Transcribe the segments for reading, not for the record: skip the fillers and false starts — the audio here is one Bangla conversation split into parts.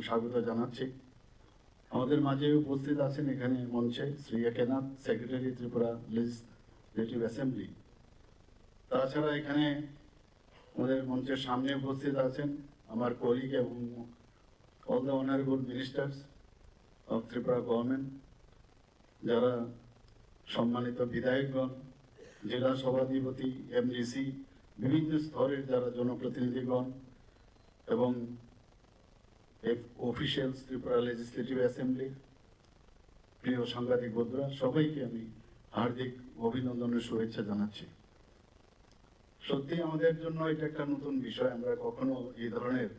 স্বাগত জানাচ্ছি। আমাদের মাঝে উপস্থিত আছেন এখানে মঞ্চে Shri Eknath, secretary Tripura legislative assembly. তাছাড়া এখানে আমাদের মঞ্চের সামনে উপস্থিত আছেন আমার কলিগ এবং all the honourable ministers of Tripura government, যারা সম্মানিত বিধায়কগণ, জেলা সভাধিপতি, এমডিসি, বিভিন্ন স্তরের যারা জনপ্রতিনিধিগণ এবং অফিসিয়ালস ত্রিপুরা লেজিসলেটিভ অ্যাসেম্বলি, প্রিয় সাংবাদিক বন্ধুরা, সবাইকে আমি হার্দিক অভিনন্দনের শুভেচ্ছা জানাচ্ছি। সত্যি আমাদের জন্য এটা একটা নতুন বিষয়। আমরা কখনো এই ধরনের,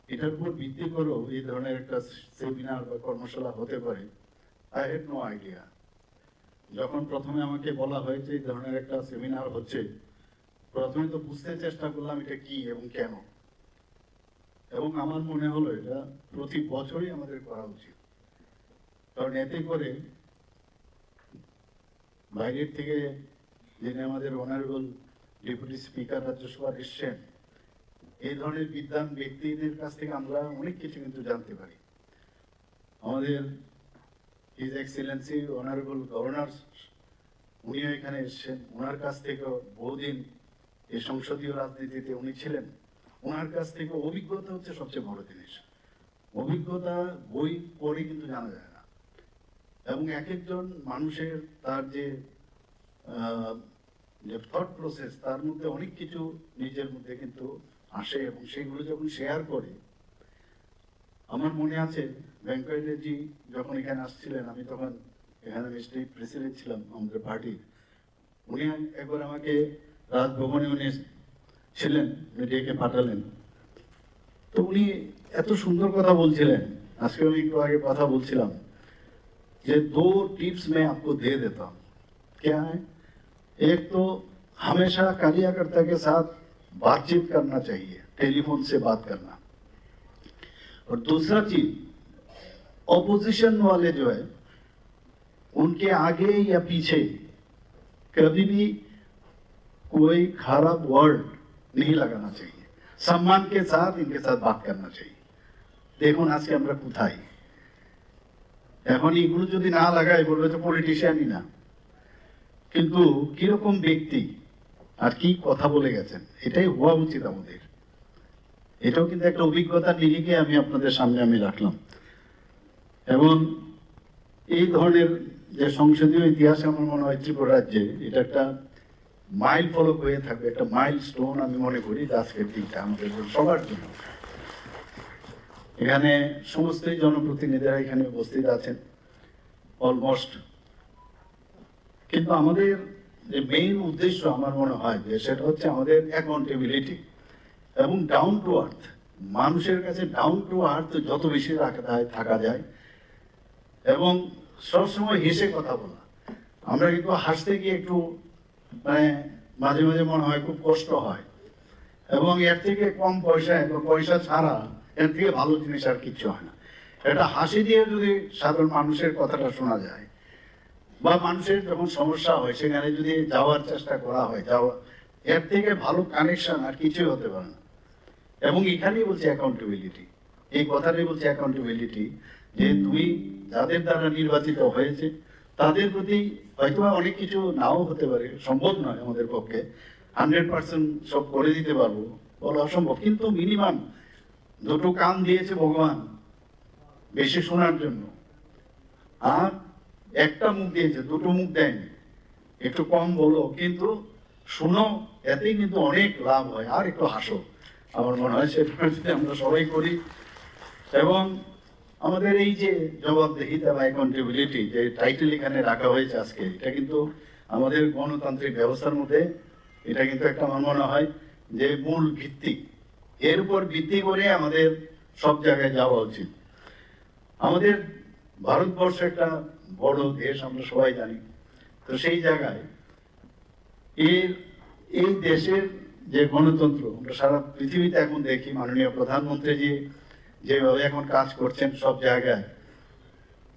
এটার উপর ভিত্তি করেও এই ধরনের একটা সেমিনার বা কর্মশালা হতে পারে, আই হ্যাড নো আইডিয়া। যখন প্রথমে আমাকে বলা হয়েছে এই ধরনের একটা সেমিনার হচ্ছে, প্রথমে তো বুঝতে চেষ্টা করলাম এটা কি এবং কেন, এবং আমার মনে হলো এটা প্রতি বছরই আমাদের করা উচিত। কারণ এতে করে বাইরের থেকে যিনি আমাদের অনারেবল ডেপুটি স্পিকার রাজ্যসভার এসছেন, এই ধরনের বিদ্বান ব্যক্তিদের কাছ থেকে আমরা অনেক কিছু কিন্তু জানতে পারি। আমাদের হিজ এক্সেলেন্সি অনারেবল গভর্নর, উনিও এখানে এসছেন, ওনার কাছ থেকেও বহুদিন এই সংসদীয় রাজনীতিতে উনি ছিলেন, ওনার কাছ থেকে অভিজ্ঞতা হচ্ছে সবচেয়ে বড় জিনিস। অভিজ্ঞতা বই পড়ে কিন্তু জানা যায় না, এবং এক একজন মানুষের তার যে থট প্রসেস, তার মধ্যে অনেক কিছু নিজের মধ্যে কিন্তু আসে, এবং সেগুলো যখন শেয়ার করে, আমার মনে আছে ভেঙ্কটেজি যখন এখানে আসছিলেন, আমি তখন এখানে স্টেট প্রেসিডেন্ট ছিলাম আমাদের পার্টির, উনি একবার আমাকে রাজভবনে উনি ছিলেন, ডেকে পাঠালেন। তো উনি এত সুন্দর কথা বলছিলেন, আজকে আমি একটু আগে কথা বলছিলাম যে 2 टिप्स मैं आपको दे देता हूं। क्या है? एक तो हमेशा कार्यकर्ता के साथ बातचीत करना चाहिए, टेलीफोन से बात करना। और दूसरा चीज, ऑपोजिशन वाले जो है उनके आगे या पीछे कभी भी कोई खराब वर्ड नहीं लगाना चाहिए, सम्मान के साथ इनके साथ बात करना चाहिए। দেখুন আজকে আমরা কোথায়, এখন এগুলো যদি না লাগাই বলবে তো পলিটিশিয়ানই না, কিন্তু কিরকম ব্যক্তি আর কি কথা বলে গেছেন, এটাই হওয়া উচিত আমাদের। এটাও কিন্তু একটা অভিজ্ঞতা নিজেকে আমি আপনাদের সামনে আমি রাখলাম। এবং এই ধরনের যে সংসদীয় ইতিহাসে আমার মনে হয় ত্রিপুরা রাজ্যে এটা একটা মাইল ফলক হয়ে থাকবে, একটা মাইল স্টোন আমি মনে করি আজকের দিনটা আমাদের সবার জন্য। এখানে সমস্ত জনপ্রতিনিধিরা এখানে উপস্থিত আছেন অলমোস্ট, কিন্তু আমাদের যে মেইন উদ্দেশ্য আমার মনে হয় যে সেটা হচ্ছে আমাদের অ্যাকাউন্টেবিলিটি এবং ডাউন টু আর্থ। মানুষের কাছে ডাউন টু আর্থ যত বেশি থাকা যায়, এবং সবসময় হেসে কথা বলা। আমরা কিন্তু হাসতে গিয়ে একটু মানে মাঝে মাঝে মনে হয় খুব কষ্ট হয়, এবং এর থেকে কম পয়সায় বা পয়সা ছাড়া এর থেকে ভালো জিনিস আর কিচ্ছু হয় না। এটা হাসি দিয়ে যদি সাধারণ মানুষের কথাটা শোনা যায়, বা মানুষের যখন সমস্যা হয় সেখানে যদি যাওয়ার চেষ্টা করা হয়, এর থেকে ভালো কানেকশন আর কিছুই হতে পারে না। এবং এখানেই বলছে অ্যাকাউন্টেবিলিটি, এই কথাটাই বলছে অ্যাকাউন্টেবিলিটি, যে তুমি যাদের দ্বারা নির্বাচিত হয়েছে তাদের প্রতি হয়তো অনেক কিছু নাও হতে পারে, সম্ভব নয় আমাদের পক্ষে 100% সব করে দিতে পারবো, বলা অসম্ভব, কিন্তু মিনিমাম 2 কান দিয়েছে ভগবান বেশি শোনার জন্য, আর 1টা মুখ দিয়েছে, 2টো মুখ দেয়নি। একটু কম বলো কিন্তু শুনো, এতেই কিন্তু অনেক লাভ হয়। আর একটু হাসো, আমার মনে হয় সেটা যদি আমরা সবাই করি। এবং আমাদের এই যে জবাবদিহিতা বা অ্যাকাউন্টেবিলিটি যে টাইটেল এখানে রাখা হয়েছে আজকে, এটা কিন্তু আমাদের গণতান্ত্রিক ব্যবস্থার মধ্যে এটা কিন্তু একটা আমার মনে হয় যে মূল ভিত্তি। এর উপর ভিত্তি করে আমাদের সব জায়গায় যাওয়া উচিত। আমাদের ভারতবর্ষ একটা বড় দেশ, আমরা সবাই জানি। তো সেই জায়গায় এই দেশের যে গণতন্ত্র আমরা সারা পৃথিবীতে এখন দেখি, মাননীয় প্রধানমন্ত্রী যেভাবে এখন কাজ করছেন সব জায়গায়,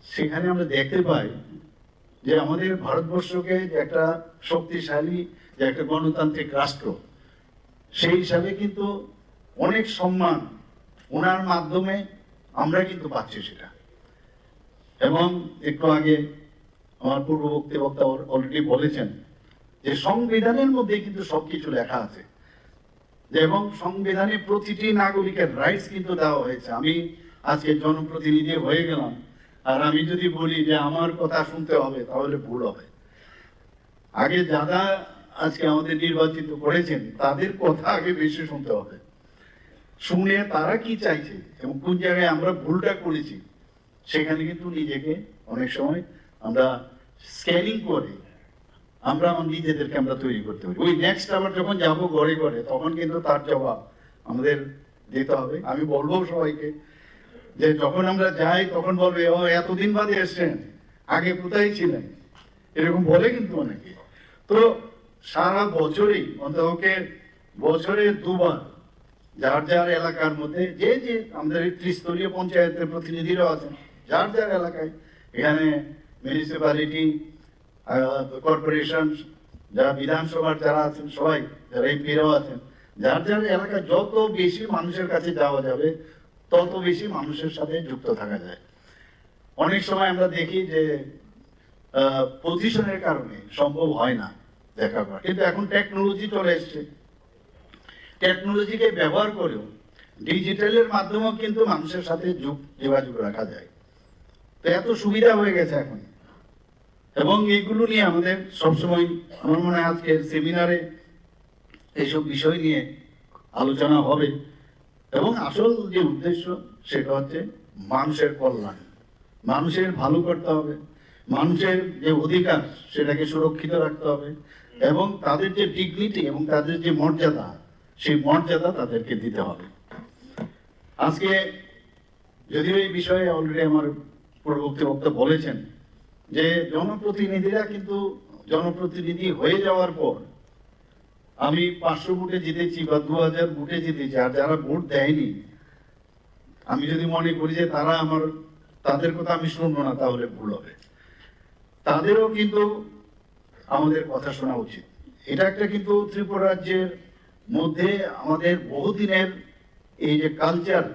সেখানে আমরা দেখতে পাই যে আমাদের ভারতবর্ষকে যে একটা শক্তিশালী যে একটা গণতান্ত্রিক রাষ্ট্র, সেই হিসাবে কিন্তু অনেক সম্মান ওনার মাধ্যমে আমরা কিন্তু পাচ্ছি সেটা। এবং একটু আগে আমার পূর্ববর্তী বক্তা অলরেডি বলেছেন যে সংবিধানের মধ্যে কিন্তু সবকিছু লেখা আছে, এবং সংবিধানে প্রতিটি নাগরিকের রাইটস কিন্তু দেওয়া হয়েছে। আমি আজকে জনপ্রতিনিধি হয়ে গেলাম, আর আমি যদি বলি যে আমার কথা শুনতে হবে, তাহলে ভুল হবে। আগে যারা আজকে আমাদের নির্বাচিত করেছেন তাদের কথা আগে বেশি শুনতে হবে, শুনে তারা কি চাইছে এবং কোন জায়গায় আমরা ভুলটা করেছি সেখানে কিন্তু নিজেকে অনেক সময় আমরা স্ক্যানিং করে আমরা নিজেদেরকে আমরা তৈরি করতে পারি। ওই নেক্সট আবার যখন যাব ঘরে ঘরে, তখন কিন্তু তার জবাব আমাদের দিতে হবে। আমি বলবো সবাইকে যে যখন আমরা যাই তখন বলবে, ও এতদিন বাদে এসছেন, আগে কোথায় ছিলেন, এরকম বলে কিন্তু অনেকে। তো সারা বছরই অন্ততপক্ষে বছরে দুবার যার যার এলাকার মধ্যে যে যে আমাদের ত্রিস্তরীয় পঞ্চায়েতের প্রতিনিধিরা আছেন, যার যার এলাকায়, এখানে মিউনিসিপ্যালিটি, কর্পোরেশন, যারা বিধানসভার যারা আছেন সবাই, যারা এমপিরাও আছেন, যার যার এলাকায় যত বেশি মানুষের কাছে যাওয়া যাবে তত বেশি মানুষের সাথে যুক্ত থাকা যায়। অনেক সময় আমরা দেখি যে পজিশনের কারণে সম্ভব হয় না দেখা করা, কিন্তু এখন টেকনোলজি চলে এসছে, টেকনোলজিকে ব্যবহার করেও ডিজিটালের মাধ্যমেও কিন্তু মানুষের সাথে যোগাযোগ রাখা যায়। তো এত সুবিধা হয়ে গেছে এখন, এবং এইগুলো নিয়ে আমাদের সবসময়, আমার মনে হয় আজকের সেমিনারে এইসব বিষয় নিয়ে আলোচনা হবে। এবং আসল যে উদ্দেশ্য সেটা হচ্ছে মানুষের কল্যাণ, মানুষের ভালো করতে হবে, মানুষের যে অধিকার সেটাকে সুরক্ষিত রাখতে হবে, এবং তাদের যে ডিগনিটি এবং তাদের যে মর্যাদা, সেই মর্যাদা তাদেরকে দিতে হবে। আজকে যদিও এই বিষয়ে অলরেডি আমার পূর্ববর্তী বক্তা বলেছেন যে জনপ্রতিনিধিরা কিন্তু জনপ্রতিনিধি হয়ে যাওয়ার পর, আমি 500 ভোটে জিতেছি বা 2000 ভোটে জিতেছি, আর যারা ভোট দেয়নি, আমি যদি মনে করি যে তারা তাদের কথা আমি শুনবো না, তাহলে ভুল হবে। তাদেরও কিন্তু আমাদের কথা শোনা উচিত। এটা একটা কিন্তু ত্রিপুরা রাজ্যের মধ্যে আমাদের বহুদিনের এই যে কালচার,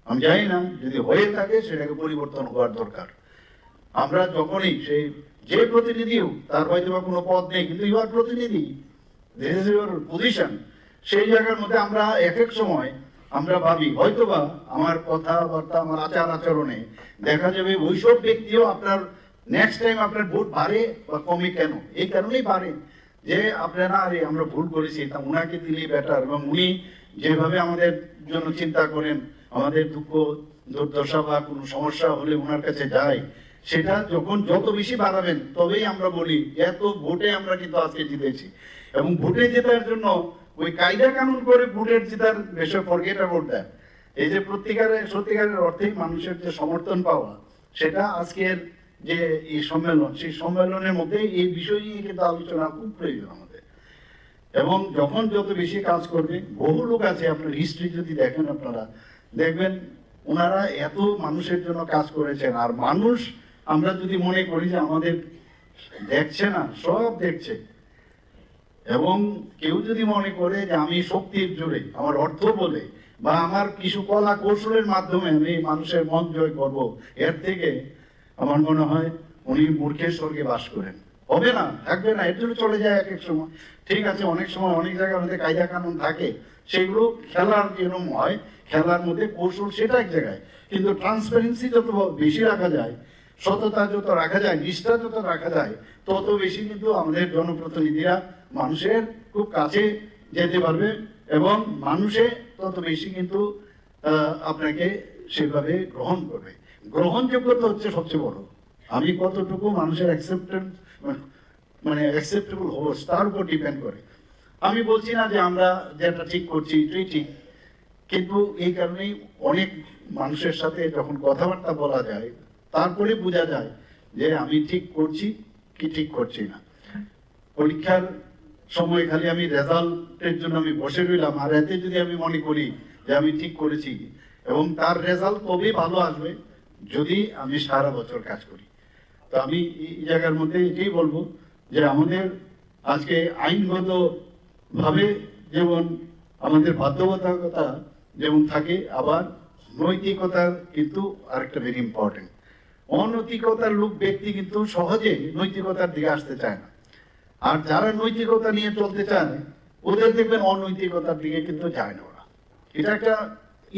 আমি জানি না, যদি হয়ে থাকে সেটাকে পরিবর্তন হওয়ার দরকার। আমরা যখনই সেই যে প্রতিনিধি হোক, তার হয়তো বা কোনো পদ নেই, কিন্তু ইউর প্রতিনিধি, দিস ইজ ইউর পজিশন, সেই জায়গার মধ্যে আমরা এক এক সময় আমরা ভাবি হয়তোবা আমার কথাবার্তা, আমার আচার আচরণে দেখা যাবে ওইসব ব্যক্তিও আপনার নেক্সট টাইম আপনার ভোট বাড়ে বা কমে। কেন? এই কারণেই বাড়ে যে আপনারা, আরে আমরা ভুল করেছি, তা উনাকে দিলেই বেটার, এবং উনি যেভাবে আমাদের জন্য চিন্তা করেন, আমাদের দুঃখ দুর্দশা বা কোনো সমস্যা হলে উনার কাছে যাই, সেটা যখন যত বেশি বাড়াবেন তবেই আমরা বলি এত ভোটে আমরা কিন্তু আজকে জিতেছি। এবং ভোটে জেতার জন্য ওই কায়দা কানুন করে ভোটের জেতার বেশি ফরগেট অ্যাবাউট দ্যাট। এই যে সত্যিকারের অর্থেই মানুষের যে সমর্থন পাওয়া, সেটা আজকের যে এই সম্মেলন, সেই সম্মেলনের মধ্যে এই বিষয় নিয়ে কিন্তু আলোচনা খুব প্রয়োজন আমাদের। এবং যখন যত বেশি কাজ করবে, বহু লোক আছে, আপনার হিস্ট্রি যদি দেখেন আপনারা দেখবেন ওনারা এত মানুষের জন্য কাজ করেছেন। আর মানুষ, আমরা যদি মনে করি যে আমাদের দেখছে না, সব দেখছে। এবং কেউ যদি মনে করে যে আমি শক্তির জোরে, আমার অর্থ বলে বা আমার কিছু কলা কৌশলের মাধ্যমে আমি মানুষের মন জয় করব, এর থেকে আমার মনে হয় উনি মূর্খের স্বর্গে বাস করেন। হবে না, থাকবে না, এর জন্য চলে যায় এক এক সময়। ঠিক আছে, অনেক সময় অনেক জায়গার মধ্যে কায়দা কানুন থাকে, সেগুলো খেলার যেরকম হয়, খেলার মধ্যে কৌশল সেটা এক জায়গায়, কিন্তু ট্রান্সপারেন্সি যত বেশি রাখা যায়, সততা যত রাখা যায়, নিষ্ঠা যত রাখা যায়, তত বেশি কিন্তু আমাদের জনপ্রতিনিধিরা মানুষের খুব কাছে যেতে পারবে, এবং মানুষে তত বেশি কিন্তু আপনাকে সেভাবে গ্রহণ করবে। গ্রহণযোগ্যতা হচ্ছে সবচেয়ে বড়। আমি কতটুকু মানুষের অ্যাকসেপ্টেবল হবো তার উপর ডিপেন্ড করে। আমি বলছি না যে আমরা যেটা ঠিক করছি এটাই ঠিক, কিন্তু এই কারণেই অনেক মানুষের সাথে যখন কথাবার্তা বলা যায়, তারপরে বোঝা যায় যে আমি ঠিক করছি কি ঠিক করছি না। পরীক্ষার সময় খালি আমি রেজাল্টের জন্য আমি বসে রইলাম, আর এতে যদি আমি মনে করি যে আমি ঠিক করেছি, এবং তার রেজাল্ট তবেই ভালো আসবে যদি আমি সারা বছর কাজ করি। তো আমি এই জায়গার মধ্যে এটাই বলবো যে আমাদের আজকে আইনগত ভাবে যেমন আমাদের বাধ্যবাধকতা যেমন থাকে, আবার নৈতিকতা কিন্তু আরেকটা ভেরি ইম্পর্টেন্ট। অনৈতিকতার লোক ব্যক্তি কিন্তু সহজে নৈতিকতার দিকে আসতে চায় না, আর যারা নৈতিকতা নিয়ে চলতে চায় ওদের দেখবেন অনৈতিকতার দিকে কিন্তু যায় না ওরা। এটা একটা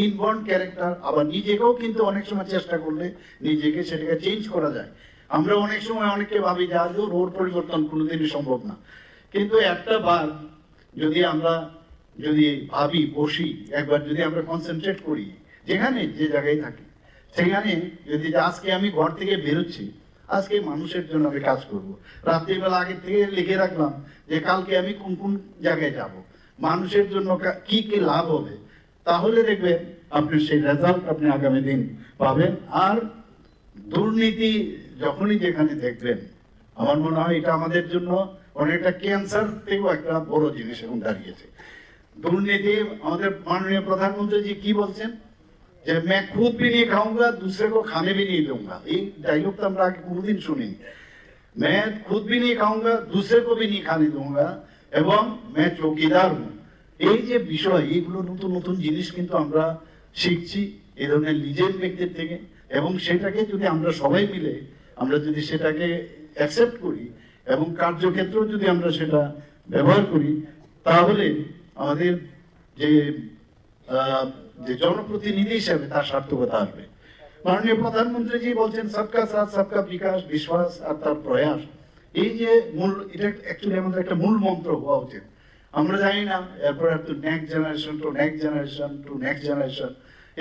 ইনবর্ন ক্যারেক্টার। আবার নিজেকেও কিন্তু অনেক সময় চেষ্টা করলে নিজেকে সেটাকে চেঞ্জ করা যায়। আমরা অনেক সময় অনেককে ভাবি যে আজ ওর পরিবর্তন কোনোদিনই সম্ভব না, কিন্তু একটা বার যদি ভাবি বসি, একবার যদি আমরা কনসেন্ট্রেট করি, যেখানে যে জায়গায় থাকি সেখানে যদি আজকে আমি ঘর থেকে বেরোচ্ছি, আজকে মানুষের জন্য আমি কাজ করব, রাত্রিবেলা আগে থেকে লিখে রাখলাম যে কালকে আমি কোন কোন জায়গায় যাব, মানুষের জন্য কি কি লাভ হবে, তাহলে দেখবেন আপনি সেই রেজাল্ট আপনি আগামী দিন পাবেন। আর দুর্নীতি যখনই যেখানে দেখবেন, আমার মনে হয় এটা আমাদের জন্য অনেকটা ক্যান্সার থেকেও একটা বড় জিনিস এখন দাঁড়িয়েছে। দুর্নীতি, আমাদের মাননীয় প্রধানমন্ত্রী কি বলছেন যে मैं खुद भी नहीं खाऊंगा दूसरे को खाने भी नहीं दूंगा। এই ডায়লগ তো আমরা আগে কোনোদিন শুনিনি। मैं खुद भी नहीं खाऊंगा दूसरे को भी नहीं खाने दूंगा এবং मैं চৌকিদার हूं। এই যে বিষয়, এইগুলো নতুন নতুন জিনিস কিন্তু আমরা শিখছি এই ধরনের নিজের ব্যক্তির থেকে, এবং সেটাকে যদি আমরা সবাই মিলে আমরা যদি সেটাকে অ্যাকসেপ্ট করি এবং কার্যক্ষেত্র যদি আমরা সেটা ব্যবহার করি, তাহলে আমাদের যে জনপ্রতিনিধি হিসেবে তার সার্থকতা আসবে। মাননীয় প্রধানমন্ত্রীজি বলছেন সবকা সাথ সবকা বিকাশ, বিশ্বাস আর তার প্রয়াস। এই যে মূল, এটা অ্যাকচুয়ালি আমাদের একটা মূল মন্ত্র হওয়া উচিত। আমরা জানি না এরপর একটু next generation to next generation to next generation,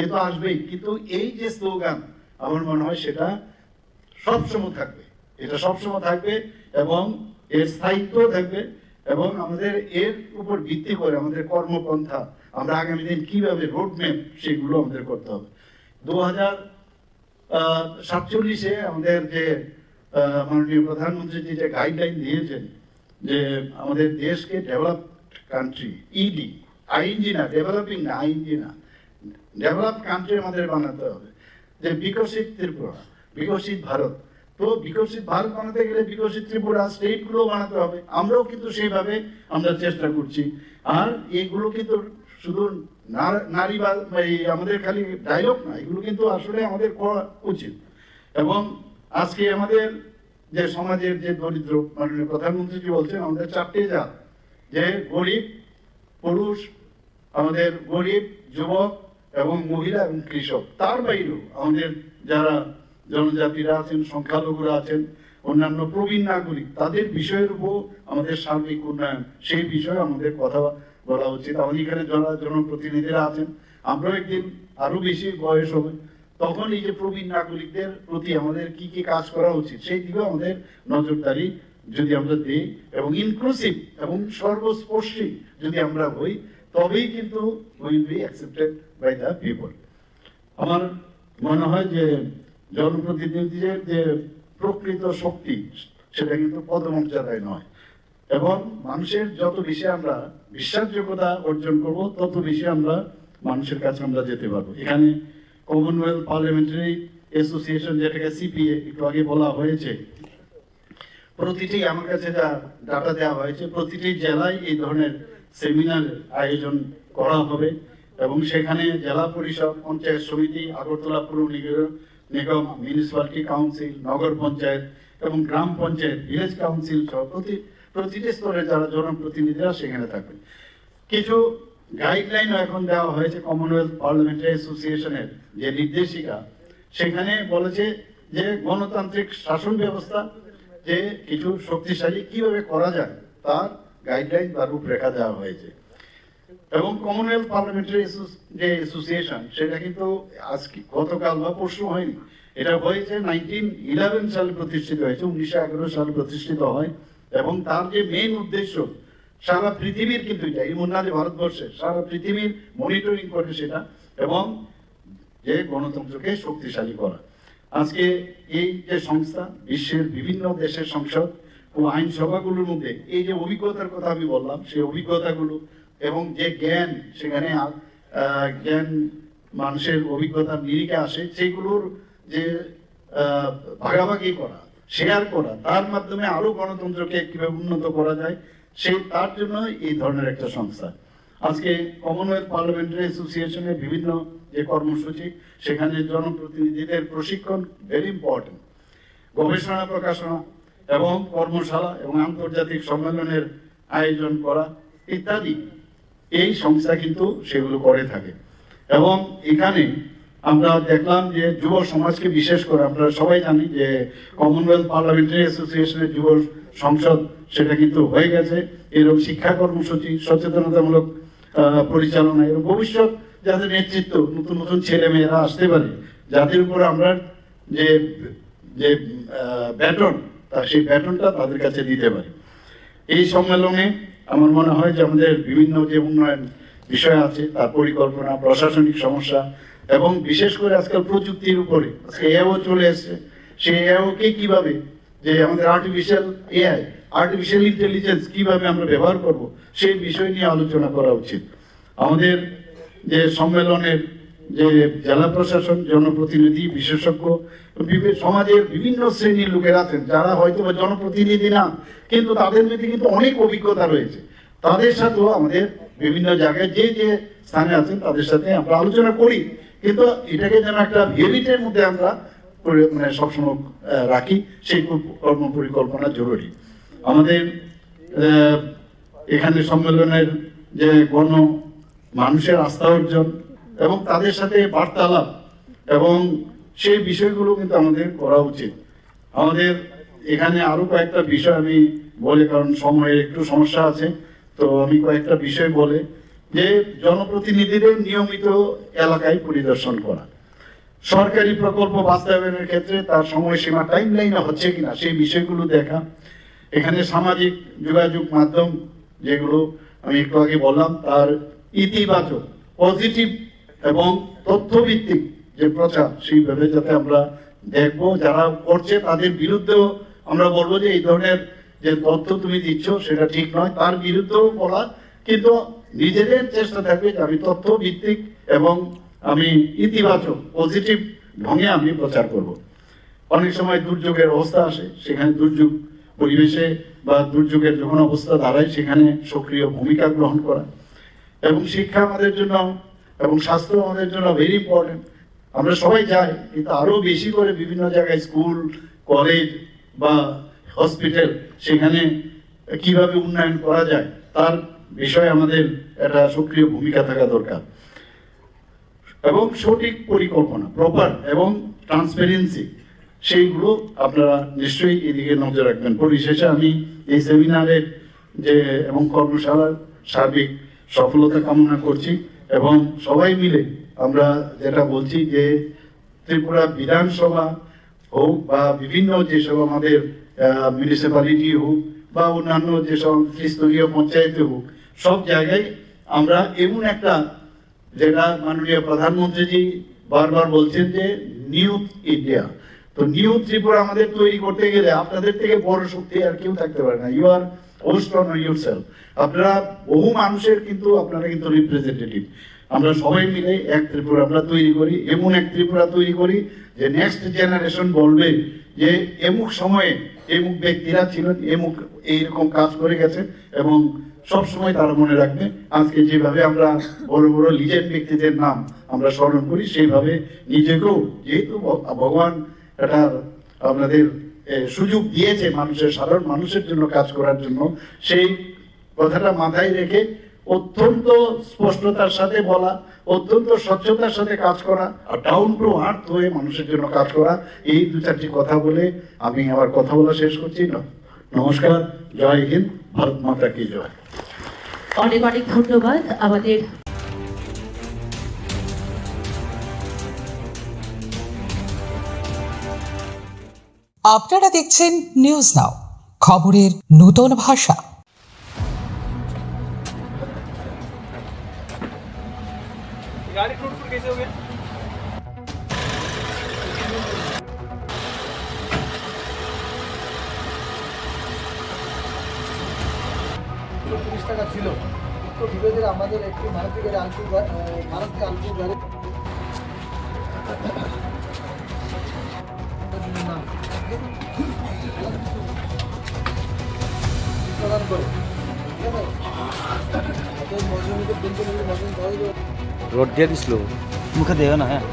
এ তো আসবেই, কিন্তু এই যে স্লোগান আমার মনে হয় সেটা সবসময় থাকবে, এটা সবসময় থাকবে এবং এর স্থায়িত্ব থাকবে, এবং আমাদের এর উপর ভিত্তি করে আমাদের কর্মপন্থা আমরা আগামী দিন কিভাবে রোডম্যাপ সেগুলো আমাদের করতে হবে। 2047-এ আমাদের যে মাননীয় প্রধানমন্ত্রী যে গাইডলাইন দিয়েছেন যে আমাদের দেশকে ডেভেলপড কান্ট্রি, ইডি, আইএনজি না, ডেভেলপিং না, আইএনজি না, ডেভেলপড কান্ট্রি আমাদের বানাতে হবে। যে বিকশিত ত্রিপুরা, বিকশিত ভারত, তো বিকশিত ভারত বানাতে গেলে বিকশিত ত্রিপুরা স্টেটগুলো বানাতে হবে। আমরাও কিন্তু সেইভাবে আমরা চেষ্টা করছি। আর এইগুলো কিন্তু শুধু নারী বা আমাদের খালি ডায়লগ না, এগুলো কিন্তু আসলে আমাদের করা উচিত। এবং আজকে আমাদের যে সমাজের যে দরিদ্র, মাননীয় প্রধানমন্ত্রী বলছেন আমাদের 4টে জাত, যে গরিব পুরুষ, আমাদের গরিব যুবক এবং মহিলা এবং কৃষক, তার বাইরেও আমাদের যারা জনজাতিরা আছেন, সংখ্যালঘুরা আছেন, অন্যান্য প্রবীণ নাগরিক, তাদের বিষয়ের উপর আমাদের সার্বিক উন্নয়ন, সেই বিষয়ে আমাদের কথা বলা উচিত। আমাদের এখানে যারা জনপ্রতিনিধিরা আছেন, আমরাও একদিন আরো বেশি বয়স হবে, তখন এই যে প্রবীণ নাগরিকদের প্রতি আমাদের কি কি কাজ করা উচিত সেই দিকেও আমাদের নজরদারি যদি আমরা দিই এবং ইনক্লুসিভ এবং সর্বস্পর্শী যদি আমরা হই, তবেই কিন্তু will be accepted by the people. আমার মনে হয় যে জনপ্রতিনিধিদের যে প্রকৃত শক্তি সেটা কিন্তু পদমর্যাদায় নয়, এবং মানুষের যত বেশি আমরা বিশ্বাসযোগ্যতা অর্জন করব তত বেশি আমরা মানুষের কাছে আমরা যেতে পারবো। এখানে কমনওয়েলথ পার্লামেন্টারি অ্যাসোসিয়েশন, যেটাকে সিপিএ একটু আগে বলা হয়েছে, প্রতিটি আমার কাছে যা ডাটা দেওয়া হয়েছে, প্রতিটি জেলায় এই ধরনের সেমিনার আয়োজন করা হবে এবং সেখানে জেলা পরিষদ, পঞ্চায়েত সমিতি, আগরতলা পুর নিগম, মিউনিসিপ্যালিটি কাউন্সিল, নগর পঞ্চায়েত এবং গ্রাম পঞ্চায়েত, ভিলেজ কাউন্সিল সহ প্রতিটি স্তরে যারা জনপ্রতিনিধিরা সেখানে থাকবেন। কিছু গাইডলাইনও এখন দেওয়া হয়েছে কমনওয়েলথ পার্লামেন্টারি অ্যাসোসিয়েশনের যে নির্দেশিকা, সেখানে বলেছে যে গণতান্ত্রিক শাসন ব্যবস্থা যে কিছু শক্তিশালী কিভাবে করা যায় তার গাইডলাইন বা রূপরেখা দেওয়া হয়েছে। এবং কমনওয়েলথ পার্লামেন্টারি যে অ্যাসোসিয়েশন সেটা কিন্তু আজকে গতকাল বা পরশু হয়নি, এটা হয়েছে 1911 সালে প্রতিষ্ঠিত হয়েছে, 1911 সালে প্রতিষ্ঠিত হয়। এবং তার যে মেইন উদ্দেশ্য সারা পৃথিবীর, কিন্তু এটা এমন না যে ভারতবর্ষের, সারা পৃথিবীর মনিটরিং করে সেটা, এবং যে গণতন্ত্রকে শক্তিশালী করা। আজকে এই যে সংস্থা বিশ্বের বিভিন্ন দেশের সংসদ ও আইনসভাগুলোর মধ্যে এই যে অভিজ্ঞতার কথা আমি বললাম, সেই অভিজ্ঞতাগুলো এবং যে জ্ঞান সেখানে জ্ঞান মানুষের অভিজ্ঞতার নিরিখে আসে, সেইগুলোর যে ভাগাভাগি করা, শেয়ার করা, তার মাধ্যমে আরো গণতন্ত্রকে কিভাবে উন্নত করা যায়, সেই তার জন্য এই ধরনের একটা সংস্থা। আজকে কমনওয়েলথ পার্লামেন্টারি অ্যাসোসিয়েশনের বিভিন্ন যে কর্মসূচি, সেখানে জনপ্রতিনিধিদের প্রশিক্ষণ ভেরি ইম্পর্টেন্ট, গবেষণা প্রকাশনা এবং কর্মশালা এবং আন্তর্জাতিক সম্মেলনের আয়োজন করা ইত্যাদি এই সংস্থা কিন্তু সেগুলো করে থাকে। এবং এখানে আমরা দেখলাম যে যুব সমাজকে বিশেষ করে, আমরা সবাই জানি যে কমনওয়েলথ পার্লামেন্টারি অ্যাসোসিয়েশনের যুব সংসদ সেটা কিন্তু হয়ে গেছে। এরকম শিক্ষা কর্মসূচি, সচেতনতামূলক পরিচালনা, এরকম ভবিষ্যৎ যাদের নেতৃত্ব, নতুন নতুন ছেলে মেয়েরা আসতে পারে, যাদের উপর আমরা যে যে ব্যাটন, সেই ব্যাটনটা তাদের কাছে দিতে পারি। এই সম্মেলনে আমার মনে হয় যে আমাদের বিভিন্ন যে উন্নয়ন বিষয় আছে, তার পরিকল্পনা, প্রশাসনিক সমস্যা এবং বিশেষ করে আজকাল প্রযুক্তির উপরে আজকে এআইও চলে এসছে, সেই এআইকে কিভাবে, যে আমাদের আর্টিফিশিয়াল ইন্টেলিজেন্স কিভাবে আমরা ব্যবহার করব, সেই বিষয় নিয়ে আলোচনা করা উচিত। আমাদের যে সম্মেলনের যে জেলা প্রশাসন, জনপ্রতিনিধি, বিশেষজ্ঞ, সমাজের বিভিন্ন শ্রেণীর লোকেরা আছেন যারা হয়তো জনপ্রতিনিধি না, কিন্তু তাদের মধ্যে কিন্তু অনেক অভিজ্ঞতা রয়েছে। তাদের সাথেও আমাদের বিভিন্ন জায়গায় যে যে স্থানে আছেন তাদের সাথে আমরা আলোচনা করি, কিন্তু এটাকে যেন একটা হেবিটের মধ্যে আমরা মানে সবসময় রাখি, সেই কর্ম পরিকল্পনা জরুরি। আমাদের এখানে সম্মেলনের যে মানুষের আস্থা অর্জন এবং তাদের সাথে বার্তালাপ এবং সেই বিষয়গুলো কিন্তু আমাদের করা উচিত। আমাদের এখানে আরো কয়েকটা বিষয় আমি বলি, কারণ সময়ের একটু সমস্যা আছে, তো আমি কয়েকটা বিষয় বলে যে জনপ্রতিনিধিদের নিয়মিত এলাকায় পরিদর্শন করা, সরকারি প্রকল্প বাস্তবায়নের ক্ষেত্রে তার সময়সীমা টাইম লাইনে হচ্ছে কিনা সেই বিষয়গুলো দেখা। এখানে সামাজিক যোগাযোগ মাধ্যম যেগুলো আমি একটু আগে বললাম, তার ইতিবাচক, পজিটিভ এবং তথ্যভিত্তিক যে প্রচার, সেইভাবে যাতে আমরা দেখবো, যারা করছে তাদের বিরুদ্ধেও আমরা বলবো যে এই ধরনের যে তথ্য তুমি দিচ্ছ সেটা ঠিক নয়, তার বিরুদ্ধেও বলা, কিন্তু নিজেদের চেষ্টা থাকবে যে আমি তথ্য ভিত্তিক এবং আমি ইতিবাচক পজিটিভ ঢঙে আমি প্রচার করব। অনেক সময় দুর্যোগের অবস্থা আসে, সেখানে দুর্যোগ পরিবেশে বা দুর্যোগের যখন অবস্থা দাঁড়ায় সেখানে সক্রিয় ভূমিকা গ্রহণ করা। এবং শিক্ষা আমাদের জন্য এবং স্বাস্থ্য আমাদের জন্য ভেরি ইম্পর্টেন্ট। আমরা সবাই যাই, কিন্তু আরো বেশি করে বিভিন্ন জায়গায় স্কুল, কলেজ বা হসপিটাল, সেখানে কিভাবে উন্নয়ন করা যায় তার বিষয়ে আমাদের একটা সক্রিয় ভূমিকা থাকা দরকার। এবং সঠিক পরিকল্পনা, প্রপার এবং ট্রান্সপারেন্সি, সেইগুলো আপনারা নিশ্চয়ই এদিকে নজর রাখবেন। পরিশেষে আমি এই সেমিনারের যে এবং কর্মশালার সার্বিক সফলতা কামনা করছি এবং সবাই মিলে আমরা যেটা বলছি যে ত্রিপুরা বিধানসভা হোক বা বিভিন্ন যেসব আমাদের মিউনিসিপ্যালিটি হোক বা অন্যান্য যেসব ত্রিস্তরীয় পঞ্চায়েতে হোক, সব জায়গায় আমরা এমন একটা, যেটা মাননীয় প্রধানমন্ত্রীজি বারবার বলছেন যে নিউ ইন্ডিয়া, তো নিউ ত্রিপুরা আমাদের তৈরি করতে গেলে আপনাদের থেকে বড় শক্তি আর কেউ থাকতে পারে না। You are host on yourself. আপনারা বহু মানুষের কিন্তু আপনারা কিন্তু রিপ্রেজেন্টেটিভ। আমরা সবাই মিলে এক ত্রিপুরা আমরা তৈরি করি, এমন এক ত্রিপুরা তৈরি করি যে নেক্সট জেনারেশন বলবে যে এমুক সময়ে এমুক ব্যক্তিরা ছিলেন, এমুক এইরকম কাজ করে গেছে, এবং সব সময় তারা মনে রাখবে। আজকে যেভাবে আমরা বড় বড় লিজেন্ড ব্যক্তিদের নাম আমরা স্মরণ করি, সেইভাবে নিজেকেও, যেহেতু ভগবান এটা আপনাদের সুযোগ দিয়েছে মানুষের, সাধারণ মানুষের জন্য কাজ করার জন্য, সেই কথাটা মাথায় রেখে অত্যন্ত স্পষ্টতার সাথে বলা, অত্যন্ত স্বচ্ছতার সাথে কাজ করা, আর ডাউন টু আর্থ হয়ে মানুষের জন্য কাজ করা। এই দু চারটি কথা বলে আমি আমার কথা বলা শেষ করছি। নমস্কার, জয় হিন্দ, ভারত মাতা কি জয়। অনেক অনেক ধন্যবাদ। আমাদের আপনারা দেখছেন নিউজ নাও, খবরের নতুন ভাষা। गाड़ी टूट फूट कैसे हो गया? টাকা ছিল তো ধীরে আমাদের একটি ভারতীয় গাড়ি আলপুর গাড়ি প্রদান করে, ঠিক আছে? মজুরিদের রোড দিয়ে দিছিল মুখে দেও না হ্যাঁ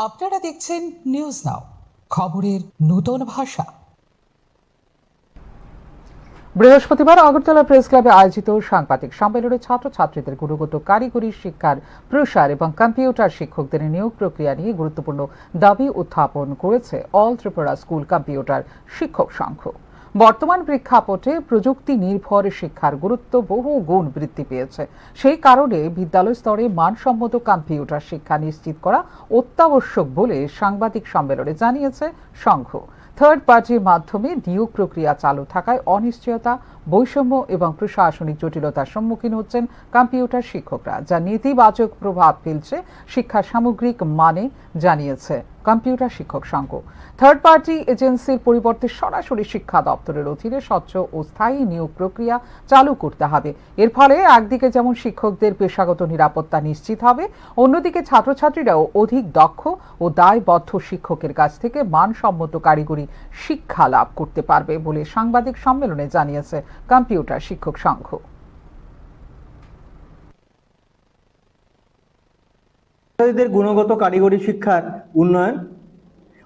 আপনারা দেখছেন নিউজ নাও, খবরের নূতন ভাষা। বৃহস্পতিবার আগরতলা প্রেস ক্লাবে আয়োজিত সাংবাদিক সম্মেলনে ছাত্রছাত্রীদের গুণগত কারিগরি শিক্ষার প্রসার এবং কম্পিউটার শিক্ষকদের নিয়োগ প্রক্রিয়া নিয়ে গুরুত্বপূর্ণ দাবি উত্থাপন করেছে অল ত্রিপুরা স্কুল কম্পিউটার শিক্ষক সংঘ। বর্তমান প্রেক্ষাপটে প্রযুক্তি নির্ভর শিক্ষার গুরুত্ব বহু গুণ বৃদ্ধি পেয়েছে। সেই কারণে বিদ্যালয় স্তরে মানসম্মত কম্পিউটার শিক্ষা নিশ্চিত করা অত্যাবশ্যক বলে সাংবাদিক সম্মেলনে জানিয়েছে সংঘ। থার্ড পার্টির মাধ্যমে নিয়োগ প্রক্রিয়া চালু থাকায় অনিশ্চয়তা, বৈষম্য এবং প্রশাসনিক জটিলতার সম্মুখীন হচ্ছেন কম্পিউটার শিক্ষকরা, যা নেতিবাচক প্রভাব ফেলছে শিক্ষার সামগ্রিক মানে, জানিয়েছে কম্পিউটার শিক্ষক সংঘ। থার্ড পার্টি এজেন্সির পরিবর্তে সরাসরি শিক্ষা দপ্তরের অধীনে স্বচ্ছ ও স্থায়ী নিয়োগ প্রক্রিয়া চালু করতে হবে। এর ফলে একদিকে যেমন শিক্ষকদের পেশাগত নিরাপত্তা নিশ্চিত হবে, অন্যদিকে ছাত্রছাত্রীরাও অধিক দক্ষ ও দায়বদ্ধ শিক্ষকের কাছ থেকে মানসম্মত কারিগরি শিক্ষা লাভ করতে পারবে বলে সাংবাদিক সম্মেলনে জানিয়েছে কম্পিউটার শিক্ষক সংঘ। গুণগত কারিগরি শিক্ষার উন্নয়ন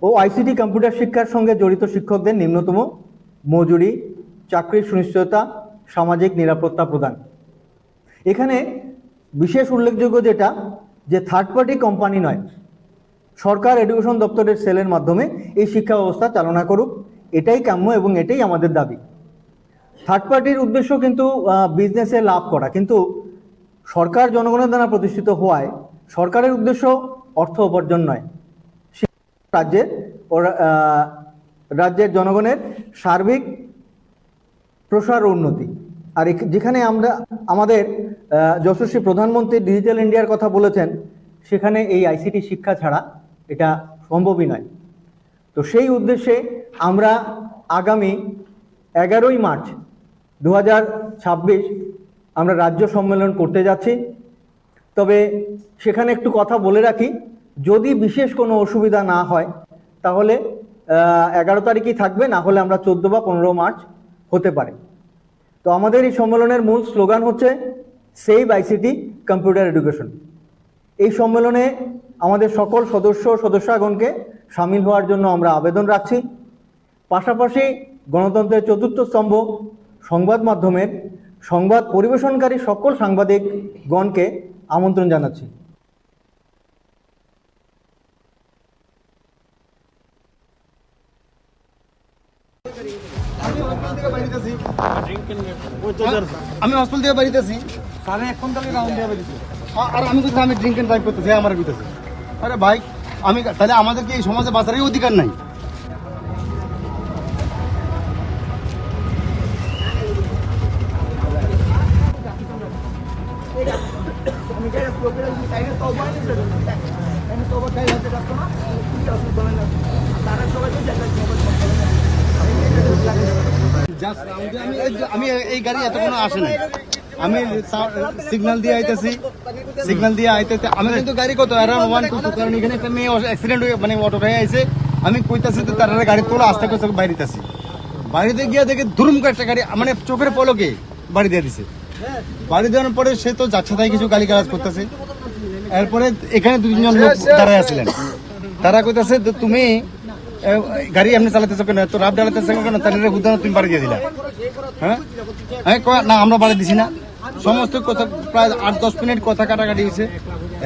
ও আইসিটি কম্পিউটার শিক্ষার সঙ্গে জড়িত শিক্ষকদের নিম্নতম মজুরি, চাকরির সুনিশ্চয়তা, সামাজিক নিরাপত্তা প্রদান। এখানে বিশেষ উল্লেখযোগ্য যেটা যে থার্ড পার্টি কোম্পানি নয়, সরকার এডুকেশন দপ্তরের সেলের মাধ্যমে এই শিক্ষা ব্যবস্থা চালনা করুক, এটাই কাম্য এবং এটাই আমাদের দাবি। থার্ড পার্টির উদ্দেশ্য কিন্তু বিজনেসে লাভ করা, কিন্তু সরকার জনগণের দ্বারা প্রতিষ্ঠিত হওয়ায় সরকারের উদ্দেশ্য অর্থ উপার্জন নয়, রাজ্যের জনগণের সার্বিক প্রসার ও উন্নতি। আর যেখানে আমরা আমাদের যশস্বী প্রধানমন্ত্রী ডিজিটাল ইন্ডিয়ার কথা বলেছেন, সেখানে এই আইসিটি শিক্ষা ছাড়া এটা সম্ভবই নয়। তো সেই উদ্দেশ্যে আমরা আগামী 11ই মার্চ 2026 আমরা রাজ্য সম্মেলন করতে যাচ্ছি। তবে সেখানে একটু কথা বলে রাখি, যদি বিশেষ কোনো অসুবিধা না হয় তাহলে 11 তারিখই থাকবে, না হলে আমরা 14 বা 15 মার্চ হতে পারে। তো আমাদের এই সম্মেলনের মূল স্লোগান হচ্ছে সেভ আইসিটি কম্পিউটার এডুকেশন। এই সম্মেলনে আমাদের সকল সদস্যগণকে সামিল হওয়ার জন্য আমরা আবেদন রাখছি। পাশাপাশি গণতন্ত্রের চতুর্থ স্তম্ভ সংবাদ মাধ্যমের সংবাদ পরিবেশনকারী সকল সাংবাদিকগণকে আমন্ত্রণ জানাচ্ছি। আমি হসপিটাল থেকে বাড়িতেছি, সাড়ে 1 ঘন্টা রাউন্ড দিয়ে বেরিয়েছি, আর আমি কোথাও আমি ড্রিঙ্ক এন্ড ড্রাইভ করতেছি আমার ভিতরে। আরে ভাই, আমি তাহলে আমাদেরকে এই সমাজে বাঁচারই অধিকার নাই? আমি এই গাড়ি এতক্ষণ আসে নাই, আমি সিগন্যাল দিয়ে আইতেছি, আমি কিন্তু গাড়ি কত অ্যারাউন্ড 1 2 কারণ এখানে একটা মেয়ে অ্যাক্সিডেন্ট হয়ে মানে অটো খাই আইছে, আমি কইতাছি তো তার গাড়ি তোলা আস্তে করে বাইরেতেছি, বাড়িতে গিয়ে দেখে ধুরুম করে একটা গাড়ি মানে চোখের পলকে বাড়ি দিয়ে দিছে। বাড়ি দেওয়ার পরে সে তো যাচ্ছে তাই কিছু গালিগালাজ করতেছে। এরপরে এখানে 2-3 জন লোক দাঁড়ায় আসছিলেন, তারা কইতাছে তুমি গাড়ি এমনি চালাতেছো কেন, তো রাব ডালাতেছো কেন, তাহলে বুঝানো তুমি বাড়ি দিয়ে দিলা। হ্যাঁ না, আমরা বাড়ি দিছি না। সমস্ত কথা প্রায় 8-10 মিনিট কথা কাটাকাটি হয়েছে।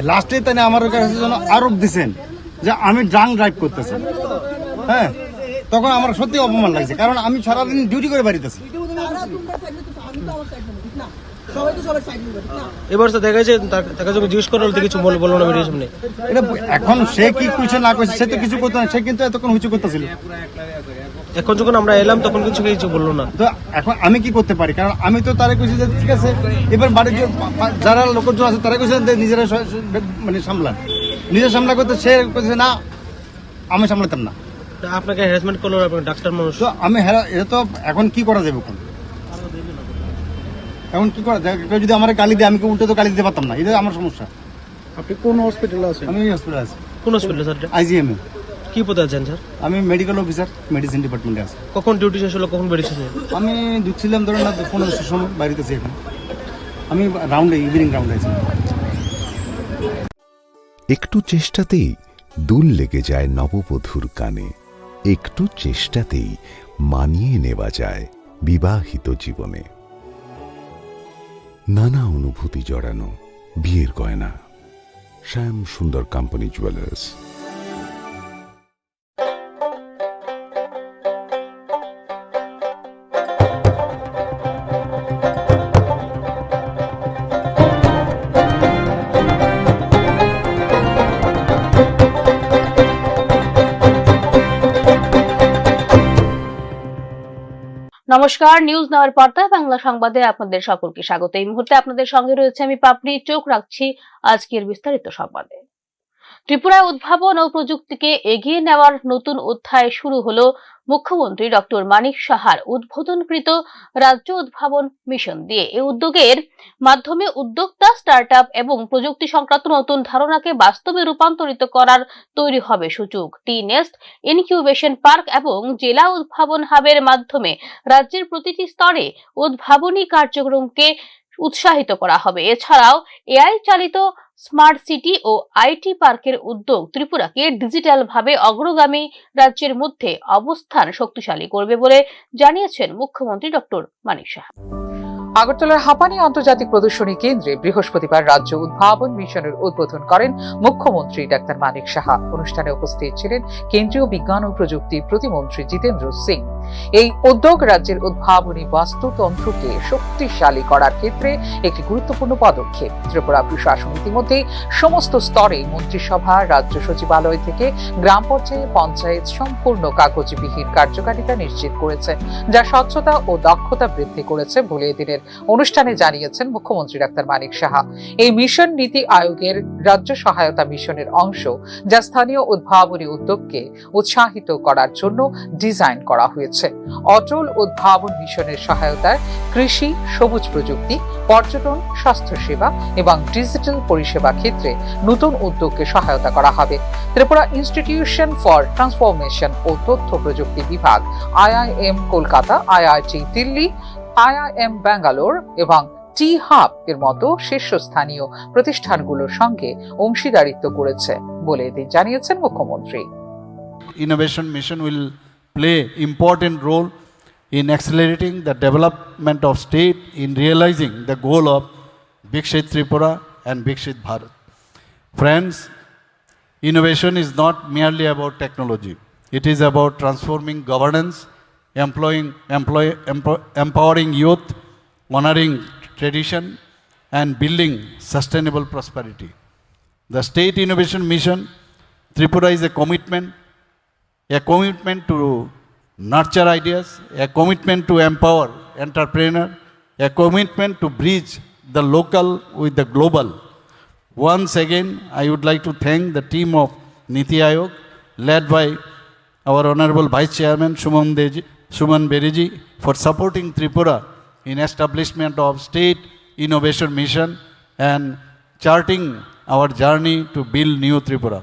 লাস্টে তাই আমার কাছে যেন আরোপ দিচ্ছেন যে আমি ড্রাঙ্ক ড্রাইভ করতেছি। হ্যাঁ, তখন আমার সত্যি অপমান লাগছে, কারণ আমি সারাদিন ডিউটি করে বাড়িতেছি। এবার তো দেখা যায় তাকে যখন জিজ্ঞেস করা হলো কিছু বলবো না ভিডিওর সামনে। এটা এখন সে কি কিছু না করছে, সে তো কিছু করতো না, সে কিন্তু এতক্ষণ হুচু করতেছিল। এখন যখন আমরা এলাম তখন কিছু বললো না। তো এখন আমি কি করতে পারি, কারণ আমি তো তারা কইছি যে ঠিক আছে, এবার বাড়ির যারা লোকজন আছে তারা কইছে নিজেরা মানে সামলান, নিজের সামলা করতে, সে কইছে না আমি সামলাতাম না। আপনাকে হ্যারাসমেন্ট করলো, আপনার ডাক্তার মানুষ। তো আমি এটা তো এখন কি করা যাবে? কোন এখন কি করা যায়? কেউ যদি আমার গালি দেয়, আমি কি উল্টো তো গালি দিতে পারতাম না, এটা আমার সমস্যা। আপনি কোন হসপিটালে আছেন? আমি হসপিটাল আছি, কোন হসপিটালে স্যার? IGM-এ। কি পদে আছেন স্যার? আমি মেডিকেল অফিসার, মেডিসিন ডিপার্টমেন্টে আছি। কখন ডিউটি শেষ হলো, কখন বেরিয়েছেন? আমি ঢুকছিলাম ধরেন না 15টার সময়, বাড়িতেছি এখন। আমি ইভিনিং রাউন্ডে আছি। একটু চেষ্টাতেই দুল লেগে যায় নববধূর কানে, একটু চেষ্টাতেই মানিয়ে নেওয়া যায় বিবাহিত জীবনে। নানা অনুভূতি জড়ানো বিয়ের গয়না। শ্যাম সুন্দর কোম্পানি জুয়েলার্স। নমস্কার, নিউজ নাওয়ার পর্দায় বাংলা সংবাদে আপনাদের সকলকে স্বাগত। এই মুহূর্তে আপনাদের সঙ্গে রয়েছে আমি পাপড়ি। চোখ রাখছি আজকের বিস্তারিত সংবাদে। ত্রিপুরায় উদ্ভাবন ও প্রযুক্তিকে এগিয়ে নেওয়ার নতুন অধ্যায় শুরু হলো মুখ্যমন্ত্রী ডক্টর মানিক সাহার উদ্বোধনকৃত রাজ্য উদ্ভাবন মিশন দিয়ে। এই উদ্যোগের মাধ্যমে উদ্যোক্তা, স্টার্টআপ এবং প্রযুক্তি সংক্রান্ত নতুন ধারণাকে বাস্তবে রূপান্তরিত করার তৈরি হবে সুযোগ। টি-নেস্ট, ইনকিউবেশন পার্ক এবং জেলা উদ্ভাবন হাবের মাধ্যমে রাজ্যের প্রতিটি স্তরে উদ্ভাবনী কার্যক্রমকে উৎসাহিত করা হবে। এছাড়াও এআই চালিত স্মার্ট সিটি ও আইটি পার্কের উদ্যোগ ত্রিপুরাকে ডিজিটাল ভাবে অগ্রগামী রাজ্যের মধ্যে অবস্থান শক্তিশালী করবে বলে জানিয়েছেন মুখ্যমন্ত্রী ডক্টর মানিক সাহা। আগরতলার হাঁপানি আন্তর্জাতিক প্রদর্শনী কেন্দ্রে বৃহস্পতিবার রাজ্য উদ্ভাবন মিশনের উদ্বোধন করেন মুখ্যমন্ত্রী ডাক্তার মানিক সাহা। অনুষ্ঠানে উপস্থিত ছিলেন কেন্দ্রীয় বিজ্ঞান ও প্রযুক্তি প্রতিমন্ত্রী জিতেন্দ্র সিং। এই উদ্যোগ রাজ্যের উদ্ভাবনী বাস্তুতন্ত্রকে শক্তিশালী করার ক্ষেত্রে একটি গুরুত্বপূর্ণ পদক্ষেপ। ত্রিপুরা প্রশাসন ইতিমধ্যে সমস্ত স্তরে মন্ত্রিসভা, রাজ্য সচিবালয় থেকে গ্রাম পর্যায়ে পঞ্চায়েত সম্পূর্ণ কাগজবিহীন কার্যকারিতা নিশ্চিত করেছে, যা স্বচ্ছতা ও দক্ষতা বৃদ্ধি করেছে বলে এদিনের অনুষ্ঠানে জানিয়েছেন মুখ্যমন্ত্রী ডাক্তার মানিক সাহা। এই মিশন নীতি আয়োগের রাজ্য সহায়তা মিশনের অংশ, যা স্থানীয় উদ্ভাবনী উদ্যোগকে উৎসাহিত করার জন্য ডিজাইন করা হয়েছে। অটল উদ্ভাবন মিশনের সহায়তায় কৃষি, সবুজ প্রযুক্তি, পর্যটন, স্বাস্থ্যসেবা এবং ডিজিটাল পরিষেবা ক্ষেত্রে নতুন উদ্যোগকে সহায়তা করা হবে। ত্রিপুরা ইনস্টিটিউশন ফর ট্রান্সফরমেশন ও তথ্য প্রযুক্তি বিভাগ, IIM Kolkata, IIT Delhi, IIM Bangalore এবং টি হাব এর মতো শীর্ষস্থানীয় প্রতিষ্ঠানগুলোর সঙ্গে অংশীদারিত্ব করেছে বলে জানিয়েছেন মুখ্যমন্ত্রী। Innovation mission will play important role in accelerating the development of state in realizing the goal of Viksit Tripura and Viksit Bharat. Friends, innovation is not merely about technology. It is about transforming governance, empowering youth, honoring tradition, and building sustainable prosperity. The State Innovation Mission Tripura is a commitment to nurture ideas, a commitment to empower entrepreneurs, a commitment to bridge the local with the global. Once again, I would like to thank the team of Niti Aayog, led by our Honorable Vice Chairman Suman Beriji, for supporting Tripura in establishment of State Innovation Mission and charting our journey to build new Tripura.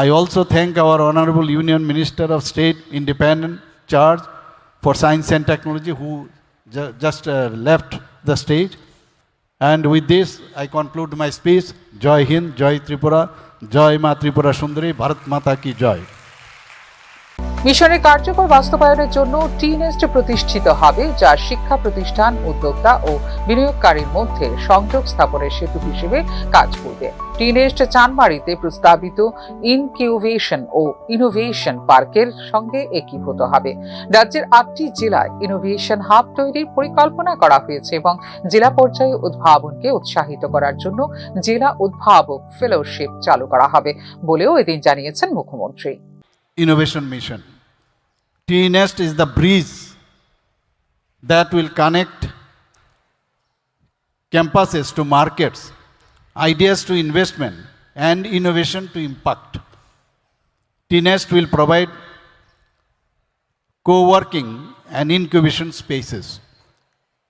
I also thank our Honorable Union Minister of State Independent Charge for Science and Technology, who just left the stage. And with this, I conclude my speech. Jai Hind, Jai Tripura, Jai Ma Tripura Sundari, Bharat Mata Ki Jai. মিশনের কার্যকর বাস্তবায়নের জন্য টি-নেস্ট প্রতিষ্ঠিত হবে, যা শিক্ষা প্রতিষ্ঠান, উদ্যোক্তা ও বিনিয়োগকারীর মধ্যে সংযোগ স্থাপনের সেতু হিসেবে কাজ করবে। টি-নেস্ট চানমারিতে প্রস্তাবিত ইনকিউবেশন ও ইনোভেশন পার্কের সঙ্গে একীভূত হবে। রাজ্যের 8টি জেলায় ইনোভেশন হাব তৈরির পরিকল্পনা করা হয়েছে এবং জেলা পর্যায়ে উদ্ভাবনকে উৎসাহিত করার জন্য জেলা উদ্ভাবক ফেলোশিপ চালু করা হবে বলেও এদিন জানিয়েছেন মুখ্যমন্ত্রী। Innovation Mission. T-Nest is the bridge that will connect campuses to markets, ideas to investment, and innovation to impact. T-Nest will provide co-working and incubation spaces,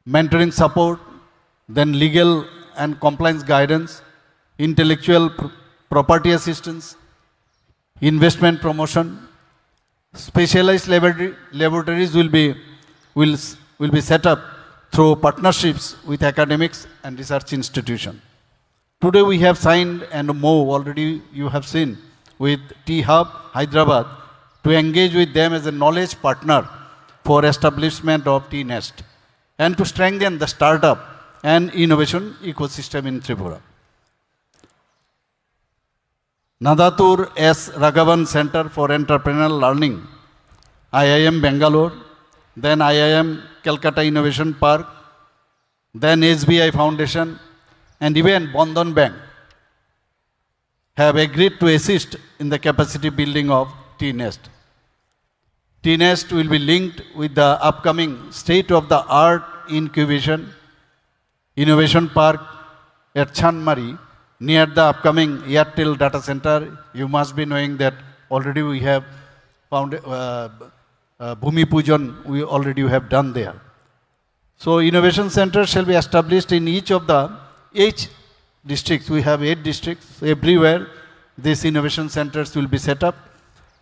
mentoring support, then legal and compliance guidance, intellectual property assistance, investment promotion. Specialized laboratories will be set up through partnerships with academics and research institutions. Today we have signed and more already you have seen with T-Hub Hyderabad to engage with them as a knowledge partner for establishment of T-Nest and to strengthen the startup and innovation ecosystem in Tripura. Nadatur S. Raghavan Center for Entrepreneurial Learning, IIM Bangalore, then IIM Calcutta Innovation Park, then SBI Foundation, and even Bandhan Bank have agreed to assist in the capacity building of T-Nest. T-Nest will be linked with the upcoming state-of-the-art incubation innovation park at Chanmari near the upcoming Airtel data center. You must be knowing that already we have found Bhumi Pujan, we already have done there. So innovation centers shall be established in each of the 8 districts. We have 8 districts. Everywhere these innovation centers will be set up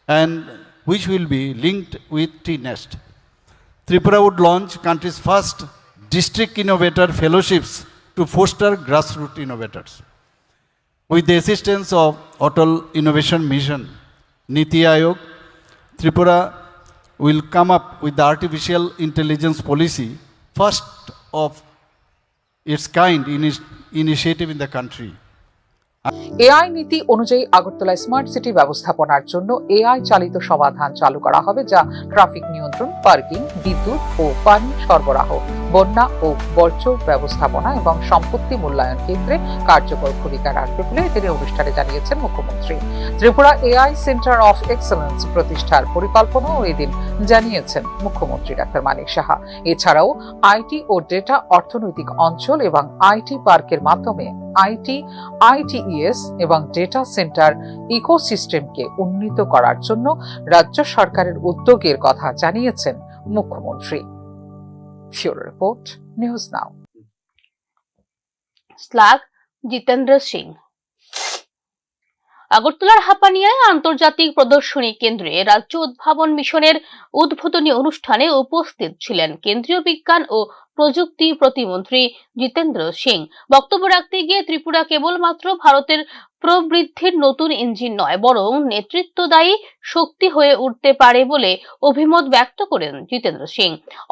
and which will be linked with T-Nest. Tripura would launch country's first district innovator fellowships to foster grassroots innovators. With the assistance of Atal Innovation Mission, Niti Aayog, Tripura will come up with the artificial intelligence policy, first of its kind initiative in the country. AI নীতি অনুযায়ী আগরতলা স্মার্ট সিটি ব্যবস্থাপনার জন্য এআই চালিত সমাধান চালু করা হবে, যা ট্রাফিক নিয়ন্ত্রণ, পার্কিং, বিদ্যুৎ ও পানি সরবরাহ, বন্যা ও বর্জ্য ব্যবস্থাপনা এবং সম্পত্তি মূল্যায়ন ক্ষেত্রে কার্যকর ভূমিকা রাখবে বলে তিনি অনুষ্ঠানে জানিয়েছেন মুখ্যমন্ত্রী। Tripura AI centre of excellence প্রতিষ্ঠার পরিকল্পনাও এদিন জানিয়েছেন মুখ্যমন্ত্রী ডাক্তার মানিক সাহা। এছাড়াও আইটি ও ডেটা অর্থনৈতিক অঞ্চল এবং আইটি পার্কের মাধ্যমে আইটি, আইটিইএস এবং ডেটা সেন্টার ইকোসিস্টেমকে উন্নীত করার জন্য রাজ্য সরকারের উদ্যোগের কথা জানিয়েছেন মুখ্যমন্ত্রী। Bureau report, news now. শ্লাঘ জিতেন্দ্র সিং। আগরতলার হাপানিয়ায় আন্তর্জাতিক প্রদর্শনী কেন্দ্রে রাজ্য উদ্ভাবন মিশনের উদ্বোধনী অনুষ্ঠানে উপস্থিত ছিলেন কেন্দ্রীয় বিজ্ঞান ও প্রযুক্তি প্রতিমন্ত্রী জিতেন্দ্র সিং। বক্তব্য রাখতে গিয়ে ত্রিপুরা কেবলমাত্র ভারতের প্রবৃদ্ধির নতুন ইঞ্জিন নয়, বরং নেতৃত্বদায়ী শক্তি হয়ে উঠতে পারে বলে অভিমত ব্যক্ত করেন জিতেন্দ্র সিং।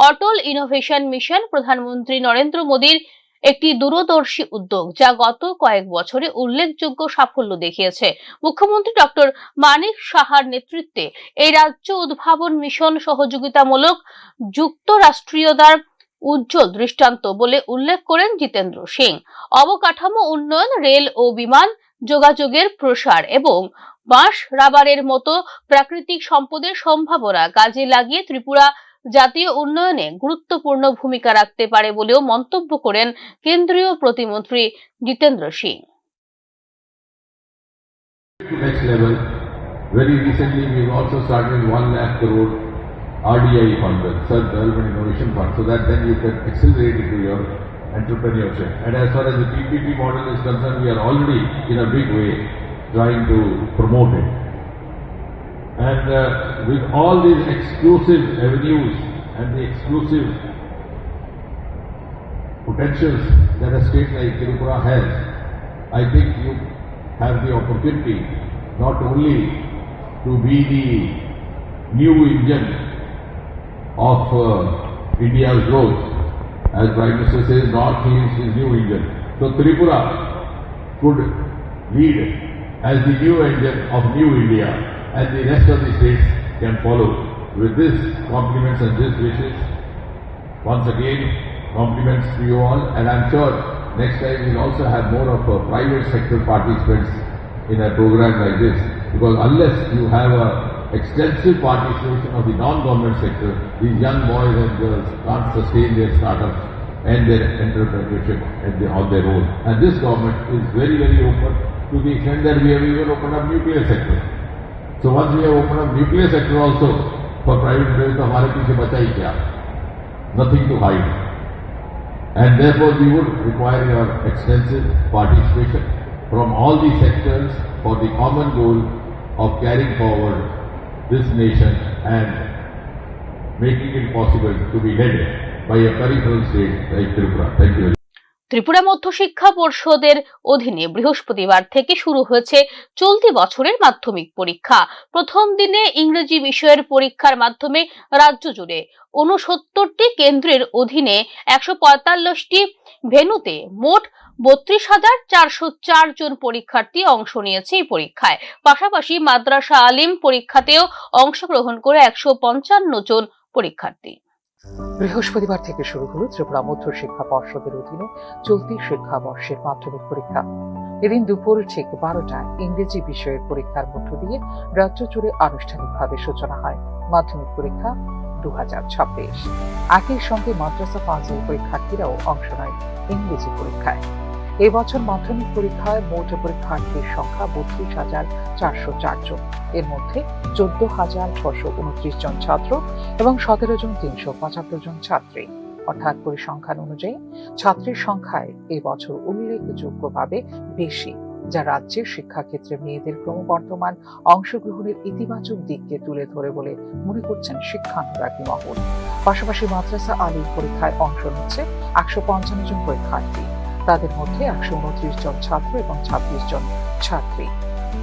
অটল ইনোভেশন মিশন প্রধানমন্ত্রী নরেন্দ্র মোদীর একটি দূরদর্শী উদ্যোগ, যা গত কয়েক বছরে উল্লেখযোগ্য সাফল্য দেখিয়েছে। মুখ্যমন্ত্রী ডক্টর মানিক সাহার নেতৃত্বে এই রাজ্য উদ্ভাবন মিশন সহযোগিতামূলক যুক্তরাষ্ট্রীয়তার উজ্জ্বল দৃষ্টান্ত বলে উল্লেখ করেন জিতেন্দ্র সিং। অবকাঠামো উন্নয়ন, রেল ও বিমান যোগাযোগের প্রসার এবং বাঁশ, রাবারের মতো প্রাকৃতিক সম্পদের সম্ভাবনা কাজে লাগিয়ে ত্রিপুরা জাতীয় উন্নয়নে গুরুত্বপূর্ণ ভূমিকা রাখতে পারে বলেও মন্তব্য করেন কেন্দ্রীয় প্রতিমন্ত্রী Jitendra Singh. Next level. Very recently, we've also started 1 lakh crore RDI fund, Research Development Innovation Fund, so that then you can accelerate into your entrepreneurship. And as far as the PPP model is concerned, we are already in a big way trying to promote it. And with all these exclusive avenues and the exclusive potentials that a state like Tripura has, I think you have the opportunity not only to be the new engine of India's growth, as Prime Minister says, North is his new engine. So Tripura could lead as the new engine of New India, and the rest of the states can follow. With this compliments and this wishes, once again compliments to you all, and I'm sure next time we'll also have more of private sector participants in a program like this, because unless you have a extensive participation of the non-government sector, these young boys and girls can't sustain their startups and their entrepreneurship on their own. And this government is very, very open, to the extent that we have even opened up nuclear sector. So once we have opened up nuclear sector also for private players, तो हमारे पीछे बचा ही क्या? Nothing to hide. And therefore we would require your extensive participation from all the sectors for the common goal of carrying forward this nation and making it possible to be led by a peripheral state like Tripura. Thank you. Tripura মধ্য শিক্ষা পর্ষদের অধীনে বৃহস্পতিবার থেকে শুরু হয়েছে চলতি বছরের মাধ্যমিক পরীক্ষা। প্রথম দিনে ইংরেজি বিষয়ের পরীক্ষার মাধ্যমে রাজ্য জুড়ে ৬৯টি কেন্দ্রের অধীনে ১৪৫টি ভেন্যুতে মোট ৩২,৪০৪ জন পরীক্ষার্থী অংশ নিয়েছে এই পরীক্ষায়। পাশাপাশি মাদ্রাসা আলিম পরীক্ষাতেও অংশগ্রহণ করে ১৫৫ জন পরীক্ষার্থী। বৃহস্পতিবার থেকে শুরু হলো ত্রিপুরা মধ্য শিক্ষা পর্ষদের অধীনে চলতি শিক্ষাবর্ষের মাধ্যমিক পরীক্ষা। এদিন দুপুর ঠিক ১২টায় ইংরেজি বিষয়ের পরীক্ষার মধ্য দিয়ে রাজ্য জুড়ে আনুষ্ঠানিকভাবে সূচনা হয় মাধ্যমিক পরীক্ষা ২০২৬। একই সঙ্গে মাদ্রাসা ফাজিল পরীক্ষার্থীরাও অংশ নেয় ইংরেজি পরীক্ষায়। এবছর মাধ্যমিক পরীক্ষায় মোট পরীক্ষার্থীর সংখ্যা ৩২,৪০৪ জন। এর মধ্যে ১৪,৬২৯ জন ছাত্র এবং ১৭ জন ৩৭৫ জন ছাত্রী, অর্থাৎ পরিসংখ্যান অনুযায়ী ছাত্রীর সংখ্যায় এবছর উল্লেখযোগ্যভাবে বেশি, যা রাজ্যের শিক্ষাক্ষেত্রে মেয়েদের ক্রমবর্ধমান অংশগ্রহণের ইতিবাচক দিককে তুলে ধরে বলে মনে করছেন শিক্ষানুরাগী মহল। পাশাপাশি মাদ্রাসা আলিম পরীক্ষায় অংশ নিচ্ছে ১৫৫ জন পরীক্ষার্থী, তাদের মধ্যে ১২৯ জন ছাত্র এবং ২৬ জন ছাত্রী।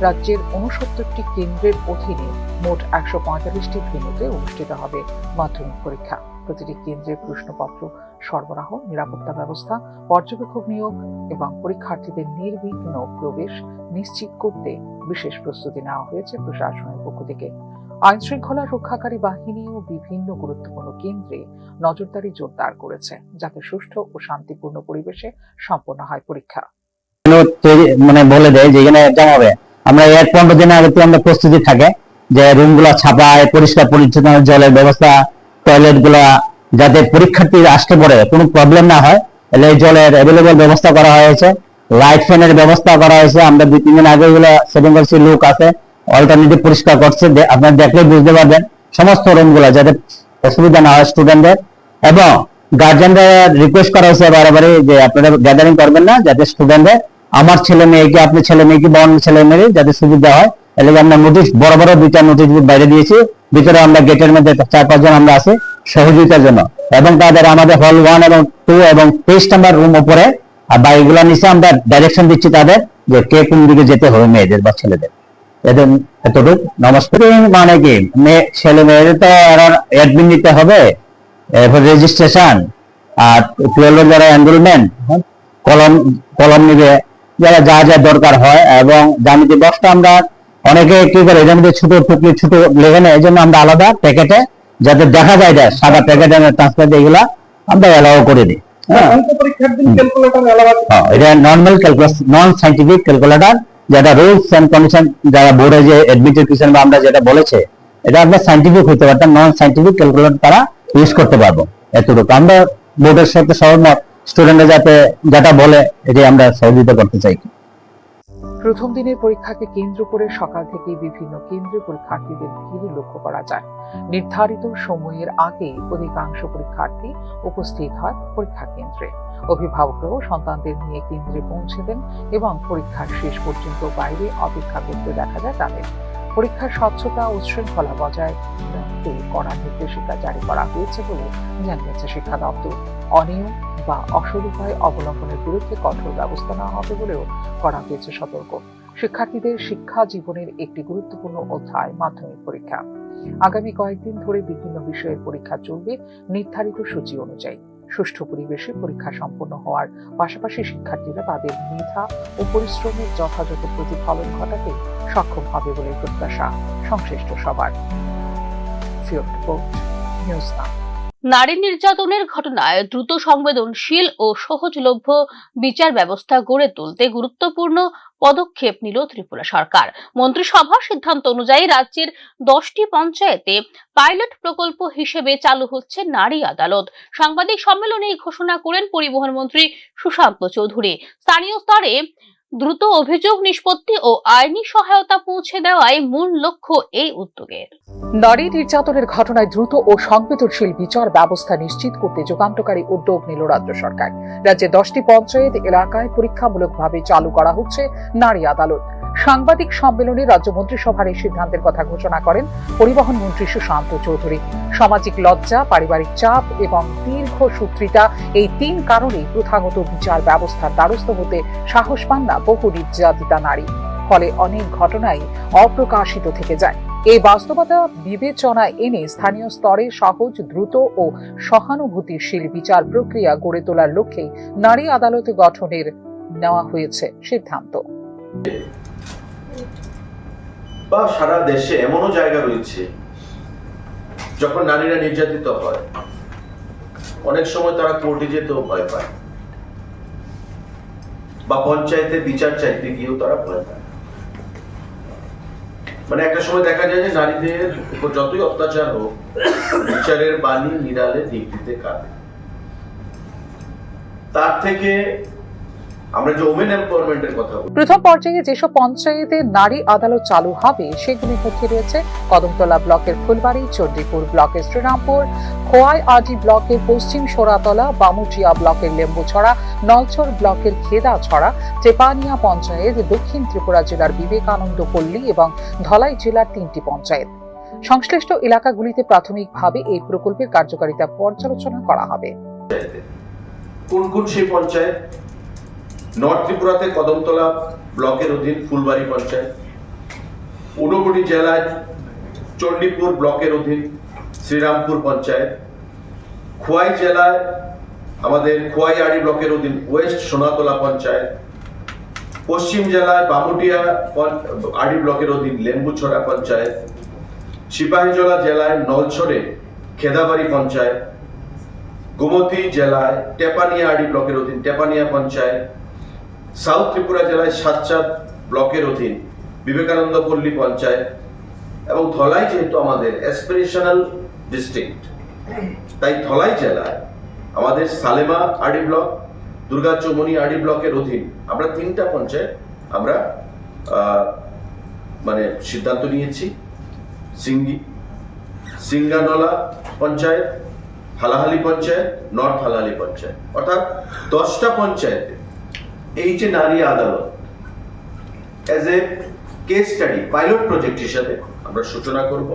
রাজ্যের ৬৯টি কেন্দ্রের অধীনে মোট ১৪৫টি ভেন্যুতে অনুষ্ঠিত হবে মাধ্যমিক পরীক্ষা। প্রতিটি কেন্দ্রের প্রশ্নপত্র সরবরাহ, নিরাপত্তা ব্যবস্থা, পর্যবেক্ষক নিয়োগ এবং পরীক্ষার্থীদের নির্বিঘ্ন প্রবেশ নিশ্চিত করতে বিশেষ প্রস্তুতি নেওয়া হয়েছে প্রশাসনের পক্ষ থেকে। আইন শৃঙ্খলা রক্ষাকারী বাহিনীও বিভিন্ন গুরুত্বপূর্ণ কেন্দ্রে নজরদারি জোরদার করেছে, যাতে সুষ্ঠু ও শান্তিপূর্ণ পরিবেশে সম্পন্ন হয় পরীক্ষা। মানে বলে দেয় যেখানে এক্সাম হবে, আমরা ১-১৫ দিন আগে আমরা প্রস্তুতি থাকে যে রুম গুলা ছাপায়, পরিষ্কার পরিচ্ছন্ন জলের ব্যবস্থা, টয়লেট গুলা, যাতে পরীক্ষার্থী আসতে পরে কোনো প্রবলেম না হয়, এলে জলের অ্যাভেলেবল ব্যবস্থা করা হয়েছে, লাইট ফ্যানের ব্যবস্থা করা হয়েছে। আমরা ২-৩ দিন আগে এগুলো সেটিং করছি, লোক আছে অল্টারনেটিভ পরিষ্কার করছে, আপনারা দেখলে বুঝতে পারবেন সমস্ত রুম গুলা, যাতে অসুবিধা না হয় স্টুডেন্টদের। এবং গার্জেনরা রিকোয়েস্ট করা হয়েছে বারবার যে আপনারা গ্যাদারিং করবেন না, যাতে স্টুডেন্টদের আমার ছেলে মেয়েকে, আপনি ছেলে মেয়েকে বা অন্য ছেলে মেয়ে যাতে সুবিধা হয়। এলে আমরা নোটিশ বড় বড় ২টা নোটিশ বাইরে দিয়েছি। ভিতরে আমরা গেটের মধ্যে ৪-৫ জন আমরা আছি সহযোগিতার জন্য, এবং তাদের আমাদের হল 1 এবং 2 এবং 23 নম্বর রুম উপরে আর বাইকগুলো নিচে আমরা ডাইরেকশন দিচ্ছি তাদের যে কে কোন দিকে যেতে হবে, মেয়েদের বা ছেলেদের। এদের এতটুকু নমস্কার। মানে কি ছেলে মেয়েদের তো অ্যাডমিন নিতে হবে, এরপর রেজিস্ট্রেশন, আর 12 যারা এনরোলমেন্ট, কলম নিবে, যারা যা যা দরকার হয়। এবং জ্যামিতি বক্সটা আমরা অনেকে কি করে জ্যামিতি ছোট টুকলি ছোট লেগে নেয়, এই জন্য আমরা আলাদা প্যাকেটে যাতে দেখা যায় যায় সাদা প্যাকেটে ট্রান্সফার দিয়ে এগুলা আমরা অ্যালাউ করে দিই। এটা নর্মাল ক্যালকুলাস, নন সাইন্টিফিক ক্যালকুলেটর, যেটা রুলস এন্ড কন্ডিশন যারা বোর্ডে যে এডমিটেশন বা আমরা যেটা বলেছে, এটা আমরা সাইন্টিফিক হইতে পারতাম, নন সাইন্টিফিক ক্যালকুলেটর তারা ইউজ করতে পারবো। এতটুকু আমরা বোর্ডের সাথে সহমত, স্টুডেন্টরা যাতে যেটা বলে এটাই আমরা সহযোগিতা করতে চাই। প্রথম দিনের পরীক্ষাকে কেন্দ্র করে সকাল থেকেই বিভিন্ন কেন্দ্রে পরীক্ষার্থীদের ভিড় লক্ষ্য করা যায়। নির্ধারিত সময়ের আগে অধিকাংশ পরীক্ষার্থী উপস্থিত হয় পরীক্ষা কেন্দ্রে। অভিভাবকরাও সন্তানদের নিয়ে কেন্দ্রে পৌঁছে দেন এবং পরীক্ষার শেষ পর্যন্ত বাইরে অপেক্ষা করতে দেখা যায় তাদের। পরীক্ষার স্বচ্ছতা ও শৃঙ্খলা বজায় রাখতে কড়া নির্দেশিকা জারি করা হয়েছে বলে জানিয়েছে শিক্ষা দপ্তর। অনিয়ম বা অসৎ উপায় অবলম্বনের বিরুদ্ধে কঠোর ব্যবস্থা নেওয়া হবে বলেও করা হয়েছে সতর্ক। শিক্ষার্থীদের শিক্ষা জীবনের একটি গুরুত্বপূর্ণ অধ্যায় মাধ্যমিক পরীক্ষা। আগামী কয়েকদিন ধরে বিভিন্ন বিষয়ের পরীক্ষা চলবে নির্ধারিত সূচি অনুযায়ী। সুষ্ঠু পরিবেশে পরীক্ষা সম্পন্ন হওয়ার পাশাপাশি শিক্ষার্থীরা তাদের মেধা ও পরিশ্রমের যথাযথ প্রতিফলন ঘটাতে সক্ষম হবে বলে প্রত্যাশা সংশ্লিষ্ট সবার। ফিল্ড রিপোর্ট, নিউজ নাও। নারী নির্যাতনের ঘটনায় দ্রুত সংবেদনশীল ও সহজলভ্য বিচার ব্যবস্থা গড়ে তুলতে গুরুত্বপূর্ণ পদক্ষেপ নিল ত্রিপুরা সরকার। মন্ত্রিসভার সিদ্ধান্ত অনুযায়ী রাজ্যের 10টি পঞ্চায়েতে পাইলট প্রকল্প হিসেবে চালু হচ্ছে নারী আদালত। সাংবাদিক সম্মেলনে এই ঘোষণা করেন পরিবহন মন্ত্রী সুশান্ত চৌধুরী। স্থানীয় স্তরে দ্রুত অভিযোগ নিষ্পত্তি ও আইনি সহায়তা পৌঁছে দেওয়াই মূল লক্ষ্য এই উদ্যোগের। নারী নির্যাতনের ঘটনায় দ্রুত ও সংবেদনশীল বিচার ব্যবস্থা নিশ্চিত করতে যুগান্তকারী উদ্যোগ নিল রাজ্য সরকার। রাজ্যে 10টি পঞ্চায়েত এলাকায় পরীক্ষামূলকভাবে চালু করা হচ্ছে নারী আদালত। সাংবাদিক সম্মেলনে রাজ্য মন্ত্রিসভার এই সিদ্ধান্তের কথা ঘোষণা করেন পরিবহন মন্ত্রী সুশান্ত চৌধুরী। সামাজিক লজ্জা, পারিবারিক চাপ এবং দীর্ঘসূত্রিতা এই 3 কারণেই প্রথাগত বিচার ব্যবস্থার দ্বারস্থ হতে সাহস পান না বহু নির্যাতিতা নারী। ফলে অনেক ঘটনাই অপ্রকাশিত থেকে যায়। এই বাস্তবতা বিবেচনায় এনে স্থানীয় স্তরে সহজ, দ্রুত ও সহানুভূতিশীল বিচার প্রক্রিয়া গড়ে তোলার লক্ষ্যে নারী আদালত গঠনের নেওয়া হয়েছে সিদ্ধান্ত। বা সারা দেশে এমনও জায়গা রয়েছে যখন নারীরা নির্যাতিত হয়, অনেক সময় তারা কোর্টে যেতেও ভয় পায় বা পঞ্চায়েতে বিচার চাইতে গিয়েও তারা ভয় পায়। মানে একটা সময় দেখা যায় যে নারীদের উপর যতই অত্যাচার হোক, বিচারের বাণী নিরালে দিক দিতে কাঁদে। তার থেকে আমরা যে ওমেন এমপাওয়ারমেন্টের কথা বলি, প্রথম পর্যায়ে যেসব পঞ্চায়েতে নারী আদালত চালু হবে সেগুলির মধ্যে রয়েছে কদমতলা ব্লকের ফুলবাড়ি, চণ্ডীপুর ব্লকের শ্রীরামপুর, খোয়াইআডি ব্লকের পশ্চিম সোরাতলা, বামুটিয়া ব্লকের লেম্বুছড়া, নলছর ব্লকের খেদাছড়া, চেপানিয়া পঞ্চায়েত, দক্ষিণ ত্রিপুরা জেলার বিবেকানন্দ পল্লী এবং ধলাই জেলার 3টি পঞ্চায়েত। সংশ্লিষ্ট এলাকাগুলিতে প্রাথমিকভাবে এই প্রকল্পের কার্যকারিতা পর্যালোচনা করা হবে। কোন কোন সেই পঞ্চায়েত? নর্থ ত্রিপুরাতে কদমতলা ব্লকের অধীন ফুলবাড়ি পঞ্চায়েত, ঊনকোটি জেলায় চণ্ডীপুর ব্লকের অধীন শ্রীরামপুর পঞ্চায়েত, খোয়াই জেলায় আমাদের খোয়াইআডি ব্লকের অধীন ওয়েস্ট সোনাতলা পঞ্চায়েত, পশ্চিম জেলায় বামুটিয়া আডি ব্লকের অধীন লেম্বুছড়া পঞ্চায়েত, সিপাহীজলা জেলায় নলছড়ে খেদাবাড়ি পঞ্চায়েত, গোমতী জেলায় টেপানিয়া আডি ব্লকের অধীন টেপানিয়া পঞ্চায়েত, সাউথ ত্রিপুরা জেলায় সাতচাঁদ ব্লকের অধীন বিবেকানন্দ পল্লী পঞ্চায়েত এবং ধলাই যেহেতু আমাদের অ্যাসপিরেশনাল ডিস্ট্রিক্ট, তাই ধলাই জেলায় আমাদের সালেমা আডি ব্লক, দুর্গা চৌমনি আডি ব্লকের অধীন আমরা 3টা পঞ্চায়েত আমরা মানে সিদ্ধান্ত নিয়েছি। সিঙ্গানলা পঞ্চায়েত, হালাহালি পঞ্চায়েত, নর্থ হালাহালি পঞ্চায়েত, অর্থাৎ 10টা পঞ্চায়েতে এই যে নারী আদালত as a case study pilot project হিসাবে আমরা সূচনা করব।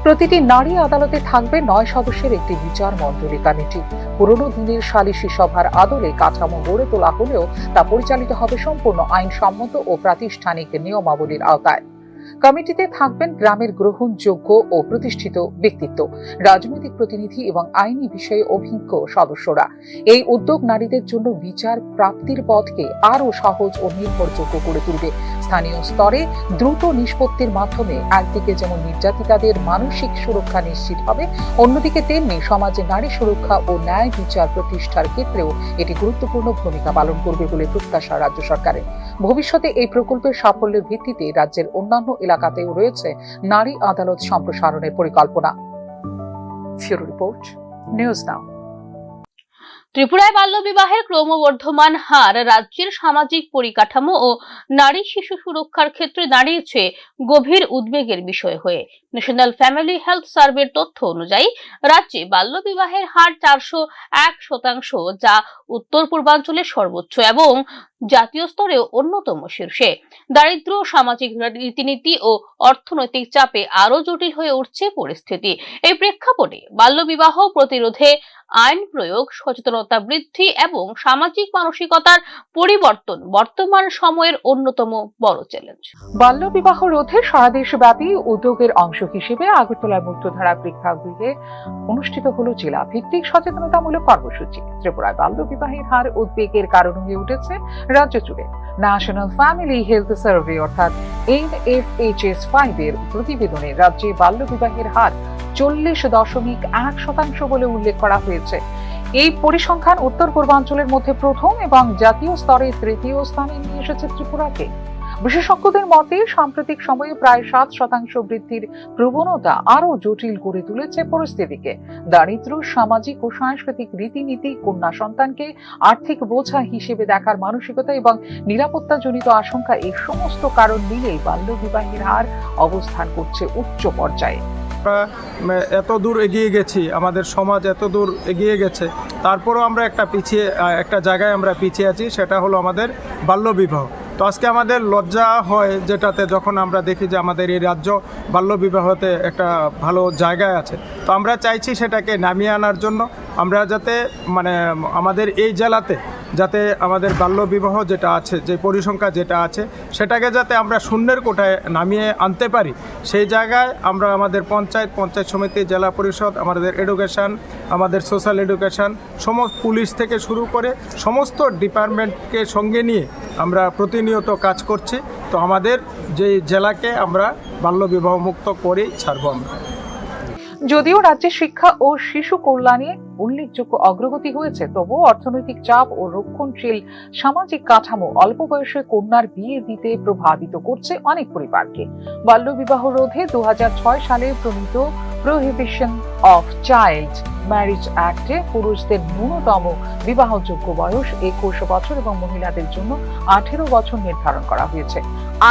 প্রতিটি নারী আদালতে থাকবে 9 সদস্যের একটি বিচার মণ্ডলী কমিটি। পুরনো দিনের সালিশি সভার আদলে কাঠামো গড়ে তোলা হলেও তা পরিচালিত হবে সম্পূর্ণ আইনসম্মত ও প্রাতিষ্ঠানিক নিয়মাবলীর আওতায়। কমিটিতে থাকবেন গ্রামের গ্রহণযোগ্য ও প্রতিষ্ঠিত ব্যক্তিত্ব, রাজনৈতিক প্রতিনিধি এবং আইনি বিষয়ে অভিজ্ঞ সদস্যরা। এই উদ্যোগ নারীদের জন্য বিচার প্রাপ্তির পথকে আরও সহজ ও নির্ভরযোগ্য করে তুলবে। স্থানীয় স্তরে দ্রুত নিষ্পত্তির মাধ্যমে একদিকে যেমন নির্যাতিতাদের মানসিক সুরক্ষা নিশ্চিত হবে, অন্যদিকে তেমনি সমাজে নারী সুরক্ষা ও ন্যায় বিচার প্রতিষ্ঠার ক্ষেত্রেও এটি গুরুত্বপূর্ণ ভূমিকা পালন করবে বলে প্রত্যাশা রাজ্য সরকারের। ভবিষ্যতে এই প্রকল্পের সাফল্যের ভিত্তিতে রাজ্যের অন্যান্য এলাকাতেও রয়েছে নারী আদালত সম্প্রসারণের পরিকল্পনা। ব্যুরো রিপোর্ট, নিউজ নাও। ত্রিপুরায় বাল্যবিবাহের ক্রমবর্ধমান হার রাজ্যের সামাজিক পরিকাঠামো ও নারী শিশু সুরক্ষার ক্ষেত্রে দাঁড়িয়েছে গভীর উদ্বেগের বিষয় হয়ে। ন্যাশনাল ফ্যামিলি হেলথ সার্ভের তথ্য অনুযায়ী রাজ্যে বাল্যবিবাহের হার 401%, যা উত্তর পূর্বাঞ্চলের সর্বোচ্চ এবং জাতীয় স্তরেও অন্যতম শীর্ষে। দারিদ্র্য, সামাজিক রীতিনীতি ও অর্থনৈতিক চাপে আরো জটিল হয়ে উঠছে পরিস্থিতি। এই প্রেক্ষাপটে বাল্যবিবাহ প্রতিরোধে আইন প্রয়োগ, সচেতনতা বৃদ্ধি এবং সামাজিক মানসিকতার পরিবর্তন বর্তমান সময়ের অন্যতম বড় চ্যালেঞ্জ। বাল্যবিবাহ রোধে সারা দেশব্যাপী উদ্যোগের অংশ হিসেবে আগরতলার মুক্তধারা প্রেক্ষাগৃহে অনুষ্ঠিত হলো জেলা ভিত্তিক সচেতনতামূলক কর্মসূচি। ত্রিপুরায় বাল্যবিবাহের হার উদ্বেগের কারণ হয়ে উঠেছে রাজ্য জুড়ে। ন্যাশনাল ফ্যামিলি হেলথ সার্ভে অর্থাৎ NFHS-5 এর প্রতিবেদনে রাজ্যে বাল্যবিবাহের হার 40.1% বলে উল্লেখ করা হয়েছে। এই পরিসংখ্যান উত্তর পূর্বাঞ্চলের মধ্যে প্রথম এবং জাতীয় স্তরে তৃতীয় স্থানে নিয়ে এসেছে ত্রিপুরাকে। বিশেষজ্ঞদের মতে সাম্প্রতিক সময়ে প্রায় 7% বৃদ্ধির প্রবণতা আরো জটিল করে তুলেছে পরিস্থিতিকে। দারিদ্র্য, সামাজিক ও সাংস্কৃতিক রীতিনীতি, কন্যা সন্তানকে আর্থিক বোঝা হিসেবে দেখার মানসিকতা এবং নিরাপত্তাজনিত আশঙ্কা, এই সমস্ত কারণ মিলেই বাল্যবিবাহের হার অবস্থান করছে উচ্চ পর্যায়ে। এত দূর এগিয়ে গেছি, আমাদের সমাজ এত দূর এগিয়ে গেছে, তারপরেও আমরা একটা জায়গায় আমরা পিছিয়ে আছি, সেটা হলো আমাদের বাল্যবিবাহ। তো আজকে আমাদের লজ্জা হয় যেটাতে, যখন আমরা দেখি যে আমাদের এই রাজ্য বাল্যবিবাহতে একটা ভালো জায়গায় আছে। তো আমরা চাইছি সেটাকে নামিয়ে আনার জন্য, আমরা যাতে আমাদের এই জেলাতে যাতে আমাদের বাল্যবিবাহ যেটা আছে, যে পরিসংখ্যা যেটা আছে, সেটাকে যাতে আমরা শূন্যের কোটায় নামিয়ে আনতে পারি। সেই জায়গায় আমরা আমাদের পঞ্চায়েত সমিতি, জেলা পরিষদ, আমাদের এডুকেশন, আমাদের সোশ্যাল এডুকেশন, সমস্ত পুলিশ থেকে শুরু করে সমস্ত ডিপার্টমেন্টকে সঙ্গে নিয়ে আমরা প্রতিনিয়ত কাজ করছি। তো আমাদের যে জেলাকে আমরা বাল্যবিবাহ মুক্ত করেই ছাড়ব আমরা। যদিও রাজ্যে শিক্ষা ও শিশু কল্যাণে উল্লেখযোগ্য অগ্রগতি হয়েছে, তবুও অর্থনৈতিক চাপ ও রক্ষণশীল সামাজিক কাঠামো অল্প বয়সে কন্যার বিয়ে দিতে প্রভাবিত করছে অনেক পরিবারকে। বাল্যবিবাহ রোধে 2006 সালে প্রণীত প্রোহিবিশন অফ চাইল্ড ম্যারেজ অ্যাক্টে পুরুষদের ন্যূনতম বিবাহযোগ্য বয়স 21 বছর এবং মহিলাদের জন্য 18 বছর নির্ধারণ করা হয়েছে।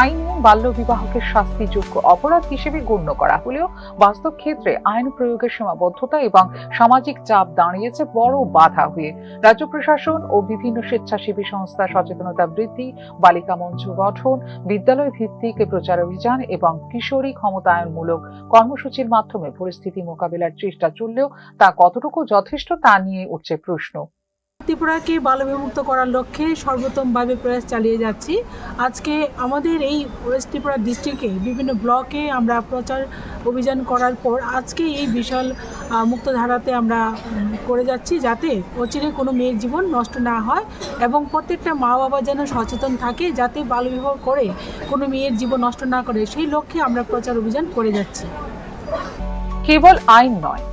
আইনে বাল্যবিবাহকে শাস্তিযোগ্য অপরাধ হিসেবে গণ্য করা হলেও বাস্তব ক্ষেত্রে আইন প্রয়োগের সীমাবদ্ধতা এবং সামাজিক চাপ দাঁড়িয়েছে বড় বাধা হয়ে। রাজ্য প্রশাসন ও বিভিন্ন স্বেচ্ছাসেবী সংস্থা সচেতনতা বৃদ্ধি, বালিকা মঞ্চ গঠন, বিদ্যালয় ভিত্তিক প্রচার অভিযান এবং কিশোরী ক্ষমতায়নমূলক কর্মসূচির মাধ্যমে পরিস্থিতি মোকাবিলার চেষ্টা চললেও তা কতটুকু যথেষ্ট তা নিয়ে উঠছে প্রশ্ন। ত্রিপুরাকে বাল্যবিমুক্ত করার লক্ষ্যে সর্বোত্তমভাবে প্রয়াস চালিয়ে যাচ্ছি। আজকে আমাদের এই ওয়েস্ট ত্রিপুরা ডিস্ট্রিক্টে বিভিন্ন ব্লকে আমরা প্রচার অভিযান করার পর আজকে এই বিশাল মুক্তধারাতে আমরা করে যাচ্ছি, যাতে অচিরে কোনো মেয়ের জীবন নষ্ট না হয় এবং প্রত্যেকটা মা বাবা যেন সচেতন থাকে, যাতে বাল্যবিবাহ করে কোনো মেয়ের জীবন নষ্ট না করে, সেই লক্ষ্যে আমরা প্রচার অভিযান করে যাচ্ছি। কেবল আইন নয়,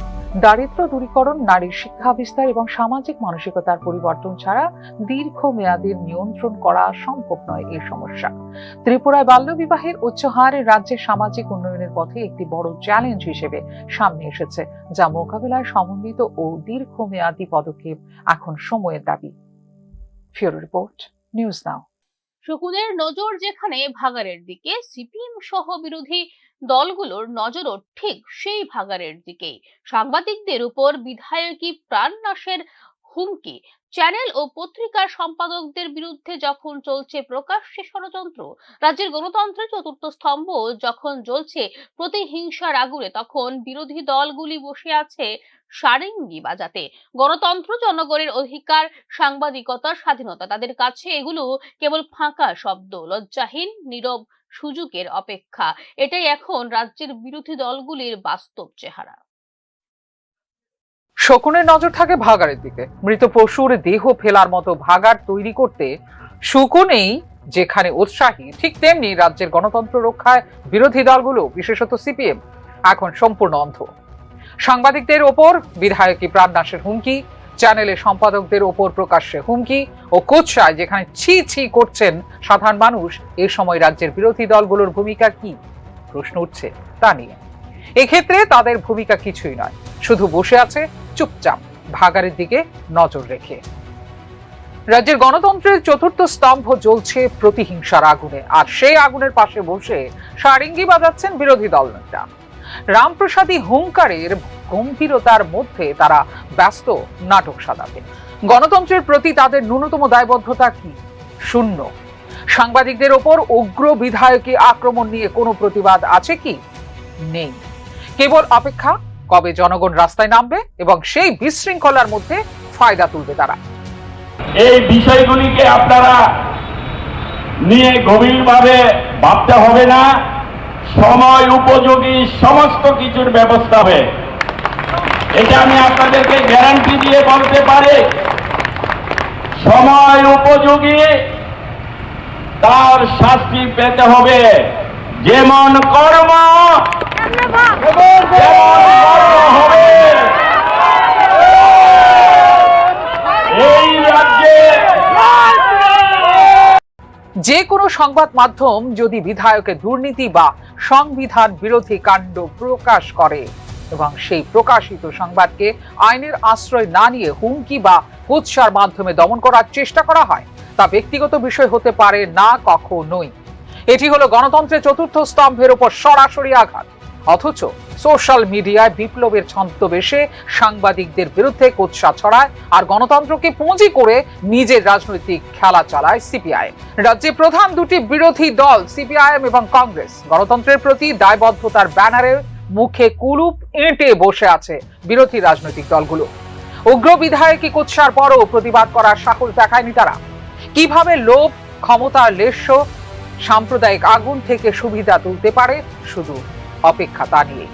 দারিদ্র্য দূরীকরণ, নারীর শিক্ষা বিস্তার এবং সামাজিক মানসিকতার পরিবর্তন ছাড়া দীর্ঘমেয়াদী নিয়ন্ত্রণ করা সম্ভব নয় এই সমস্যা। ত্রিপুরায় বাল্যবিবাহের উচ্চ হার রাজ্যের সামাজিক উন্নয়নের পথে একটি বড় চ্যালেঞ্জ হিসেবে সামনে এসেছে, যা মোকাবিলায় সমন্বিত ও দীর্ঘমেয়াদী পদক্ষেপ এখন সময়ের দাবি। ফিউরো রিপোর্ট, নিউজ নাও। শকুনের নজর যেখানে ভাগাড়ের দিকে, সিপিএম সহ বিরোধী দলগুলোর নজরও ঠিক সেই ভাগাড়ের দিকেই। সাংবাদিকদের উপর বিধায়কী প্রাণনাশের হুমকি, চ্যানেল ও পত্রিকার সম্পাদকদের বিরুদ্ধে যখন চলছে প্রকাশ্যে ষড়যন্ত্র, রাজ্যের গণতন্ত্রের চতুর্থ স্তম্ভ যখন জ্বলছে প্রতিহিংসার আগুনে, তখন বিরোধী দলগুলি বসে আছে সারেঙ্গি বাজাতে। গণতন্ত্র, জনগণের অধিকার, সাংবাদিকতার স্বাধীনতা, তাদের কাছে এগুলো কেবল ফাঁকা শব্দ, লজ্জাহীন নীরব সুযোগের অপেক্ষা। এটাই এখন রাজ্যের বিরোধী দলগুলির বাস্তব চেহারা। শকুনের নজর থাকে ভাগাড়ের দিকে। মৃত পশুর দেহ ফেলার মতো ভাগাড় তৈরি করতে শকুনেই যেখানে উৎসাহী, ঠিক তেমনি রাজ্যের গণতন্ত্র রক্ষায় বিরোধী দলগুলো, বিশেষত সিপিএম, এখন সম্পূর্ণ অন্ধ। সাংবাদিকদের ওপর বিধায়কী প্রাণনাশের হুমকি, চ্যানেলের সম্পাদকদের ওপর প্রকাশ্যে হুমকি ও কোচ্ছায় যেখানে ছি ছি করছেন সাধারণ মানুষ, এই সময় রাজ্যের বিরোধী দলগুলোর ভূমিকা কি প্রশ্ন উঠছে তা নিয়ে। এক্ষেত্রে তাদের ভূমিকা কিছুই নয়, শুধু বসে আছে চুপচাপ ভাগাড়ের দিকে নজর রেখে। রাজ্যের গণতন্ত্রের চতুর্থ স্তম্ভ জ্বলছে প্রতিহিংসার আগুনে, আর সেই আগুনের পাশে বসে সারেঙ্গি বাজাচ্ছেন বিরোধী দল নেতা। রামপ্রসাদী হুঙ্কারের গম্ভীরতার মধ্যে তারা ব্যস্ত নাটক সাজাতে। গণতন্ত্রের প্রতি তাদের ন্যূনতম দায়বদ্ধতা কি? শূন্য। সাংবাদিকদের ওপর উগ্র বিধায়কী আক্রমণ নিয়ে কোনো প্রতিবাদ আছে কি? নেই। কেবল অপেক্ষা কবে জনগণ রাস্তায় নামবে এবং সেই বিশৃঙ্খলার মধ্যে ফায়দা তুলবে তারা। এই বিষয়গুলিকে আপনারা নিয়ে গভীরভাবে ভাবতে হবে না, সময় উপযোগী সমস্ত কিছুর ব্যবস্থা হবে। এটা আমি আপনাদেরকে গ্যারান্টি দিয়ে বলতে পারি, সময় উপযোগী তার শাস্তি পেতে হবে। যেমন কর্ম হবে। এই রাজ্যে যে কোনো সংবাদ মাধ্যম যদি বিধায়কের দুর্নীতি বা সংবিধান বিরোধী কাণ্ড প্রকাশ করে এবং সেই প্রকাশিত সংবাদকে আইনের আশ্রয় না নিয়ে হুমকি বা কুৎসার মাধ্যমে দমন করার চেষ্টা করা হয়, তা ব্যক্তিগত বিষয় হতে পারে না কখনোই। এটি হলো গণতন্ত্রের চতুর্থ স্তম্ভের উপর সরাসরি আঘাত। অথচ সোশ্যাল মিডিয়ায় বিপ্লবের ছদ্মবেশে সাংবাদিকদের বিরুদ্ধে কুৎসা ছড়ায় আর গণতন্ত্রকে পুঁজি করে নিজের রাজনৈতিক খেলা চালায় সিপিআইএম। রাজ্যে প্রধান দুটি বিরোধী দল সিপিআইএম এবং কংগ্রেস গণতন্ত্রের প্রতি দায়বদ্ধতার ব্যানারে মুখে কুলুপ এঁটে বসে আছে বিরোধী রাজনৈতিক দলগুলো। উগ্র বিধায়কী কুৎসার পরও প্রতিবাদ করার সাহস দেখায়নি তারা। কিভাবে লোভ, ক্ষমতার লেশ্য সাম্প্রদায়িক আগুন থেকে সুবিধা তুলতে পারে শুধু অপেক্ষা তা নিয়ে।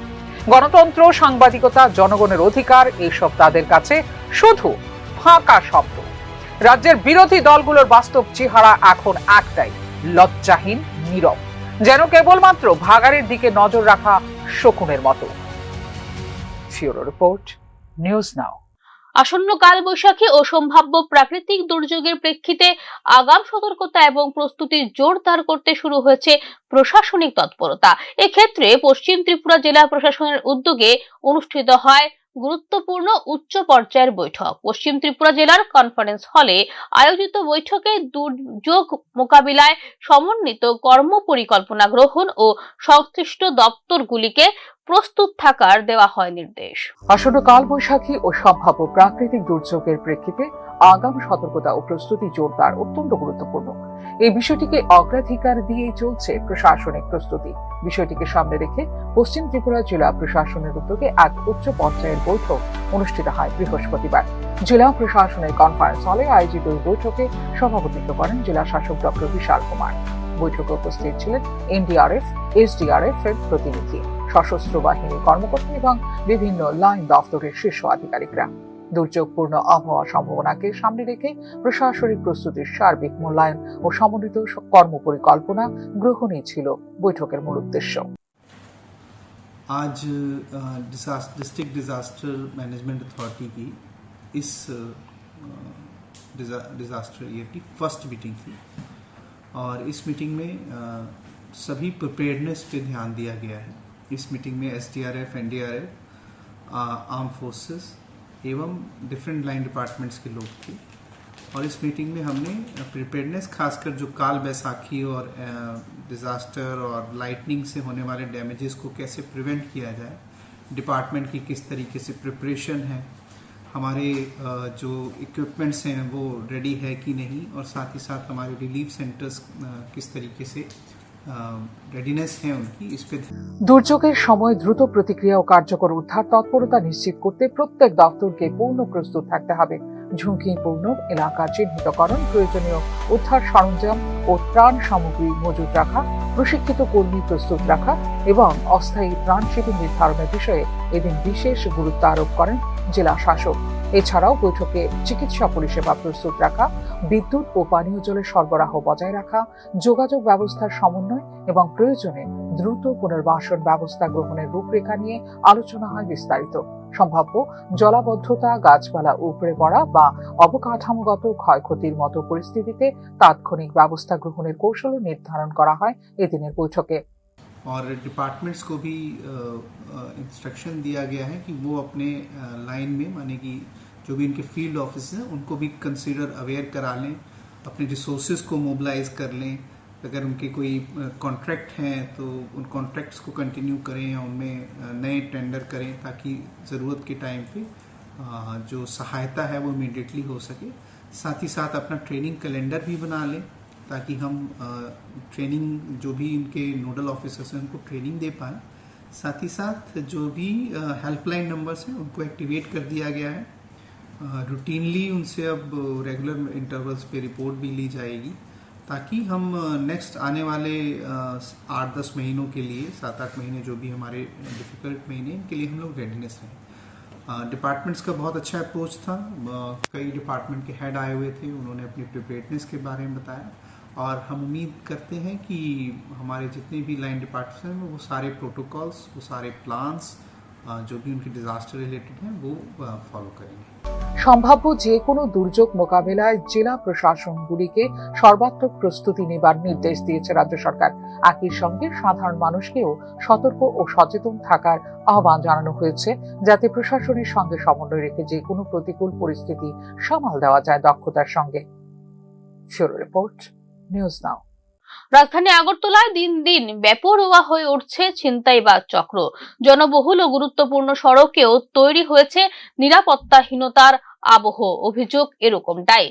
গণতন্ত্র, সাংবাদিকতা, জনগণের অধিকার এইসব তাদের কাছে শুধু ফাঁকা শব্দ। রাজ্যের বিরোধী দলগুলোর বাস্তব চেহারা এখন একটাই, লজ্জাহীন, নীরব, যেন কেবলমাত্র ভাগাড়ের দিকে নজর রাখা শকুনের মতো। ফিউরো রিপোর্ট, নিউজ নাও। আসন্ন কালবৈশাখী ও সম্ভাব্য প্রাকৃতিক দুর্যোগের প্রেক্ষিতে আগাম সতর্কতা এবং প্রস্তুতি জোরদার করতে শুরু হয়েছে প্রশাসনিক তৎপরতা। এক্ষেত্রে পশ্চিম ত্রিপুরা জেলা প্রশাসনের উদ্যোগে অনুষ্ঠিত হয় গুরুত্বপূর্ণ উচ্চ পর্যায়ের বৈঠক। পশ্চিম ত্রিপুরা জেলার কনফারেন্স হলে আয়োজিত বৈঠকে দুর্যোগ মোকাবিলায় সমন্বিত কর্ম পরিকল্পনা গ্রহণ ও সংশ্লিষ্ট দপ্তরগুলিকে প্রস্তুত থাকার দেওয়া হয় নির্দেশ। আসন্ন কালবৈশাখী ও সম্ভাব্য প্রাকৃতিক দুর্যোগের প্রেক্ষিতে আগাম সতর্কতা ও প্রস্তুতি জোরদার অত্যন্ত গুরুত্বপূর্ণ। এই বিষয়টিকে অগ্রাধিকার দিয়েই চলছে প্রশাসনিক প্রস্তুতি। বিষয়টিকে সামনে রেখে পশ্চিম ত্রিপুরা জেলা প্রশাসনের উদ্যোগে এক উচ্চ পর্যায়ের বৈঠক অনুষ্ঠিত হয় বৃহস্পতিবার। জেলা প্রশাসনের কনফারেন্স হলে আয়োজিত এই বৈঠকে সভাপতিত্ব করেন জেলা শাসক ডক্টর বিশাল কুমার। বৈঠকে উপস্থিত ছিলেন এনডিআরএফ, এসডিআরএফ এর প্রতিনিধি, সশস্ত্র বাহিনীর কর্মকর্তা এবং বিভিন্ন লাইন দপ্তরের শীর্ষ আধিকারিকরা। দুর্যোগপূর্ণ আবহাওয়া সম্ভাবনাকে সামনে রেখে প্রশাসনিক প্রস্তুতির সার্বিক মূল্যায়ন ও সমন্বিত কর্মপরিকল্পনা গ্রহণই ছিল বৈঠকের মূল উদ্দেশ্য। आज डिस्ट्रिक्ट डिजास्टर मैनेजमेंट अथॉरिटी की इस डिजास्टर ईयर की फर्स्ट मीटिंग थी और इस मीटिंग में सभी प्रिपेयर्डनेस पे ध्यान दिया गया है। इस मीटिंग में एसडीआरएफ, एनडीआरएफ, आर्म फोर्सेस एवं डिफरेंट लाइन डिपार्टमेंट्स के लोग थे और इस मीटिंग में हमने प्रिपेयर्डनेस खासकर जो काल बैसाखी और डिज़ास्टर और लाइटनिंग से होने वाले डैमेजेस को कैसे प्रिवेंट किया जाए, डिपार्टमेंट की किस तरीके से प्रिपरेशन है, हमारे जो इक्विपमेंट्स हैं वो रेडी है कि नहीं, और साथ ही साथ हमारे रिलीफ सेंटर्स किस तरीके से রেডিনেস है उनकी, इस पे দুর্যোগের সময় দ্রুত প্রতিক্রিয়া ও কার্যকর উদ্ধার তৎপরতা নিশ্চিত করতে প্রত্যেক দপ্তরকে পূর্ণ প্রস্তুত থাকতে হবে। ঝুঁকিপূর্ণ এলাকা চিহ্নিতকরণ, প্রয়োজনীয় উদ্ধার সরঞ্জাম ও ত্রাণ সামগ্রী মজুত রাখা, প্রশিক্ষিত কর্মী প্রস্তুত রাখা এবং অস্থায়ী ত্রাণ শিবির নির্ধারণের বিষয়ে এদিন বিশেষ গুরুত্ব আরোপ করেন জেলা শাসক। এছাড়াও বৈঠকে চিকিৎসা পরিষেবা প্রস্তুত রাখা, বিদ্যুৎ ও পানীয় জলের সরবরাহ বজায় রাখা, যোগাযোগ ব্যবস্থার সমন্বয় এবং প্রয়োজনে দ্রুত পুনর্বাসন ব্যবস্থা গ্রহণের রূপরেখা নিয়ে আলোচনা হয় বিস্তারিত। সম্ভাব্য জলাবদ্ধতা, গাছপালা উপড়ে পড়া বা অবকাঠামোগত ক্ষয়ক্ষতির মতো পরিস্থিতিতে তাৎক্ষণিক ব্যবস্থা গ্রহণের কৌশল নির্ধারণ করা হয় এদিনের বৈঠকে। और डिपार्टमेंट्स को भी इंस्ट्रक्शन दिया गया है कि वो अपने लाइन में, माने कि जो भी इनके फील्ड ऑफिस हैं उनको भी कंसीडर अवेयर करा लें, अपने रिसोर्सेज को मोबिलाइज कर लें। अगर उनके कोई कॉन्ट्रैक्ट हैं तो उन कॉन्ट्रैक्ट्स को कंटिन्यू करें या उनमें नए टेंडर करें ताकि ज़रूरत के टाइम पे जो सहायता है वो इमीडिएटली हो सके। साथ ही साथ अपना ट्रेनिंग कैलेंडर भी बना लें ताकि हम ट्रेनिंग जो भी इनके नोडल ऑफिसर्स हैं उनको ट्रेनिंग दे पाएँ। साथ ही साथ जो भी हेल्पलाइन नंबर्स हैं उनको एक्टिवेट कर दिया गया है। रूटीनली उनसे अब रेगुलर इंटरवल्स पे रिपोर्ट भी ली जाएगी ताकि हम नेक्स्ट आने वाले 8-10 महीनों के लिए, 7-8 महीने जो भी हमारे डिफ़िकल्ट महीने, इनके लिए हम लोग रेडीनेस रहें। डिपार्टमेंट्स का बहुत अच्छा अप्रोच था। कई डिपार्टमेंट के हेड आए हुए थे, उन्होंने अपनी प्रिपेयर्डनेस के बारे में बताया और हम उम्मीद करते हैं कि हमारे जितने भी लाइन डिपार्टमेंट्स हैं वो सारे प्रोटोकॉल्स, वो सारे प्लान्स जो भी उनके डिजास्टर रिलेटेड हैं वो फॉलो करेंगे। সম্ভাব্য যে কোনো দুর্যোগ মোকাবেলায় জেলা প্রশাসনগুলিকে সর্বাত্মক প্রস্তুতি নেবার নির্দেশ দিয়েছে রাজ্য সরকার। একই সঙ্গে সাধারণ মানুষকেও সতর্ক ও সচেতন থাকার আহ্বান জানানো হয়েছে, যাতে প্রশাসনের সঙ্গে সমন্বয় রেখে যে কোনো প্রতিকূল পরিস্থিতি সামাল দেওয়া যায় দক্ষতার সঙ্গে। ব্যুরো রিপোর্ট, নিউজ নাও। রাজধানী আগরতলায় দিন দিন বেপরোয়া হয়ে উঠছে ছিনতাইবাজ চক্র। জনবহুল ও গুরুত্বপূর্ণ সড়কেও তৈরি হয়েছে নিরাপত্তাহীনতার আবহ। অভিযোগ এরকমটাই।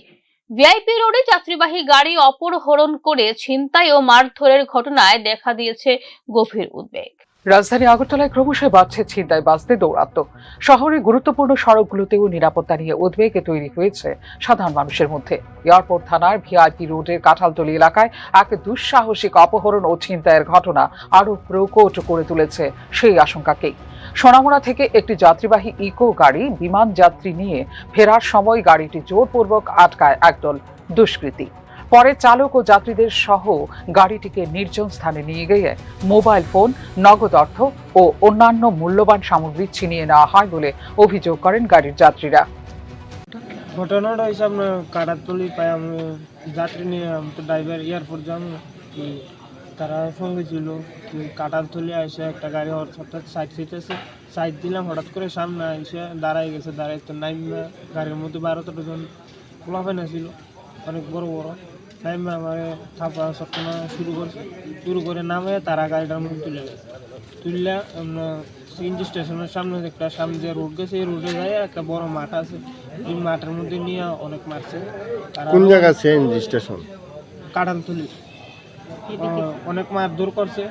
ভিআইপি রোডে যাত্রীবাহী গাড়ি অপহরণ করে ছিনতাই ও মারধরের ঘটনায় দেখা দিয়েছে গভীর উদ্বেগ। রাজধানী আগরতলায় ক্রমশ বাড়ছে ছিনতাইবাজদের দৌরাত্ম্য। শহরের গুরুত্বপূর্ণ সড়কগুলোতেও নিরাপত্তা নিয়ে উদ্বেগ তৈরি হয়েছে সাধারণ মানুষের মধ্যে। এয়ারপোর্ট থানার ভিআইপি রোডের কাঁঠালতলী এলাকায় এক দুঃসাহসিক অপহরণ ও ছিনতাইয়ের ঘটনা আরো প্রকট করে তুলেছে সেই আশঙ্কাকেই। সোনামুড়া থেকে একটি যাত্রীবাহী ইকো গাড়ি বিমান যাত্রী নিয়ে ফেরার সময় গাড়িটি জোরপূর্বক আটকায় একদল দুষ্কৃতী। পরে চালক ও যাত্রীদের সহ গাড়িটিকে নির্জন স্থানে নিয়ে গিয়ে মোবাইল ফোন, নগদ অর্থ ও অন্যান্য মূল্যবান সামগ্রী ছিনিয়ে নেওয়া হয় বলে অভিযোগ করেন গাড়ির যাত্রীরা। ঘটনাটা হয়েছে আপনার কাটাতলি পাই আমি যাত্রী নিয়ে তো ড্রাইভার এয়ারপোর্ট যাম, তারা সঙ্গে ছিল। কাটাতলি এসে একটা গাড়ি হঠাৎ সাইড সিটেছে, সাইড দিলাম, হঠাৎ করে সামনে এসে দাঁড়াই গেছে। দাঁড়াই তো নাইমা গাড়ির মধ্যে 12-13 জন খোলাফেনা ছিল, অনেক বড় বড়। নাইমা আমার থাপা সবসময় শুরু করে নামে তারা গাড়িটার মধ্যে তুলে গেছে। তুললে সিএনজি স্টেশনের সামনে একটা সামনে যে রোড গেছে, এই রোডে যায় একটা বড় মাঠ আছে, এই মাঠের মধ্যে নিয়ে অনেক মারছে। কোন জায়গা সিএনজি স্টেশন? কাঁঠালতলি। অনেক মারধর করছে,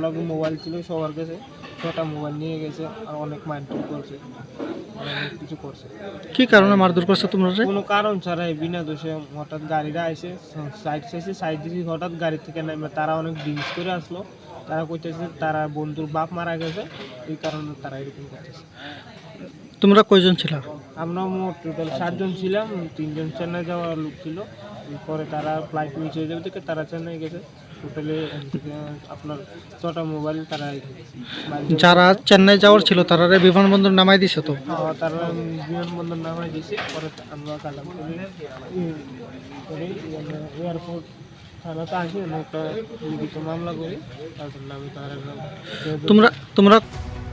লগে মোবাইল ছিল সবার কাছে, 6টা মোবাইল নিয়ে গেছে, আর অনেক মারধর করছে, অনেক কিছু করছে। কি কারণে মারধর করছে তোমরা? কোনো কারণ ছাড়াই বিনা দোষে হঠাৎ গাড়িটা এসে সাইড দিয়েছি, হঠাৎ গাড়ি থেকে নেমে তারা অনেক ড্রিঙ্কস করে আসলো। তারা কইতেছে তারা বন্ধুর বাপ মারা গেছে, এই কারণে তারা এরকম করতেছে। তোমরা কয়জন ছিল? আমরা মোট টোটাল 7 জন ছিলাম, 3 জন চেন্নাই যাওয়ার লোক ছিল। পরে তারা ফ্লাইট মিস হয়ে যাবে থেকে তারা চেন্নাই গেছে। টোটালি আপনার 6টা মোবাইল তারা যারা চেন্নাই যাওয়ার ছিল তারা বিমানবন্দর নামাই দিছে তো? হ্যাঁ, তারা বিমানবন্দর নামাই দিয়েছে। পরে আমরা এয়ারপোর্ট থানাতে আসি, একটা লিখিত মামলা করি, তারপর নামে তারা তোমরা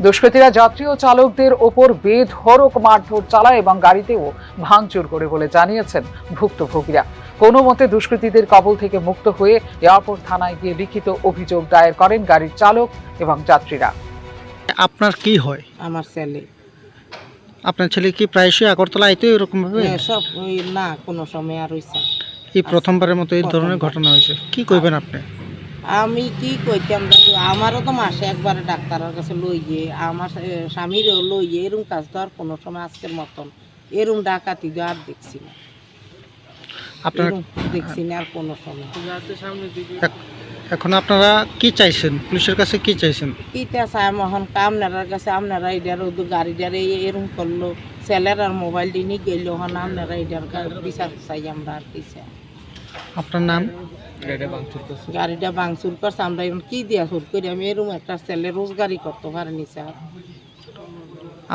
দুষ্কৃতীরা যাত্রী ও চালকদের ওপর বেধড়ক মারধর চালায় এবং গাড়িতেও ভাঙচুর করে বলে জানিয়েছেন ভুক্তভোগীরা। কোনো মতে দুষ্কৃতীদের কবল থেকে মুক্ত হয়ে এয়ারপোর্ট থানায় গিয়ে লিখিত অভিযোগ দায়ের করেন গাড়ির চালক এবং যাত্রীরা। আপনার কি হয়? আমার ছেলে। আপনার ছেলে কি প্রায়শই আগরতলা আইতো এরকম ভাবে? সব না, কোনো সময় আর হইছে। এই প্রথমবারের মতো এই ধরনের ঘটনা হয়েছে, কি কইবেন আপনি? আমি কি কইতাম দাদু, আমারও তো মাসে একবার ডাক্তারের কাছে লই গিয়ে, আমার স্বামীরও লই গিয়ে, এরকম কাজ তো আর কোনো সময় আজকের মতন এরকম ডাকাতি আর দেখছি না। আপনার দেখছি না আর কোনো সময়। এখন আপনারা কি চাইছেন? পুলিশের কাছে কি চাইছেন? কিটা চাই মহন আপনার কাছে, আপনারা এটার গাড়িটার এরকম করলো, ছেলের আর মোবাইল নিয়ে গেল, হন আপনারা এটার বিচার চাই আমরা। আর কি চাই? আপনার নাম? গাড়িটা ভাঙচুর করছে, আমরা এখন কি দিয়া শুট করি? আমি এরকম একটা ছেলে রোজগারি করতে পারিনি স্যার।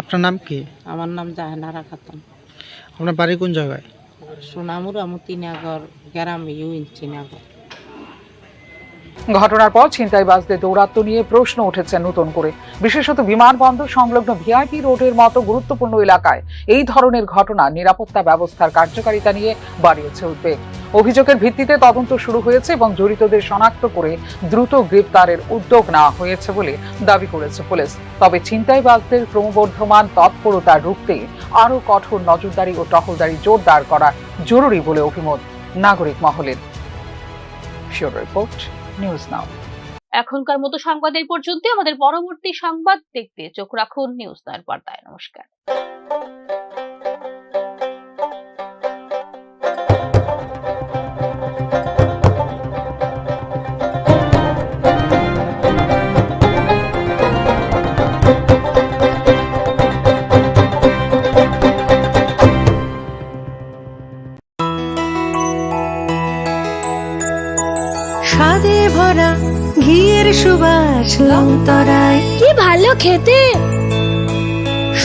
আপনার নাম কি? আমার নাম জাহানারা খাতুন। আপনার বাড়ি কোন জায়গায়? সোনামুড়া মতিনগর গ্রামে, ইউনিনগর। ঘটনার পর ছিনতাইবাজদের দৌরাত্ম্য নিয়ে প্রশ্ন উঠেছে নতুন করে। বিশেষত বিমানবন্দর সংলগ্ন ভিআইপি রোডের মতো গুরুত্বপূর্ণ এলাকায় এই ধরনের ঘটনা নিরাপত্তা ব্যবস্থার কার্যকারিতা নিয়ে বাড়িয়েছে উদ্বেগ। অভিযোগের ভিত্তিতে তদন্ত শুরু হয়েছে এবং জড়িতদের শনাক্ত করে দ্রুত গ্রেপ্তারের উদ্যোগ নেওয়া হয়েছে বলে দাবি করেছে পুলিশ। তবে ছিনতাইবাজদের ক্রমবর্ধমান তৎপরতা রুখতে আরও কঠোর নজরদারি ও টহলদারি জোরদার করা জরুরি বলে অভিমত নাগরিক মহলের। ব্যুরো রিপোর্ট, নিউজ নাও। এখনকার মতো সংবাদ এই পর্যন্ত। আমাদের পরবর্তী সংবাদ দেখতে চোখ রাখুন নিউজ নাওয়ের পর্দায়। নমস্কার। স্বাদে ভরা ঘিয়ের সুবাস লংতরায়, কি ভালো খেতে।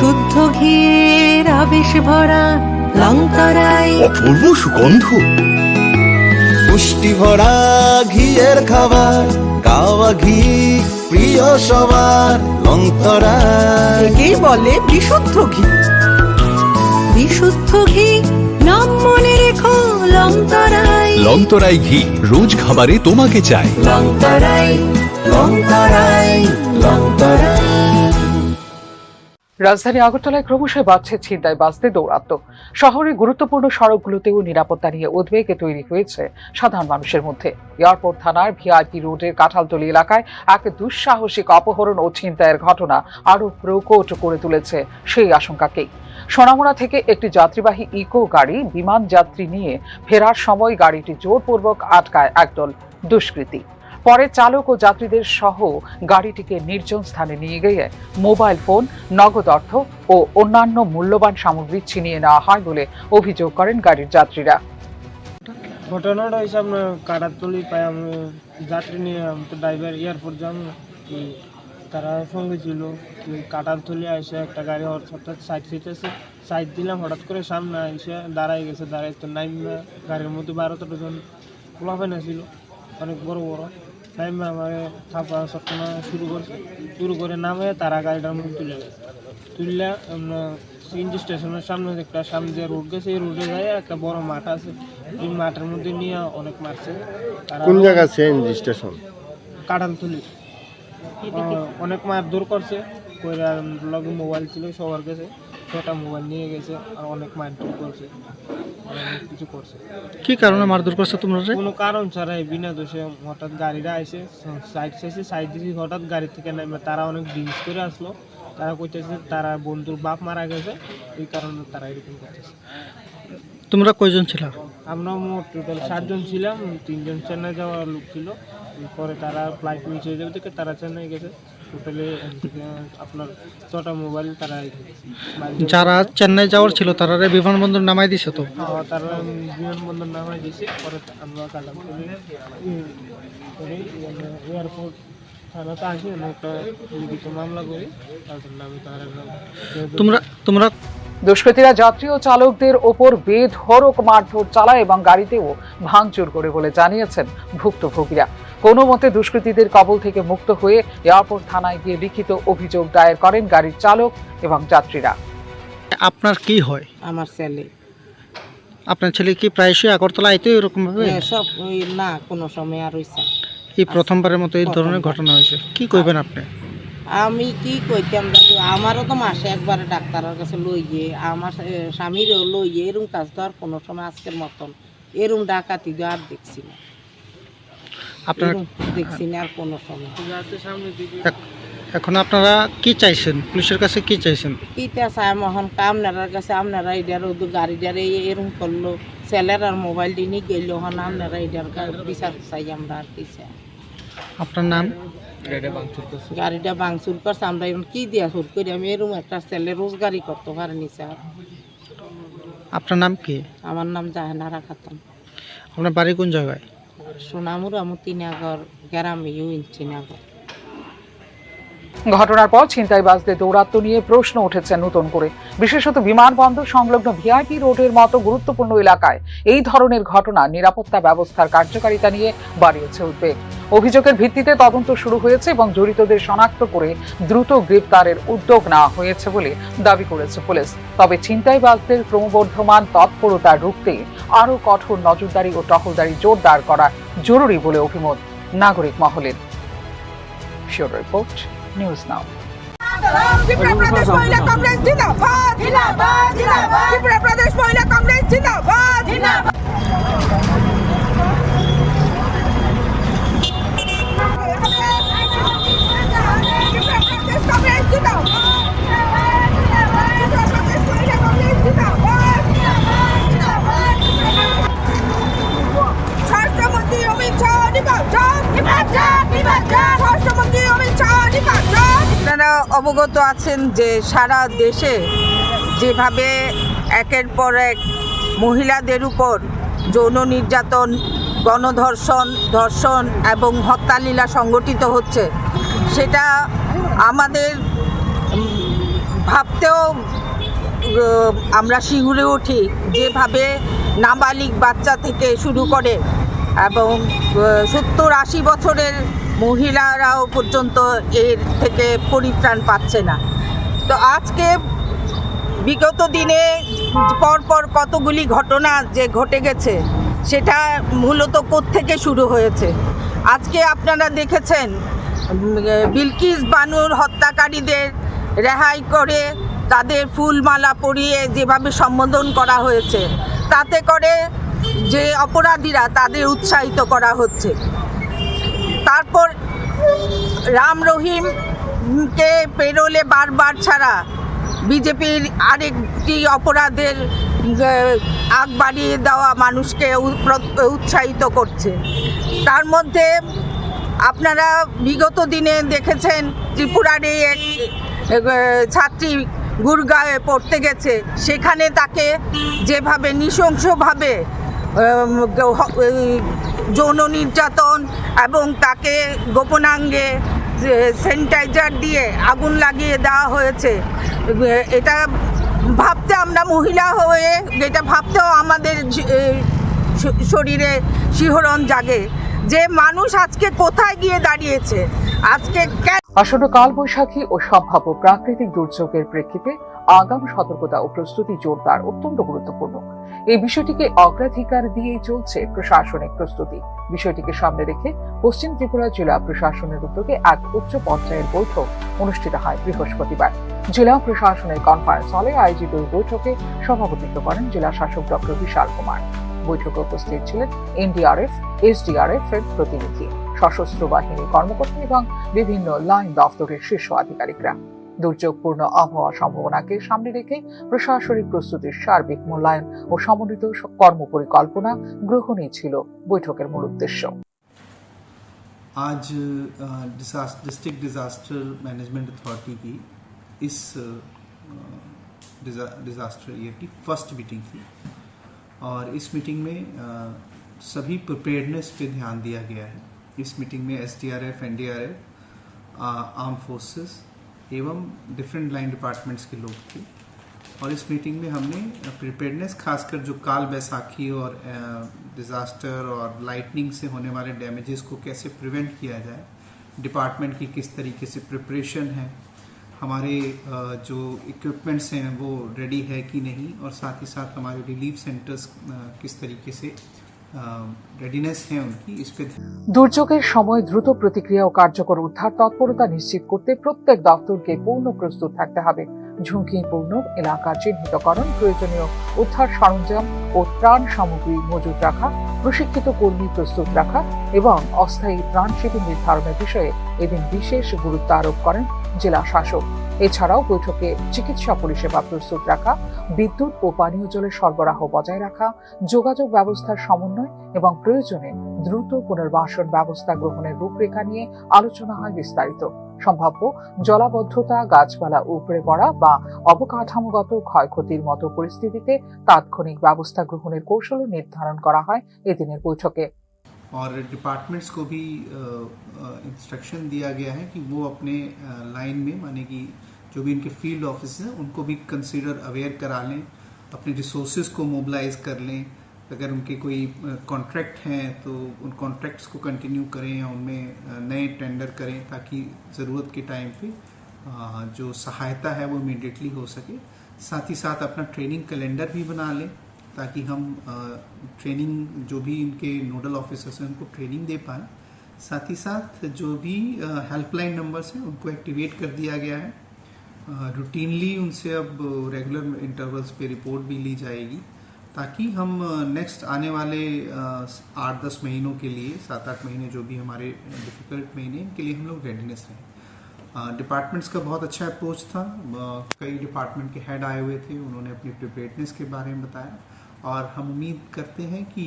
শুদ্ধ ঘিয়ের আবেশ ভরা লংতরাই অপূর্ব সুগন্ধ, পুষ্টি ভরা ঘিয়ের খাবার, গাওয়া ঘি প্রিয় সবার, লংতরা একেই বলে বিশুদ্ধ ঘি। বিশুদ্ধ ঘি নাম মনে রেখো লংতরাই। লংতরাই ঘি রোজ খাবারে তোমাকে চাই। লংতরাই লংতরাই লংতরাই। রাজধানী আগরতলায় ক্রমশ বাড়ছে ছিনতাইবাজদের দৌরাত্ম্য। শহরের গুরুত্বপূর্ণ সড়কগুলোতেও নিরাপত্তা নিয়ে উদ্বেগ তৈরি হয়েছে সাধারণ মানুষের মধ্যে। এয়ারপোর্ট থানার ভিআইপি রোডের কাঁঠালতলী এলাকায় এক দুঃসাহসিক অপহরণ ও ছিনতাইয়ের ঘটনা আরও প্রকট করে তুলেছে সেই আশঙ্কাকেই। সোনামুড়া থেকে একটি যাত্রীবাহী ইকো গাড়ি বিমান যাত্রী নিয়ে ফেরার সময় গাড়িটি জোরপূর্বক আটকায় একদল দুষ্কৃতী। পরে চালক ও যাত্রীদের সহ গাড়িটিকে নির্জন স্থানে নিয়ে গিয়ে মোবাইল ফোন, নগদ অর্থ ও অন্যান্য মূল্যবান সামগ্রী ছিনিয়ে নেওয়া হয় বলে অভিযোগ করেন গাড়ির যাত্রীরা। ঘটনাটা হিসাব কাটাতলি পাই আমি যাত্রী নিয়ে তো ড্রাইভার এয়ারপোর্ট যান, তারা সঙ্গে ছিল। কাটাতলি এসে একটা গাড়ি হঠাৎ সাইড দিতেছে, সাইড দিলাম, হঠাৎ করে সামনে এসে দাঁড়াই গেছে। দাঁড়াই তো নাইমা গাড়ির মধ্যে 12-13 জন খোলাফেনা ছিল, অনেক বড় বড়। নাইমা আমার থাপা সটনা শুরু করে নামে তারা গাড়িটার মধ্যে তুলে গেছে। তুললে সিএনজি স্টেশনের সামনে একটা সামনে যে রোড গেছে, এই রোডে যায় একটা বড় মাঠ আছে, এই মাঠের মধ্যে নিয়ে অনেক মারছে। কোন জায়গা সিএনজি স্টেশন? কাঁঠালতলি। অনেক মারধর করছে, লগে মোবাইল ছিল সবার কাছে, সেটা মোবাইল নিয়ে গেছে আর অনেক মারধর করছে, অনেক কিছু করছে। কি কারণে মারধর করছে তোমরা? কোনো কারণ ছাড়াই বিনা দোষে হঠাৎ গাড়িটা এসে সাইড দিয়েছি, হঠাৎ গাড়ি থেকে নামে তারা অনেক ড্রিঙ্কস করে আসলো। তারা কইতেছে তারা বন্ধুর বাপ মারা গেছে, এই কারণে তারা এরকম করতেছে। তোমরা কয়জন ছিল? আমরা মোট টোটাল 7 জন ছিলাম, 3 জন চেন্নাই যাওয়ার লোক ছিল। পরে তারা ফ্লাইট মিস হয়ে যাবে থেকে তারা চেন্নাই গেছে। টোটালি আপনার 6টা মোবাইল তারা যারা চেন্নাই যাওয়ার ছিল তারা বিমানবন্দর নামাই দিছে তো? তারা বিমানবন্দর নামাই দিয়েছে। পরে আমরা কালাম এয়ারপোর্ট থানাতে আসি, একটা লিখিত মামলা করি, তাদের নামে তারা তোমরা দুষ্কৃতীরা যাত্রী ও চালকদের ওপর বেধড়ক মারধর চালায় এবং গাড়িতেও ভাঙচুর করে বলে জানিয়েছেন ভুক্তভোগীরা। কোনো মতে দুষ্কৃতীদের কবল থেকে মুক্ত হয়ে এয়ারপোর্ট থানায় গিয়ে লিখিত অভিযোগ দায়ের করেন গাড়ির চালক এবং যাত্রীরা। আপনার কি হয়? আমার ছেলে। আপনার ছেলে কি প্রায়শই আগরতলা আইতো এরকম ভাবে? সব না, কোনো সময় আর হইছে। এই প্রথমবারের মতো এই ধরনের ঘটনা হয়েছে, কি কইবেন আপনি? আমি কি কইতাম দাদু, আমারও তো মাসে একবারে ডাক্তারের কাছে লই গিয়ে, আমার স্বামীরও লই গিয়ে, এরকম কাজ তো আর কোনো সময় আজকের মতন এরকম ডাকাতি তো আর দেখছি না, আপনারা দেখছি না আর কোনো সময়। এখন আপনারা কি চাইছেন? পুলিশের কাছে কি চাইছেন? কিটা চাই মহন আপনার কাছে, আপনারা এটার গাড়িটার এরকম করলো, ছেলের আর মোবাইল নিয়ে গেল, হন আপনারা এটার বিচার চাই আমরা আর কি চাই। আপনার নাম? গাড়িটা ভাঙচুর করছে, আমরা এখন কি দিয়া শুরু করি? আমি এরকম একটা ছেলে রোজগারি করতে পারিনি স্যার। আপনার নাম কি? আমার নাম জাহানারা খাতুন। আপনার বাড়ি কোন জায়গায়? সোনামুড়া মতিনগর গ্রামে, ইউনিনগর। ঘটনার পর ছিনতাইবাজদের দৌরাত্ম্য নিয়ে প্রশ্ন উঠেছে নতুন করে। বিশেষত বিমানবন্দর সংলগ্ন ভিআইপি রোডের মতো গুরুত্বপূর্ণ এলাকায় এই ধরনের ঘটনা নিরাপত্তা ব্যবস্থার কার্যকারিতা নিয়ে বাড়িয়েছে উদ্বেগ। অভিযোগের ভিত্তিতে তদন্ত শুরু হয়েছে এবং জড়িতদের শনাক্ত করে দ্রুত গ্রেপ্তারের উদ্যোগ নেওয়া হয়েছে বলে দাবি করেছে পুলিশ। তবে ছিনতাইবাজদের ক্রমবর্ধমান তৎপরতা রুখতে আরও কঠোর নজরদারি ও টহলদারি জোরদার করা জরুরি বলে অভিমত নাগরিক মহলের। Report news now. ত্রিপুরা প্রদেশ মহিলা কংগ্রেস জিন্দাবাদ, জিন্দাবাদ, জিন্দাবাদ। ত্রিপুরা প্রদেশ মহিলা কংগ্রেস জিন্দাবাদ, জিন্দাবাদ। স্বরাষ্ট্রমন্ত্রী অমিত শাহ নির্বাচন, নির্বাচন, নির্বাচন। স্বরাষ্ট্রমন্ত্রী অমিত শাহ নির্বাচন। আপনারা অবগত আছেন যে সারা দেশে যেভাবে একের পর এক মহিলাদের উপর যৌন নির্যাতন, গণধর্ষণ, ধর্ষণ এবং হত্যালীলা সংগঠিত হচ্ছে, সেটা আমাদের ভাবতেও আমরা শিউরে উঠি, যেভাবে নাবালিগ বাচ্চা থেকে শুরু করে এবং 70-80 বছরের মহিলারাও পর্যন্ত এর থেকে পরিত্রাণ পাচ্ছে না। তো আজকে বিগত দিনে পরপর কতগুলি ঘটনা যে ঘটে গেছে, সেটা মূলত কোত্থেকে শুরু হয়েছে। আজকে আপনারা দেখেছেন বিলকিস বানুর হত্যাকারীদের রেহাই করে তাদের ফুলমালা পরিয়ে যেভাবে সম্বোধন করা হয়েছে, তাতে করে যে অপরাধীরা তাদের উৎসাহিত করা হচ্ছে। তারপর রাম রহিমকে পেরোলে বারবার ছাড়া বিজেপির আরেকটি অপরাধের আগ বাড়িয়ে দেওয়া মানুষকে উৎসাহিত করছে। তার মধ্যে আপনারা বিগত দিনে দেখেছেন ত্রিপুরার এক ছাত্রী গুরগাঁওয়ে পড়তে গেছে, সেখানে তাকে যেভাবে নৃশংসভাবে যৌন নির্যাতন এবং তাকে গোপনাঙ্গে স্যানিটাইজার দিয়ে আগুন লাগিয়ে দেওয়া হয়েছে। এটা ভাবতে আমরা মহিলা হয়ে এটা ভাবতেও আমাদের শরীরে শিহরণ জাগে যে মানুষ আজকে কোথায় গিয়ে দাঁড়িয়েছে। আজকে আসন্ন কালবৈশাখী ও সম্ভাব্য প্রাকৃতিক দুর্যোগের প্রেক্ষিতে আগাম সতর্কতা ও প্রস্তুতি জোরদার অত্যন্ত গুরুত্বপূর্ণ। এই বিষয়টিকে অগ্রাধিকার দিয়েই চলছে প্রশাসনিক প্রস্তুতি। বিষয়টিকে সামনে রেখে পশ্চিম ত্রিপুরা জেলা প্রশাসনের উদ্যোগে এক উচ্চ পর্যায়ের বৈঠক অনুষ্ঠিত হয় বৃহস্পতিবার। জেলা প্রশাসনের কনফারেন্স হলে আয়োজিত এই বৈঠকে সভাপতিত্ব করেন জেলা শাসক ডক্টর বিশাল কুমার। বৈঠকে উপস্থিত ছিলেন এনডিআরএফ, এসডিআরএফ এর প্রতিনিধি, সশস্ত্র বাহিনী কর্মকর্তা এবং বিভিন্ন লাইন দপ্তরের শীর্ষ আধিকারিকরা। দুর্যোগপূর্ণ আবহাওয়া সম্ভাবনাকে সামনে রেখে প্রশাসনিক প্রস্তুতির সার্বিক মূল্যায়ন ও সমন্বিত কর্মপরিকল্পনা গ্রহণই ছিল বৈঠকের মূল উদ্দেশ্য। आज डिस्ट्रिक्ट डिजास्टर मैनेजमेंट अथॉरिटी की इस डिजास्टर ईयर की फर्स्ट मीटिंग थी और इस मीटिंग में सभी प्रिपेयर्डनेस पे ध्यान दिया गया है। इस मीटिंग में एसडीआरएफ, एनडीआरएफ, आर्म फोर्सेस एवं डिफरेंट लाइन डिपार्टमेंट्स के लोग थे और इस मीटिंग में हमने प्रिपेयर्डनेस खासकर जो काल बैसाखी और डिज़ास्टर और लाइटनिंग से होने वाले डैमेजेस को कैसे प्रिवेंट किया जाए, डिपार्टमेंट की किस तरीके से प्रिपरेशन है, हमारे जो इक्विपमेंट्स हैं वो रेडी है कि नहीं, और साथ ही साथ हमारे रिलीफ सेंटर्स किस तरीके से রেডিনেস है उनकी इस पे। দুর্যোগের সময় দ্রুত প্রতিক্রিয়া ও কার্যকর উদ্ধার তৎপরতা নিশ্চিত করতে প্রত্যেক দপ্তরকে পূর্ণ প্রস্তুত থাকতে হবে। ঝুঁকিপূর্ণ এলাকা চিহ্নিতকরণ, প্রয়োজনীয় উদ্ধার সরঞ্জাম ও ত্রাণ সামগ্রী মজুত রাখা, প্রশিক্ষিত কর্মী প্রস্তুত রাখা এবং অস্থায়ী ত্রাণ শিবির নির্ধারণের বিষয়ে এদিন বিশেষ গুরুত্ব আরোপ করেন জেলা শাসক। এছাড়াও বৈঠকে চিকিৎসা পরিষেবা প্রস্তুত রাখা, বিদ্যুৎ ও পানীয় জলের সরবরাহ বজায় রাখা, যোগাযোগ ব্যবস্থার সমন্বয় এবং প্রয়োজনে দ্রুত পুনর্বাসন ব্যবস্থা গ্রহণের রূপরেখা নিয়ে আলোচনা হয় বিস্তারিত। সম্ভাব্য জলাবদ্ধতা, গাছপালা উপড়ে পড়া বা অবকাঠামোগত ক্ষয়ক্ষতির মতো পরিস্থিতিতে তাৎক্ষণিক ব্যবস্থা গ্রহণের কৌশল নির্ধারণ করা হয় এদিনের বৈঠকে। और डिपार्टमेंट्स को भी इंस्ट्रक्शन दिया गया है कि वो अपने लाइन में माने कि जो भी इनके फील्ड ऑफिस हैं उनको भी कंसीडर अवेयर करा लें, अपने रिसोर्सेज को मोबिलाइज कर लें। अगर उनके कोई कॉन्ट्रैक्ट हैं तो उन कॉन्ट्रैक्ट्स को कंटिन्यू करें या उनमें नए टेंडर करें ताकि ज़रूरत के टाइम पे जो सहायता है वो इमीडिएटली हो सके। साथ ही साथ अपना ट्रेनिंग कैलेंडर भी बना लें ताकि हम ट्रेनिंग जो भी इनके नोडल ऑफिसर्स हैं उनको ट्रेनिंग दे पाएँ। साथ ही साथ जो भी हेल्पलाइन नंबर्स हैं उनको एक्टिवेट कर दिया गया है। रूटीनली उनसे अब रेगुलर इंटरवल्स पे रिपोर्ट भी ली जाएगी ताकि हम नेक्स्ट आने वाले 8-10 महीनों के लिए, 7-8 महीने जो भी हमारे डिफ़िकल्ट महीने इनके लिए हम लोग रेडीनेस रहें। डिपार्टमेंट्स का बहुत अच्छा अप्रोच था। कई डिपार्टमेंट के हेड आए हुए थे, उन्होंने अपनी प्रिपेयर्डनेस के बारे में बताया और हम उम्मीद करते हैं कि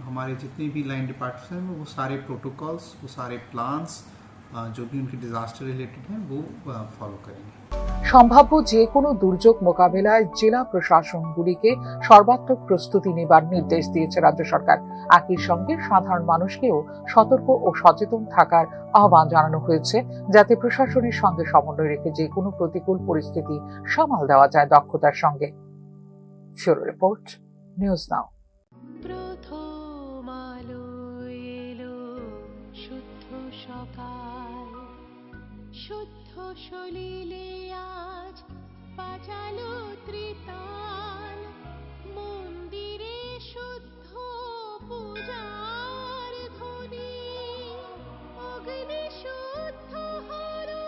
हमारे जितने भी लाइन डिपार्टमेंट्स हैं वो सारे प्रोटोकॉल्स, वो सारे प्लान्स जो भी उनके डिजास्टर रिलेटेड हैं वो फॉलो करेंगे। সম্ভাব্য যে কোনো দুর্যোগ মোকাবেলায় জেলা প্রশাসনগুলিকে সর্বাত্মক প্রস্তুতি নেবার নির্দেশ দিয়েছে রাজ্য সরকার। একই সঙ্গে সাধারণ মানুষকেও সতর্ক ও সচেতন থাকার আহ্বান জানানো হয়েছে, যাতে প্রশাসনের সঙ্গে সমন্বয় রেখে যে কোনো প্রতিকূল পরিস্থিতি সামাল দেওয়া যায় দক্ষতার সঙ্গে। ফিউরো রিপোর্ট, নিউজ নাও। প্রথম আলো এলো শুদ্ধ সকাল, শুদ্ধ সলিলে আজ বাজালো ত্রিতাল, মন্দিরে শুদ্ধ পূজার ধ্বনি, অগ্নি শুদ্ধ হলো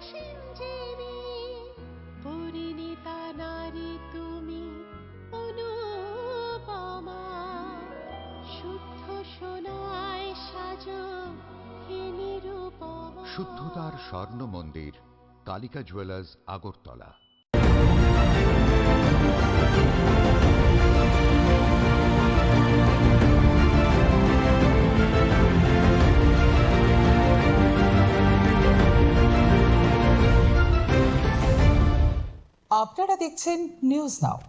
সিঞ্জীবী, পরিণীতা নারী তুমি অনুপমা, শুদ্ধ সোনায় সাজো হে নিরুপমা। শুদ্ধতার স্বর্ণ মন্দির, কালিকা জুয়েলার্স, আগরতলা। আপনারা দেখছেন নিউজ নাও,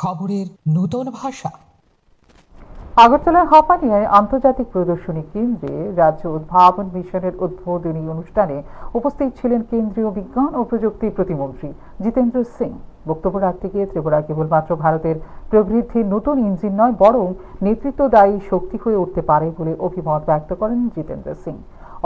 খবরের নতুন ভাষা। আগরতলার হাপানিয়ায় আন্তর্জাতিক প্রদর্শনী কেন্দ্রে রাজ্য উদ্ভাবন মিশনের উদ্বোধনী অনুষ্ঠানে উপস্থিত ছিলেন কেন্দ্রীয় বিজ্ঞান ও প্রযুক্তি প্রতিমন্ত্রী জিতেন্দ্র সিং। বক্তব্য রাখতে গিয়ে ত্রিপুরা কেবলমাত্র ভারতের প্রবৃদ্ধির নতুন ইঞ্জিন নয়, বরং নেতৃত্বদায়ী শক্তি হয়ে উঠতে পারে বলে অভিমত ব্যক্ত করেন জিতেন্দ্র সিং।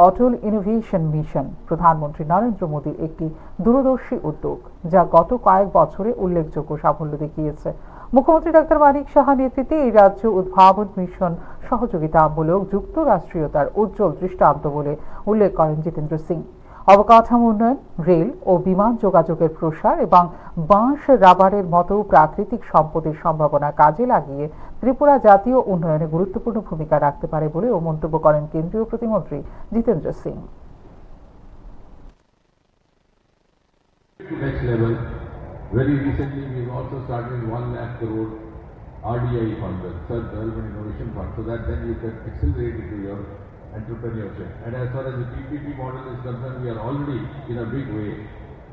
অটল ইনোভেশন মিশন প্রধানমন্ত্রী নরেন্দ্র মোদীর একটি দূরদর্শী উদ্যোগ, যা গত কয়েক বছরে উল্লেখযোগ্য সাফল্য দেখিয়েছে। মুখ্যমন্ত্রী ডাক্তার মানিক সাহা নেতৃত্বে এই রাজ্য উদ্ভাবন মিশন সহযোগিতামূলক যুক্তরাষ্ট্রীয়তার উজ্জ্বল দৃষ্টান্ত বলে উল্লেখ করেন জিতেন্দ্র সিং। অবকাঠামো উন্নয়ন, রেল ও বিমান যোগাযোগের প্রসার এবং বাঁশ, রাবারের মতো প্রাকৃতিক সম্পদের সম্ভাবনা কাজে লাগিয়ে ত্রিপুরা জাতীয় উন্নয়নে গুরুত্বপূর্ণ ভূমিকা রাখতে পারে বলেও মন্তব্য করেন কেন্দ্রীয় প্রতিমন্ত্রী Jitendra Singh. Very recently, we've also started 1 lakh crore RDI fund, Research Development Innovation Fund, so that then you can accelerate into your entrepreneurship. And as far as the PPP model is concerned, we are already in a big way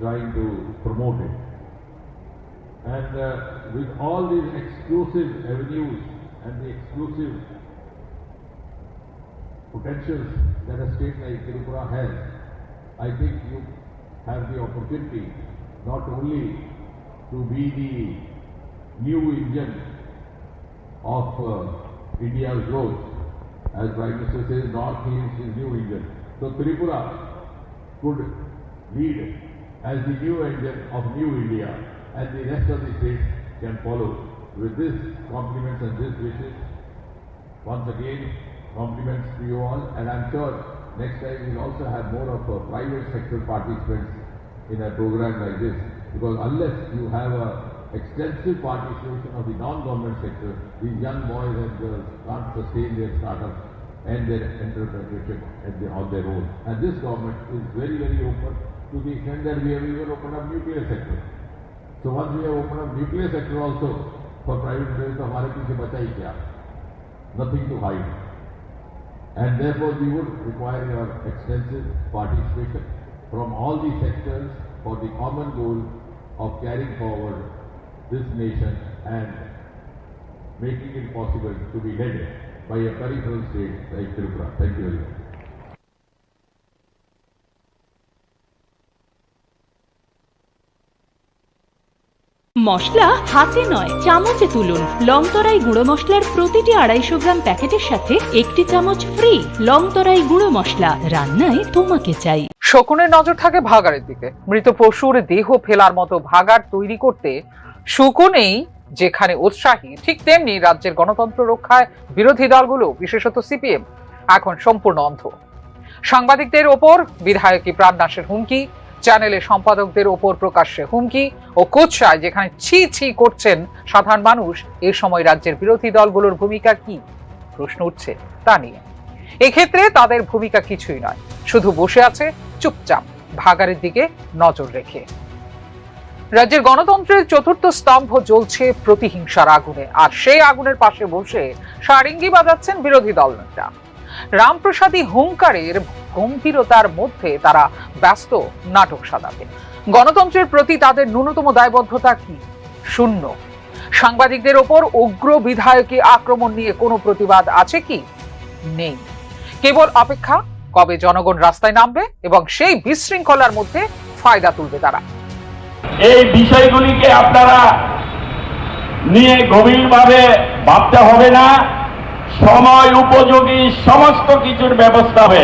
trying to promote it. And with all these exclusive avenues and the exclusive potentials that a state like Tripura has, I think you have the opportunity not only to be the new engine of India's growth, as Prime Minister says, North is his new engine. So Tripura could lead as the new engine of New India, and the rest of the states can follow. With this compliments and this wishes, once again compliments to you all, and I'm sure next time we'll also have more of private sector participants in a program like this, because unless you have a extensive participation of the non-government sector, these young boys and girls can't sustain their startups and their entrepreneurship on their own. And this government is very, very open to the extent that we have even opened up nuclear sector. So once we have opened up nuclear sector also for private players, तो हमारे पीछे बचा ही क्या? Nothing to hide. And therefore we would require your extensive participation from all the sectors for the common goal of carrying forward this nation and making it possible to be led by a peripheral state like Tripura. Thank you very much. মশলা হাতে নয় চামচে তুলুন। লংতরাই গুঁড়ো মশলার প্রতিটি 250 গ্রাম প্যাকেটের সাথে 1টি চামচ ফ্রি। লংতরাই গুঁড়ো মশলা, রান্নায় তোমাকে চাই। শকুনের নজর থাকে ভাগাড়ের দিকে। মৃত পশুর দেহ ফেলার মতো ভাগাড় তৈরি করতে শকুনেই যেখানে উৎসাহী, ঠিক তেমনি রাজ্যের গণতন্ত্র রক্ষায় বিরোধী দলগুলো, বিশেষত সিপিএম, এখন সম্পূর্ণ অন্ধ। সাংবাদিকদের ওপর বিধায়কী প্রাণনাশের হুমকি, চ্যানেলের সম্পাদকদের ওপর প্রকাশ্যে হুমকি ও কোচ্ছায় যেখানে ছি ছি করছেন সাধারণ মানুষ, এ সময় রাজ্যের বিরোধী দলগুলোর ভূমিকা কি প্রশ্ন উঠছে তা নিয়ে। এক্ষেত্রে তাদের ভূমিকা কিছুই নয়, শুধু বসে আছে চুপচাপ ভাগাড়ের দিকে নজর রেখে। রাজ্যের গণতন্ত্রের চতুর্থ স্তম্ভ জ্বলছে প্রতিহিংসার আগুনে, আর সেই আগুনের পাশে বসে সারিঙ্গি বাজাচ্ছেন বিরোধী দল নেতা। রামপ্রসাদী হুঙ্কারের গম্ভীরতার মধ্যে তারা ব্যস্ত নাটক সাজাতে। গণতন্ত্রের প্রতি তাদের ন্যূনতম দায়বদ্ধতা কি? শূন্য। সাংবাদিকদের ওপর উগ্র বিধায়কী আক্রমণ নিয়ে কোনো প্রতিবাদ আছে কি? নেই। কেবল অপেক্ষা কবে জনগণ রাস্তায় নামবে এবং সেই বিশৃঙ্খলার মধ্যে ফায়দা তুলবে তারা। এই বিষয়গুলিকে আপনারা নিয়ে গভীরভাবে ভাবতে হবে না, সময় উপযোগী সমস্ত কিছুর ব্যবস্থা হবে।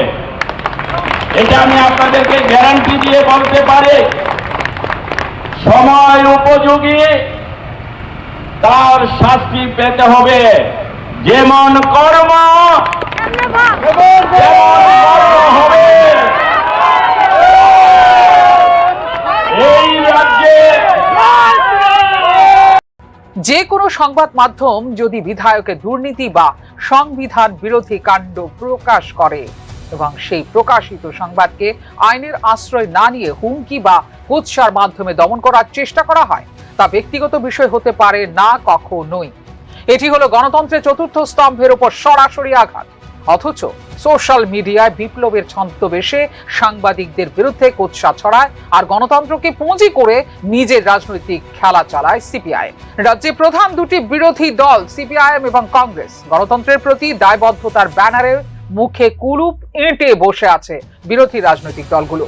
এটা আমি আপনাদেরকে গ্যারান্টি দিয়ে বলতে পারি, সময় উপযোগী তার শাস্তি পেতে হবে। যেমন কর্ম হবে। এই রাজ্যে যে কোনো সংবাদ মাধ্যম যদি বিধায়কের দুর্নীতি বা সংবিধান বিরোধী কাণ্ড প্রকাশ করে এবং সেই প্রকাশিত সংবাদকে আইনের আশ্রয় না নিয়ে হুমকি বা কুৎসার মাধ্যমে দমন করার চেষ্টা করা হয়, তা ব্যক্তিগত বিষয় হতে পারে না, কখনোই। এটি হলো গণতন্ত্রের চতুর্থ স্তম্ভের উপর সরাসরি আঘাত। অথচ সোশ্যাল মিডিয়ায় বিপ্লবের ছদ্মবেশে সাংবাদিকদের বিরুদ্ধে কুৎসা ছড়ায় আর গণতন্ত্রকে পুঁজি করে নিজের রাজনৈতিক খেলা চালায় সিপিআইএম। রাজ্যে প্রধান দুটি বিরোধী দল সিপিআইএম এবং কংগ্রেস গণতন্ত্রের প্রতি দায়বদ্ধতার ব্যানারে মুখে কুলুপ এঁটে বসে আছে বিরোধী রাজনৈতিক দলগুলো।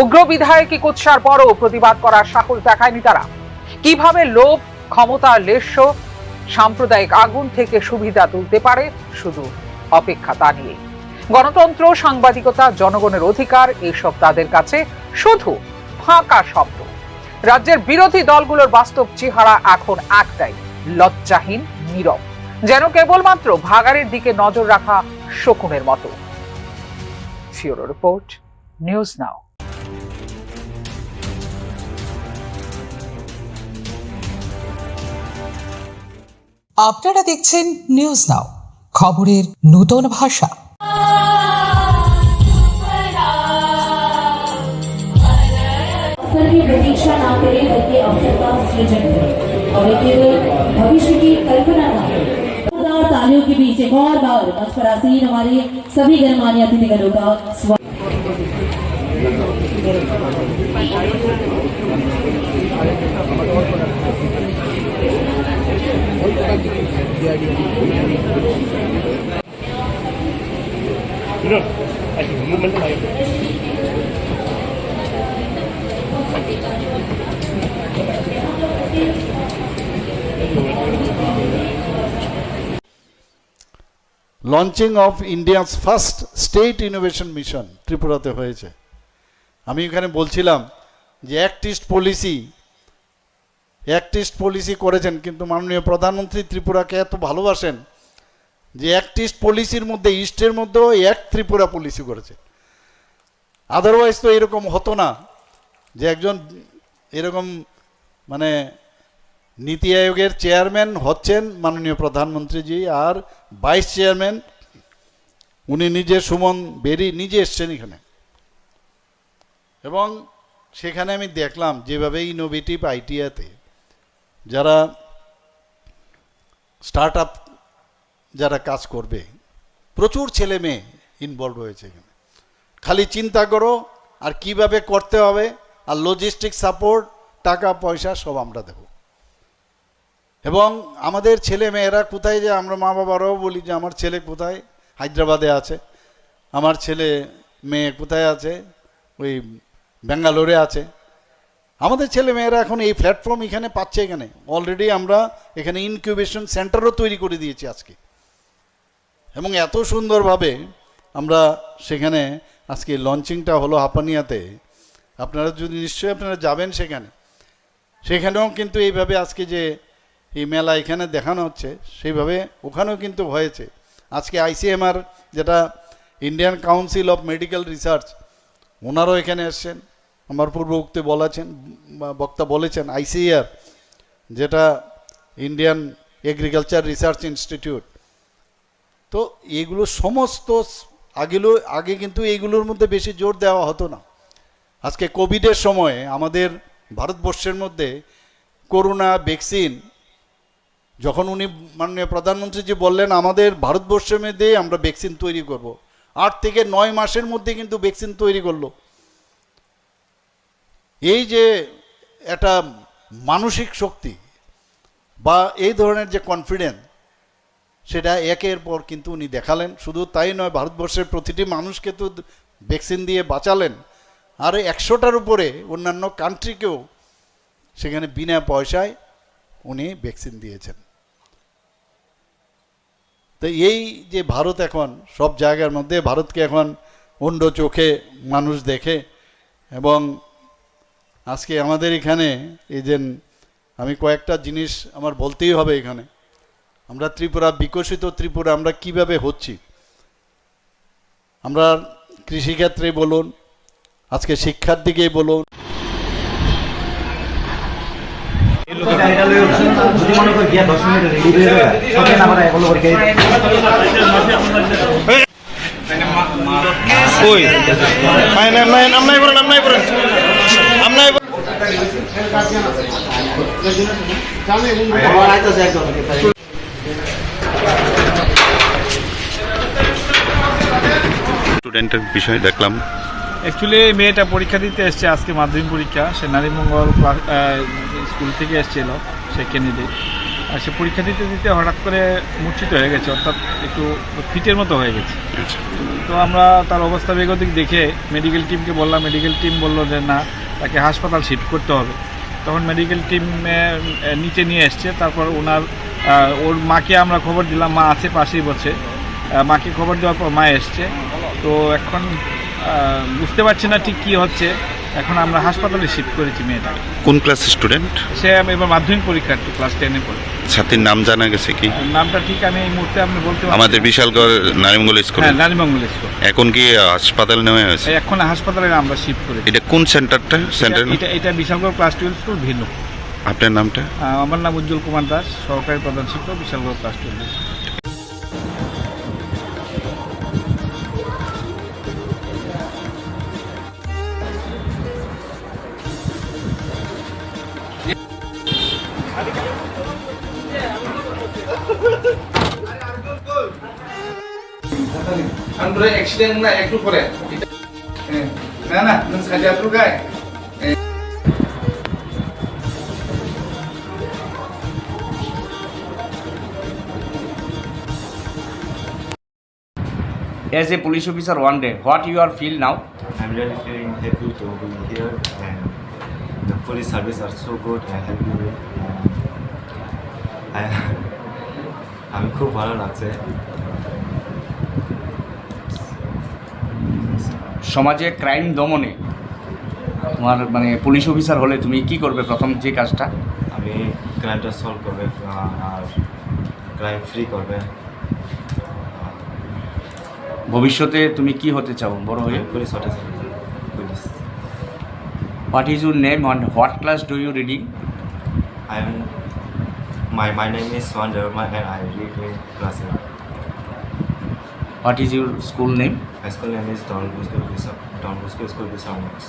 উগ্র বিধায়কী কুৎসার পরও প্রতিবাদ করার সাহস দেখায়নি তারা। কিভাবে লোভ, ক্ষমতার লেশ্য সাম্প্রদায়িক আগুন থেকে সুবিধা তুলতে পারে শুধু অপেক্ষা তা নিয়ে। গণতন্ত্র, সাংবাদিকতা, জনগণের অধিকার এসব তাদের কাছে শুধু ফাঁকা শব্দ। রাজ্যের বিরোধী দলগুলোর বাস্তব চেহারা এখন একটাই, লজ্জাহীন, নীরব, যেন কেবলমাত্র ভাগাড়ের দিকে নজর রাখা শকুনের মতো। ফিউরো রিপোর্ট, নিউজ নাও। আপনারা দেখছেন নিউজ নাও, খবরের নতুন ভাষা। प्रतीक्षा ना करें बल्कि अवसर का सृजन करें और केवल भविष्य की कल्पना ना करें। तालियों के बीच एक और बार मंच पर आसीन हमारे सभी गणमान्य अतिथिगणों का स्वागत। Launching of India's first state innovation mission ত্রিপুরাতে হয়েছে। আমি এখানে বলছিলাম যে অ্যাক্টিস্ট পলিসি করেছেন, কিন্তু মাননীয় প্রধানমন্ত্রী ত্রিপুরাকে এত ভালোবাসেন যে অ্যাক্টিস্ট পলিসির মধ্যে ইস্টের মধ্যেও এক ত্রিপুরা পলিসি করেছে। আদারওয়াইজ তো এরকম হতো না যে একজন এরকম মানে নীতি আয়োগের চেয়ারম্যান হচ্ছেন মাননীয় প্রধানমন্ত্রীজি, আর ভাইস চেয়ারম্যান উনি নিজে সুমন বেরি নিজে এসছেন এখানে। এবং সেখানে আমি দেখলাম যেভাবে ইনোভেটিভ আইডিয়াতে যারা স্টার্ট আপ যারা কাজ করবে, প্রচুর ছেলে মেয়ে ইনভলভ হয়েছে এখানে। খালি চিন্তা করো আর কিভাবে করতে হবে, আর লজিস্টিক সাপোর্ট, টাকা পয়সা সব আমরা দেব। এবং আমাদের ছেলে মেয়েরা কোথায়, যে আমরা মা বাবারাও বলি যে আমার ছেলে কোথায়, হায়দ্রাবাদে আছে, আমার ছেলে মেয়ে কোথায় আছে, ওই ব্যাঙ্গালোরে আছে। আমাদের ছেলে মেয়েরা এখন এই প্ল্যাটফর্ম এখানে পাচ্ছে। এখানে অলরেডি আমরা এখানে ইনকিউবেশন সেন্টারও তৈরি করে দিয়েছি আজকে, এবং এত সুন্দরভাবে আমরা সেখানে আজকে লঞ্চিংটা হলো হাপানিয়াতে। আপনারা যদি নিশ্চয়ই আপনারা যাবেন সেখানেও কিন্তু এইভাবে আজকে যে এই মেলা এখানে দেখানো হচ্ছে সেইভাবে ওখানেও কিন্তু হয়েছে। আজকে ICMR যেটা Indian council of medical research, ওনারাও এখানে এসছেন। আমার পূর্ববর্তী বক্তা বলেছেন ICAR যেটা ইন্ডিয়ান এগ্রিকালচার রিসার্চ ইনস্টিটিউট। তো এগুলো সমস্ত আগে কিন্তু এইগুলোর মধ্যে বেশি জোর দেওয়া হতো না। আজকে কোভিডের সময়ে আমাদের ভারতবর্ষের মধ্যে করোনা ভ্যাকসিন যখন উনি মাননীয় প্রধানমন্ত্রী যে বললেন আমাদের ভারতবর্ষের মধ্যে আমরা ভ্যাকসিন তৈরি করব, 8 থেকে 9 মাসের মধ্যে কিন্তু ভ্যাকসিন তৈরি করলো। এই যে একটা মানসিক শক্তি বা এই ধরনের যে কনফিডেন্স, সেটা একের পর কিন্তু উনি দেখালেন। শুধু তাই নয়, ভারতবর্ষের প্রতিটি মানুষকে তো ভ্যাকসিন দিয়ে বাঁচালেন, আর 100টার উপরে অন্যান্য কান্ট্রিকেও সেখানে বিনা পয়সায় উনি ভ্যাকসিন দিয়েছেন। তো এই যে ভারত এখন সব জায়গার মধ্যে, ভারতকে এখন অন্য চোখে মানুষ দেখে। এবং আজকে আমাদের এখানে এই যে আমি কয়েকটা জিনিস আমার বলতেই হবে এখানে, আমরা ত্রিপুরা, বিকশিত ত্রিপুরা আমরা কিভাবে হচ্ছি। আমরা কৃষিক্ষেত্রে বলুন, আজকে শিক্ষার দিকেই বলুন, স্টুডেন্টের বিষয় দেখলাম। অ্যাকচুয়ালি মেয়েটা পরীক্ষা দিতে এসছে আজকে, মাধ্যমিক পরীক্ষা। সে নারীমঙ্গল স্কুল থেকে এসেছিল, সে ক্যান্ডিডেট। আর সে পরীক্ষা দিতে দিতে হঠাৎ করে মূর্ছিত হয়ে গেছে, অর্থাৎ একটু ফিটের মতো হয়ে গেছে। তো আমরা তার অবস্থা বেগতিক দেখে মেডিকেল টিমকে বললাম, মেডিকেল টিম বললো যে না, তাকে হাসপাতাল শিফট করতে হবে। তখন মেডিকেল টিম নিচে নিয়ে এসছে। তারপর ওর মাকে আমরা খবর দিলাম, মা আছে পাশেই বসে। মাকে খবর দেওয়ার পর মা এসছে। তো এখন বুঝতে পারছি না ঠিক কী হচ্ছে। এখন আমরা হাসপাতালে শিফট করেছি মেয়েটাকে। কোন ক্লাসের স্টুডেন্ট? সে এবার মাধ্যমিক পরীক্ষার্থী, ক্লাস 10-এ পড়ে। ছাত্রীর নাম জানা গেছে কি? নামটা ঠিক আমি এই মুহূর্তে আপনি বলতে পারছি। আমাদের বিশালগড় নারীমঙ্গল স্কুল। হ্যাঁ, নারীমঙ্গল স্কুল। এখন কি হাসপাতালে নেওয়া হয়েছে? এখন হাসপাতালে আমরা শিফট করেছি। এটা কোন সেন্টারটা? এটা বিশালগড় ক্লাস 12 স্কুল ভিন্ন। আপনার নামটা? আমার নাম উজ্জ্বল কুমার দাস, সহকারী প্রধান শিক্ষক, বিশালগড় ক্লাস 12। accident na ekটু পরে না না সাজা তো গায় As a police officer one day, what you are feel now? I'm really feeling happy to be here, and the police service are so good and helping me. আমি খুব ভালো লাগছে। সমাজে ক্রাইম দমনে তোমার মানে পুলিশ অফিসার হলে তুমি কি করবে প্রথম যে কাজটা? আমি ক্রাইমটা সলভ করবে আর ক্রাইম ফ্রি করবে। ভবিষ্যতে তুমি কি হতে চাও বড় হয়ে? পুলিশ হতে চাই। Police. What is your name and what class do you reading? My name is Swan Dharma and I read in class 8. What is your school name? My school name is Don Bosco School Bishops.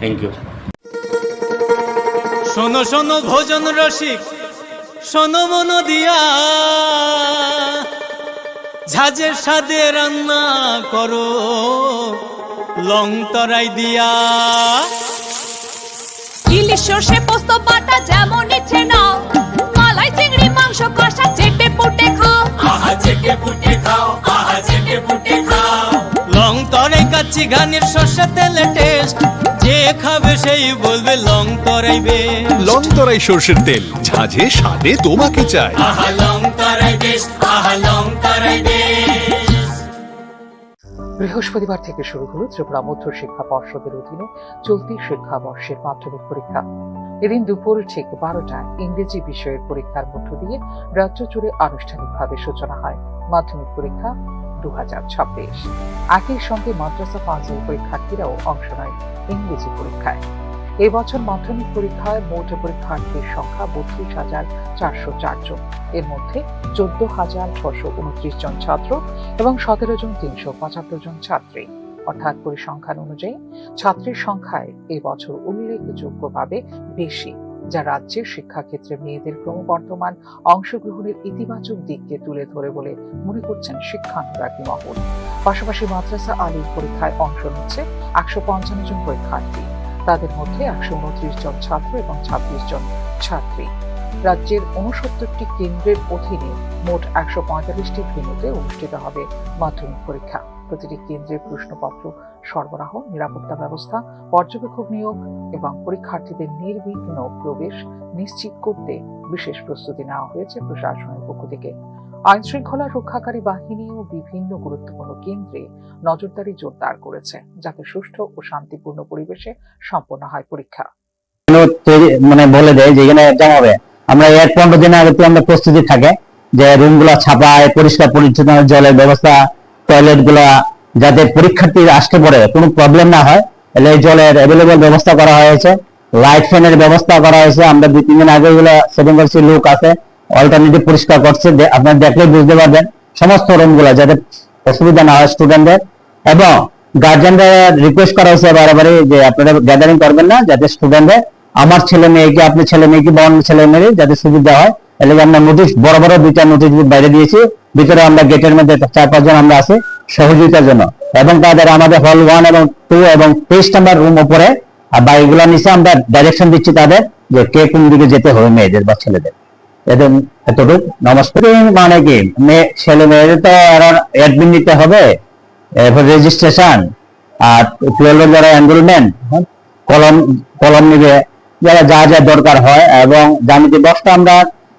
Thank you. শোনো শোনো ভোজন রসিক, শোনো মন দিয়া, ঝাঁঝের স্বাদে রান্না করো লং তরাই দিয়া। ইলিশ সর্ষে পোস্ত বাটা যেমন ইচ্ছে নাও, মালাই চিংড়ি মাংস কষা চেটে পুটে খাও, আহা চেটে পুটে খাও, আহা চেটে পুটে খাও। লং তরাই কাচ্চি ঘানির সর্ষে তেলে টেস্ট, যে খাবে সেই বলবে লং তরাই বেশ। লং তরাই সর্ষের তেল, ঝাঁঝে স্বাদে তোমাকে চাই। আহা লং তরাই বেশ, আহা লং তরাই বেশ। বৃহস্পতিবার থেকে শুরু হলো ত্রিপুরা মধ্য শিক্ষা পর্ষদের অধীনে চলতি শিক্ষাবর্ষের মাধ্যমিক পরীক্ষা। এদিন দুপুর ঠিক 12টায় ইংরেজি বিষয়ের পরীক্ষার মধ্য দিয়ে রাজ্য জুড়ে আনুষ্ঠানিকভাবে সূচনা হয় মাধ্যমিক পরীক্ষা 2026। একই সঙ্গে মাদ্রাসা ফাজিল পরীক্ষার্থীরাও অংশ নেয় ইংরেজি পরীক্ষায়। এই বছর মাধ্যমিক পরীক্ষায় মোট পরীক্ষার্থীর সংখ্যা 32,404 জন। এর মধ্যে 14,629 জন ছাত্র এবং 17,375 জন ছাত্রী, অর্থাৎ পরিসংখ্যান অনুযায়ী ছাত্রীর সংখ্যায় এবছর উল্লেখযোগ্যভাবে বেশি যা রাজ্যের শিক্ষাক্ষেত্রে মেয়েদের ক্রমবর্ধমান অংশগ্রহণের ইতিবাচক দিককে তুলে ধরে বলে মনে করছেন শিক্ষানুরাগী মহল। পাশাপাশি মাদ্রাসা আলীর পরীক্ষায় অংশ নিচ্ছে 155 জন পরীক্ষার্থী, তাদের মধ্যে 129 জন ছাত্র এবং 26 জন ছাত্রী। রাজ্যের 69টি কেন্দ্রের অধীনে মোট 145টি ভেন্যুতে অনুষ্ঠিত হবে মাধ্যমিক পরীক্ষা। প্রতিটি কেন্দ্রের প্রশ্নপত্র সরবরাহ, নিরাপত্তা ব্যবস্থা, পর্যবেক্ষক নিয়োগ এবং পরীক্ষার্থীদের নির্বিঘ্ন প্রবেশ নিশ্চিত করতে বিশেষ প্রস্তুতি নেওয়া হয়েছে প্রশাসনের পক্ষ থেকে। আইন শৃঙ্খলা রক্ষাকারী বাহিনীও বিভিন্ন গুরুত্বপূর্ণ কেন্দ্রে নজরদারি জোরদার করেছে, যাতে সুষ্ঠু ও শান্তিপূর্ণ পরিবেশে সম্পন্ন হয় পরীক্ষা। মানে বলে দেয় যে এখানে এক্সাম হবে, আমরা 15 দিন আগে তো আমরা প্রস্তুতি থাকে যে রুমগুলো ছাপায়, পরিষ্কার পরিচ্ছন্ন, জলের ব্যবস্থা, টয়লেট গুলা, যাতে পরীক্ষার্থী আসতে পরে কোনো প্রবলেম না হয়, তাহলে জলের অ্যাভেলেবল ব্যবস্থা করা হয়েছে, লাইট ফ্যানের ব্যবস্থা করা হয়েছে। আমরা 2-3 দিন আগে এগুলো সেটিং করছি, লোক আছে অল্টারনেটিভ পরিষ্কার করছে, আপনারা দেখলে বুঝতে পারবেন সমস্ত রুমগুলো যাতে অসুবিধা না হয় স্টুডেন্টদের। এবং গার্জিয়ানরা রিকোয়েস্ট করা হয়েছে বারবারই যে আপনারা গ্যাদারিং করবেন না, যাতে স্টুডেন্টদের আমার ছেলে মেয়েকে, আপনার ছেলে মেয়েকে, বড় ছেলে মেয়ে যাতে সুবিধা হয়। এর আমরা নোটিশ, বড় বড় 2টা নোটিশ বাইরে দিয়েছি। ভিতরে আমরা গেটের মধ্যে 4-5 জন আমরা আছি সহযোগিতার জন্য, এবং তাদের আমাদের হল 1 এবং 2 এবং 23 নম্বর রুম উপরে আর বাড়িগুলোর নিচে আমরা ডাইরেকশন দিচ্ছি তাদের যে কে কোন দিকে যেতে হবে মেয়েদের বা ছেলেদের। এতটুকু। নমস্কার। মানে কি ছেলে মেয়েদের তো অ্যাডমিন নিতে হবে, এরপর রেজিস্ট্রেশন, আর 12 যারা এনরোলমেন্ট, কলম নিবে, যারা যা যা দরকার হয়, এবং জ্যামিতি বক্সটা আমরা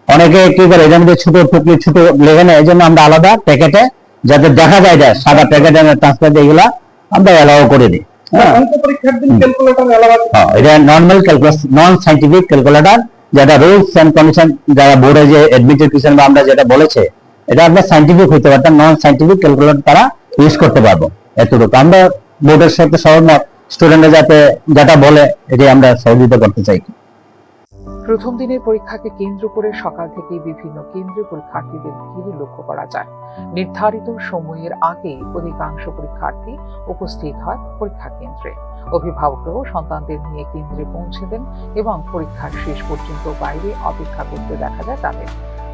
অনেকে কি করে এর মধ্যে ছোট টুকলি ছোট লেগে নেয়, এই জন্য আমরা আলাদা প্যাকেটে যাতে দেখা যায় যায় সাদা প্যাকেটে ট্রান্সফার দিয়ে এগুলা আমরা অ্যালাউ করে দিই। এটা নর্মাল ক্যালকুলাস, নন সাইন্টিফিক ক্যালকুলেটর, যেটা রুলস এন্ড কন্ডিশন যারা বোর্ডে যে এডমিনিস্ট্রেশন বা আমরা যেটা বলেছে, এটা আপনার সাইন্টিফিক হইতে পারত, নন সাইন্টিফিক ক্যালকুলেটর তারা ইউজ করতে পারবো। এতটুকু আমরা বোর্ডের সাথে সহমত, স্টুডেন্টরা যাতে যেটা বলে এটাই আমরা সহযোগিতা করতে চাই। প্রথম দিনের পরীক্ষাকে কেন্দ্র করে সকাল থেকে বিভিন্ন কেন্দ্রে পরীক্ষার্থীদের ভিড় লক্ষ্য করা যায়। নির্ধারিত সময়ের আগে অধিকাংশ পরীক্ষার্থী উপস্থিত হয় পরীক্ষা কেন্দ্রে। অভিভাবকরাও সন্তানদের নিয়ে কেন্দ্রে পৌঁছে দেন এবং পরীক্ষার শেষ পর্যন্ত বাইরে অপেক্ষা করতে দেখা যায় তাদের।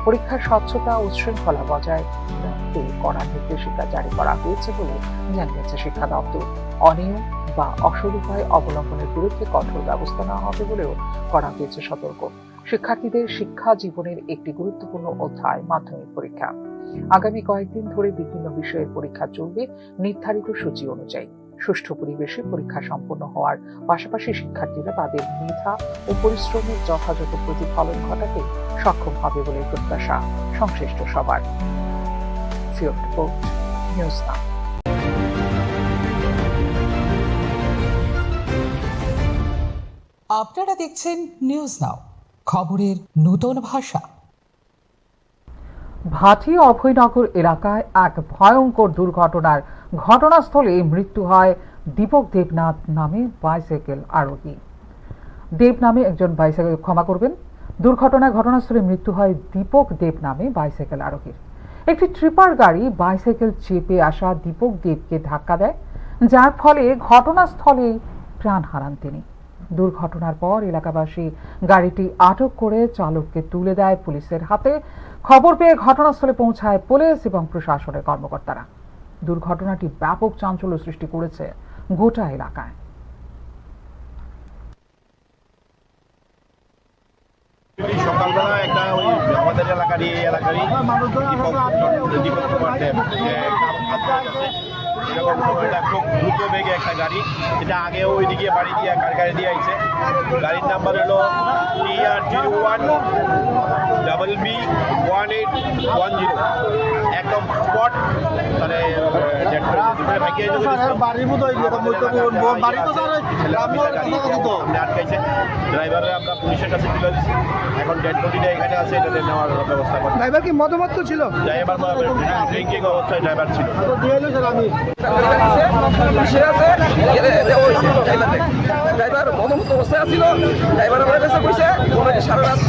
পরীক্ষার স্বচ্ছতা ও শৃঙ্খলা বজায় রাখতে কড়া নির্দেশিকা জারি করা হয়েছে বলে জানিয়েছে শিক্ষা দপ্তর। অনিয়ম বা অসদুপায় অবলম্বনের বিরুদ্ধে কঠোর ব্যবস্থা নেওয়া হবে বলেও করা হয়েছে সতর্ক। শিক্ষার্থীদের শিক্ষা জীবনের একটি গুরুত্বপূর্ণ অধ্যায় মাধ্যমিক পরীক্ষা। আগামী কয়েকদিন ধরে বিভিন্ন বিষয়ের পরীক্ষা চলবে নির্ধারিত সূচি অনুযায়ী। সুষ্ঠু পরিবেশে পরীক্ষা সম্পন্ন হওয়ার পাশাপাশি শিক্ষার্থীরা তাদের মেধা ও পরিশ্রমের যথাযথ প্রতিফলন ঘটাতে সক্ষম হবে বলে প্রত্যাশা সংশ্লিষ্ট সবার। ফিল্ড রিপোর্ট, নিউজ নাও। আপনারা দেখছেন নিউজ নাও, খবরের নতুন ভাষা। ভাটি অভয়নগর এলাকায় এক ভয়ঙ্কর দুর্ঘটনার ঘটনাস্থলে মৃত্যু হয় দীপক দেবনাথ নামে বাইসাইকেল আরোহী। দুর্ঘটনায় ঘটনাস্থলে মৃত্যু হয় দীপক দেব নামে বাইসাইকেল আরোহীর। একটি ট্রিপার গাড়ি বাইসাইকেল চেপে আসা দীপক দেবকে ধাক্কা দেয়, যার ফলে ঘটনাস্থলেই প্রাণ হারান তিনি। দুর্ঘটনার পর এলাকাবাসী গাড়িটি আটক করে চালককে তুলে দেয় পুলিশের হাতে। খবর পেয়ে ঘটনাস্থলে পৌঁছায় পুলিশ এবং প্রশাসনের কর্মকর্তারা। দুর্ঘটনাটি ব্যাপক চাঞ্চল্য সৃষ্টি করেছে গোটা এলাকায়। সকালবেলা একটা ওই আমাদের এলাকারই দীপক কুমার দেব এরকম একটা খুব দ্রুত বেগে একটা গাড়ি, যেটা আগে ওইদিকে বাড়ি দিয়ে গাড়ি দিয়ে আইছে। গাড়ির নাম্বার হলো TR01BB1810, একদম স্পট মানে আটকাইছে। ড্রাইভারে আমরা পুলিশের কাছে তুলে দিচ্ছি, এখন ডেড বডিটা এখানে আছে, এটাতে নেওয়ার ব্যবস্থা করছি। ড্রাইভার কি মদমত্ত ছিল? ড্রাইভার ড্রিঙ্কিং অবস্থায় ড্রাইভার ছিল। ড্রাইভার মদমত্ত অবস্থায় ছিল, ড্রাইভার আমার কাছে কইছে সারা রাত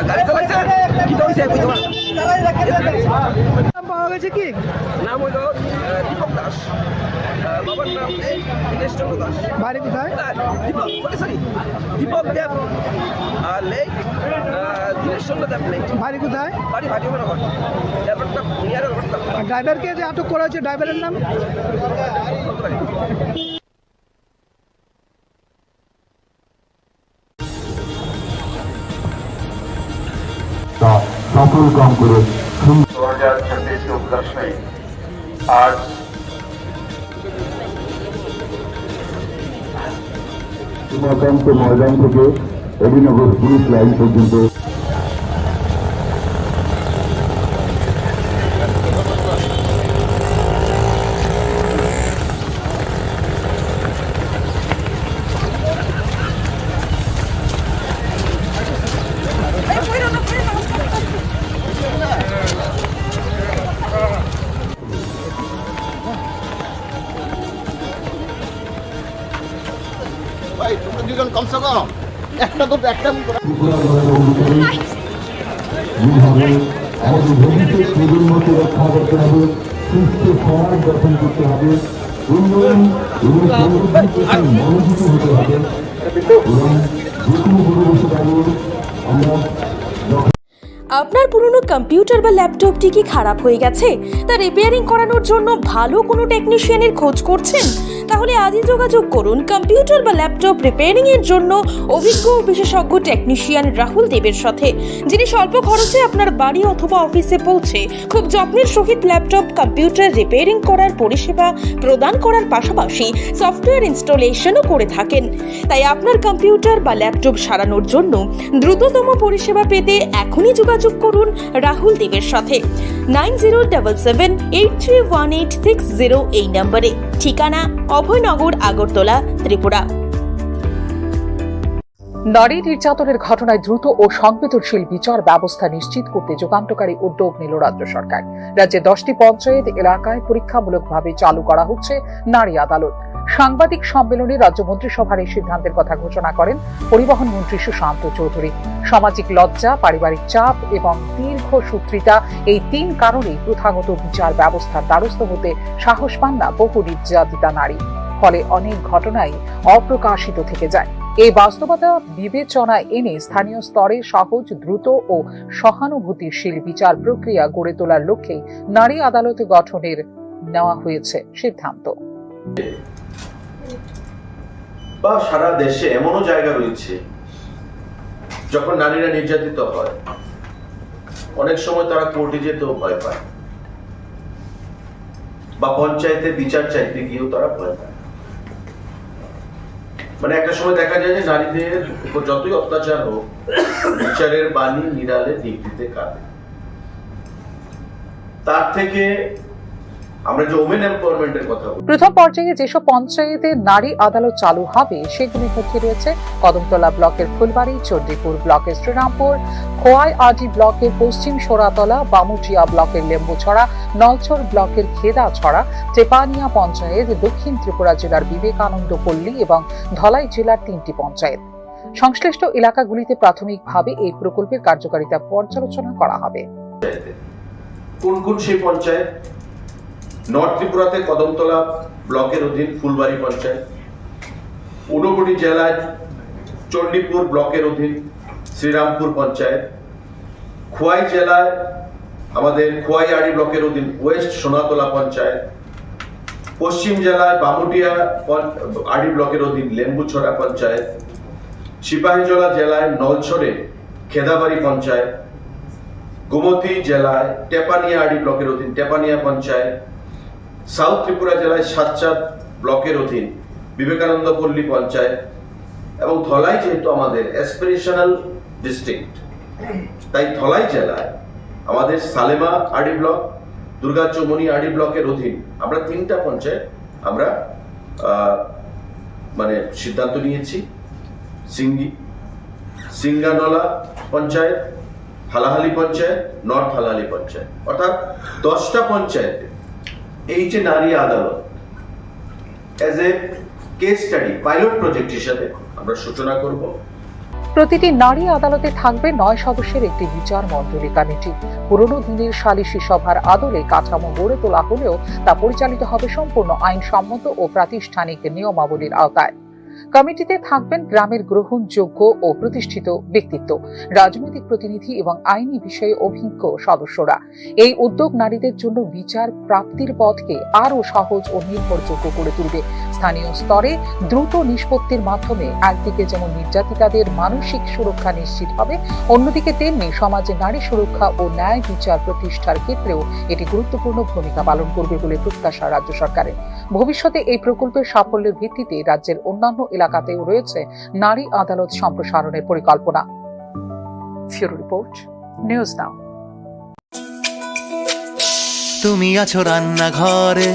গাড়ি চালাইছে, কি হইছে পাওয়া গেছে কি? নাম হলো দীপক দাস, বাবার নাম দীনেশ চন্দ্র দাস। বাড়ি কোথায়? দীপক দেব লেক, দীনেশ চন্দ্র দেব লেক। বাড়ি কোথায়? বাড়ি ভাটিমারাঘাট, নিয়ার রোডটা। ড্রাইভারকে যে আটক করা হয়েছে, ড্রাইভারের নাম? সফল কাম করে 2026 के उपलक्ष्य में आज উমাকান্ত ময়দান থেকে অভিনগর পুলিশ লাইন পর্যন্ত ভাই তোমরা দুজন কমসে কম একটা তো একটা আমাদের ভবিষ্যৎ প্রজন্মকে রক্ষা করতে হবে, সুস্থ সমাজ গঠন করতে হবে, উন্নয়ন এবং সমৃদ্ধির প্রতি মনোযোগী হতে হবে এবং যে কোনো পরিবেশে দাঁড়িয়ে আমরা আপনার পুরনো কম্পিউটার বা ল্যাপটপটি কি খারাপ হয়ে গেছে? তা রিপেয়ারিং করানোর জন্য ভালো কোনো টেকনিশিয়ানের খোঁজ করছেন? তাহলে আজই যোগাযোগ করুন কম্পিউটার বা ল্যাপটপ রিপেয়ারিং এর জন্য অভিজ্ঞ বিশেষজ্ঞ টেকনিশিয়ান রাহুল দেবের সাথে, যিনি স্বল্প খরচে আপনার বাড়ি অথবা অফিসে পৌঁছে খুব যত্নের সহিত ল্যাপটপ কম্পিউটার রিপেয়ারিং করার পরিষেবা প্রদান করার পাশাপাশি সফটওয়্যার ইনস্টলেশনও করে থাকেন। তাই আপনার কম্পিউটার বা ল্যাপটপ সারানোর জন্য দ্রুততম পরিষেবা পেতে এখনই যোগাযোগ করুন রাহুল দেবের সাথে 9077831860 এই নম্বরে। ঠিকানা অভয়নগর, আগরতলা, ত্রিপুরা। নারী নির্যাতনের ঘটনায় দ্রুত ও সংবেদনশীল বিচার ব্যবস্থা নিশ্চিত করতে যুগান্তকারী উদ্যোগ নিল রাজ্য সরকার। রাজ্যে 10টি পঞ্চায়েত এলাকায় পরীক্ষামূলকভাবে চালু করা হচ্ছে নারী আদালত। সাংবাদিক সম্মেলনে রাজ্য মন্ত্রিসভার এই সিদ্ধান্তের কথা ঘোষণা করেন পরিবহন মন্ত্রী সুশান্ত চৌধুরী। সামাজিক লজ্জা, পারিবারিক চাপ এবং দীর্ঘসূত্রিতা, এই 3 কারণেই প্রথাগত বিচার ব্যবস্থার দ্বারস্থ হতে সাহস পান না বহু নির্যাতিতা নারী। ফলে অনেক ঘটনাই অপ্রকাশিত থেকে যায়। এই বাস্তবতা বিবেচনায় এনে স্থানীয় স্তরে সহজ, দ্রুত ও সহানুভূতিশীল বিচার প্রক্রিয়া গড়ে তোলার লক্ষ্যে নারী আদালত গঠনের নেওয়া হয়েছে সিদ্ধান্ত। বা সারা দেশে এমনও জায়গা রয়েছে যখন নারীরা নির্যাতিত হয়, অনেক সময় তারা কোর্টে যেতেও ভয় পায় বা পঞ্চায়েতে বিচার চাইতে গিয়েও তারা ভয় পায়। মানে একটা সময় দেখা যায় যে নারীদের উপর যতই অত্যাচার হোক, বিচারের বাণী নিরালে দিক দিতে কাঁদে। তার থেকে আমরা যে ওমেন এমপাওয়ারমেন্টের কথা বলি, প্রথম পর্যায়ে যেসব পঞ্চায়েতে নারী আদালত চালু হবে সেগুলির মধ্যে রয়েছে কদমতলা ব্লকের ফুলবাড়ি, চণ্ডীপুর ব্লকের শ্রীরামপুর, খোয়াইআডি ব্লকের পশ্চিম সোরাতলা, বামুটিয়া ব্লকের লেম্বুছড়া, নলছর ব্লকের খেদাছড়া, টেপানিয়া পঞ্চায়েত, দক্ষিণ ত্রিপুরা জেলার বিবেকানন্দ পল্লী এবং ধলাই জেলার 3টি পঞ্চায়েত। সংশ্লিষ্ট এলাকাগুলিতে প্রাথমিকভাবে এই প্রকল্পের কার্যকারিতা পর্যালোচনা করা হবে। কোন কোন সেই পঞ্চায়েত? নর্থ ত্রিপুরাতে কদমতলা ব্লকের অধীন ফুলবাড়ি পঞ্চায়েত, ঊনকোটি জেলায় চণ্ডীপুর ব্লকের অধীন শ্রীরামপুর পঞ্চায়েত, খোয়াই জেলায় আমাদের খোয়াইআডি ব্লকের অধীন ওয়েস্ট সোনাতলা পঞ্চায়েত, পশ্চিম জেলায় বামুটিয়া আডি ব্লকের অধীন লেম্বুছড়া পঞ্চায়েত, সিপাহীজলা জেলায় নলছড়ে খেদাবাড়ি পঞ্চায়েত, গোমতী জেলায় টেপানিয়া আডি ব্লকের অধীন টেপানিয়া পঞ্চায়েত, সাউথ ত্রিপুরা জেলায় সাতচাঁদ ব্লকের অধীন বিবেকানন্দ পল্লী পঞ্চায়েত এবং ধলাই যেহেতু আমাদের অ্যাসপিরেশনাল ডিস্ট্রিক্ট, তাই ধলাই জেলায় আমাদের সালেমা আডি ব্লক, দুর্গা চৌমনি আডি ব্লকের অধীন আমরা 3টা পঞ্চায়েত আমরা মানে সিদ্ধান্ত নিয়েছি। সিঙ্গানলা পঞ্চায়েত, হালাহালি পঞ্চায়েত, নর্থ হালাহালি পঞ্চায়েত, অর্থাৎ 10টা পঞ্চায়েতে এই যে নারী আদালত as a case study pilot project হিসাবে আমরা সূচনা করব। প্রতিটি নারী আদালতে থাকবে 9 সদস্যের একটি বিচার মণ্ডলী কমিটি। পুরনো দিনের সালিশি সভার আদলে কাঠামো গড়ে তোলা হলেও তা পরিচালিত হবে সম্পূর্ণ আইনসম্মত ও প্রাতিষ্ঠানিক নিয়মাবলীর আওতায়। কমিটিতে থাকবেন গ্রামের গ্রহণযোগ্য ও প্রতিষ্ঠিত ব্যক্তিত্ব, রাজনৈতিক প্রতিনিধি এবং আইনি বিষয়ে অভিজ্ঞ সদস্যরা। এই উদ্যোগ নারীদের জন্য বিচার প্রাপ্তির পথকে আরও সহজ ও নির্ভরযোগ্য করে তুলবে। স্থানীয় স্তরে দ্রুত নিষ্পত্তির মাধ্যমে একদিকে যেমন নির্যাতিতাদের মানসিক সুরক্ষা নিশ্চিত হবে, অন্যদিকে তেমনি সমাজে নারী সুরক্ষা ও ন্যায় বিচার প্রতিষ্ঠার ক্ষেত্রেও এটি গুরুত্বপূর্ণ ভূমিকা পালন করবে বলে প্রত্যাশা রাজ্য সরকারের। ভবিষ্যতে এই প্রকল্পের সাফল্যের ভিত্তিতে রাজ্যের অন্যান্য এলাকাতেও রয়েছে নারী আদালত সম্প্রসারণের পরিকল্পনা। ফিউরো রিপোর্ট, নিউজ নাও। তুমি আছো রান্নাঘরে,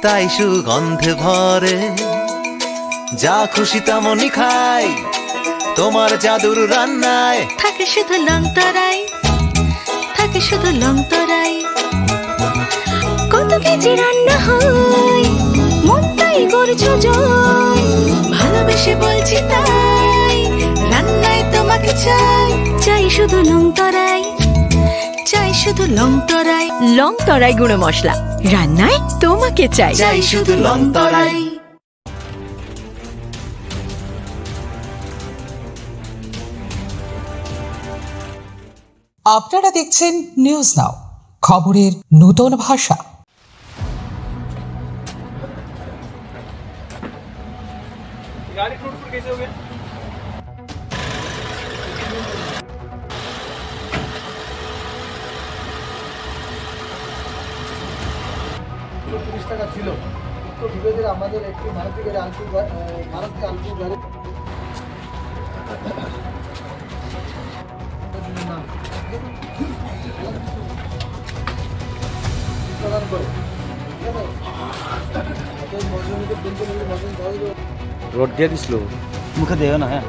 তাই সুগন্ধে ভরে, যা খুশি তেমনই খাই, তোমার জাদুর রান্নায় থাকে শুধু লং তরাই, থাকে শুধু লং তরাই। কত কেজি রান্না হয়, মনটাই করছো জয়, ভালোবেসে বলছি তাই, রান্নায় তোমাকে চাই, চাই শুধু লং তরাই, চাই শুধু লং তরাই। লং তরাই গুঁড়ো মশলা, রান্নায় তোমাকে চাই, চাই শুধু লং তরাই। আপনারা দেখছেন নিউজ নাও, খবরের নতুন ভাষা। गाड़ी टूट फूट कैसे हो गया? টাকা ছিল তো বিরোধীর আমাদের একটি মারুতি গাড়ি আলটু গাড়ি প্রদান করে, ঠিক আছে? রোড দিয়ে দিছিল, মুখে দেও না। হ্যাঁ,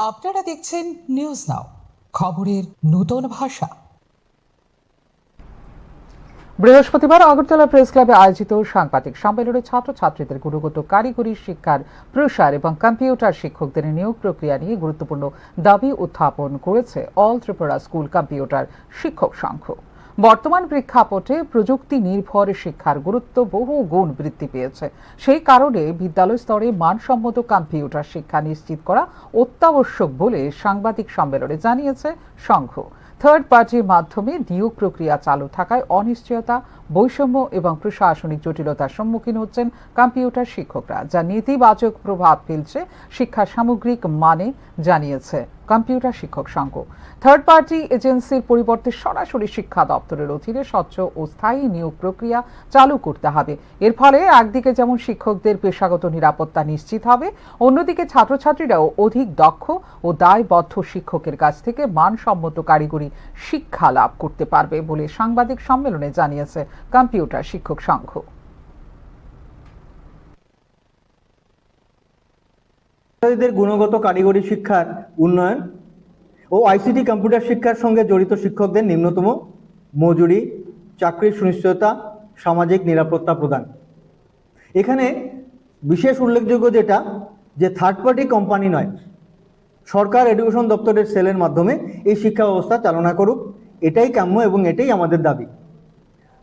আপনারা দেখছেন নিউজ নাও, খবরের নতুন ভাষা। বৃহস্পতিবার আগরতলা প্রেস ক্লাবে আয়োজিত সাংবাদিক সম্মেলনে ছাত্রছাত্রীদের গুণগত কারিগরি শিক্ষার প্রসার এবং কম্পিউটার শিক্ষকদের নিয়োগ প্রক্রিয়া নিয়ে গুরুত্বপূর্ণ দাবি উত্থাপন করেছে অল ত্রিপুরা স্কুল কম্পিউটার শিক্ষক সংঘ। বর্তমান প্রেক্ষাপটে প্রযুক্তি নির্ভর শিক্ষার গুরুত্ব বহু গুণ বৃদ্ধি পেয়েছে। সেই কারণে বিদ্যালয় স্তরে মানসম্মত কম্পিউটার শিক্ষা নিশ্চিত করা অত্যাবশ্যক বলে সাংবাদিক সম্মেলনে জানিয়েছে সংঘ। থার্ড পার্টির মাধ্যমে নিয়োগ প্রক্রিয়া চালু থাকায় অনিশ্চয়তা, বৈষম্য এবং প্রশাসনিক জটিলতার সম্মুখীন হচ্ছেন কম্পিউটার শিক্ষকরা, যা নেতিবাচক প্রভাব ফেলছে শিক্ষা সামগ্রিক মানে, জানিয়েছে কম্পিউটার শিক্ষক সংঘ। থার্ড পার্টি এজেন্সির পরিবর্তে সরাসরি শিক্ষা দপ্তরের অধীনে স্বচ্ছ ও স্থায়ী নিয়োগ প্রক্রিয়া চালু করতে হবে। এর ফলে একদিকে যেমন শিক্ষকদের পেশাগত নিরাপত্তা নিশ্চিত হবে, অন্যদিকে ছাত্রছাত্রীরাও অধিক দক্ষ ও দায়বদ্ধ শিক্ষকের কাছ থেকে মানসম্মত কারিগরি শিক্ষা লাভ করতে পারবে বলে সাংবাদিক সম্মেলনে জানিয়েছে কম্পিউটার শিক্ষক সংঘ। গুণগত কারিগরি শিক্ষার উন্নয়ন ও আইসিটি কম্পিউটার শিক্ষার সঙ্গে জড়িত শিক্ষকদের নিম্নতম মজুরি, চাকরির সুনিশ্চয়তা, সামাজিক নিরাপত্তা প্রদান। এখানে বিশেষ উল্লেখযোগ্য যেটা, যে থার্ড পার্টি কোম্পানি নয়, সরকার এডুকেশন দপ্তরের সেলের মাধ্যমে এই শিক্ষা ব্যবস্থা চালনা করুক, এটাই কাম্য এবং এটাই আমাদের দাবি।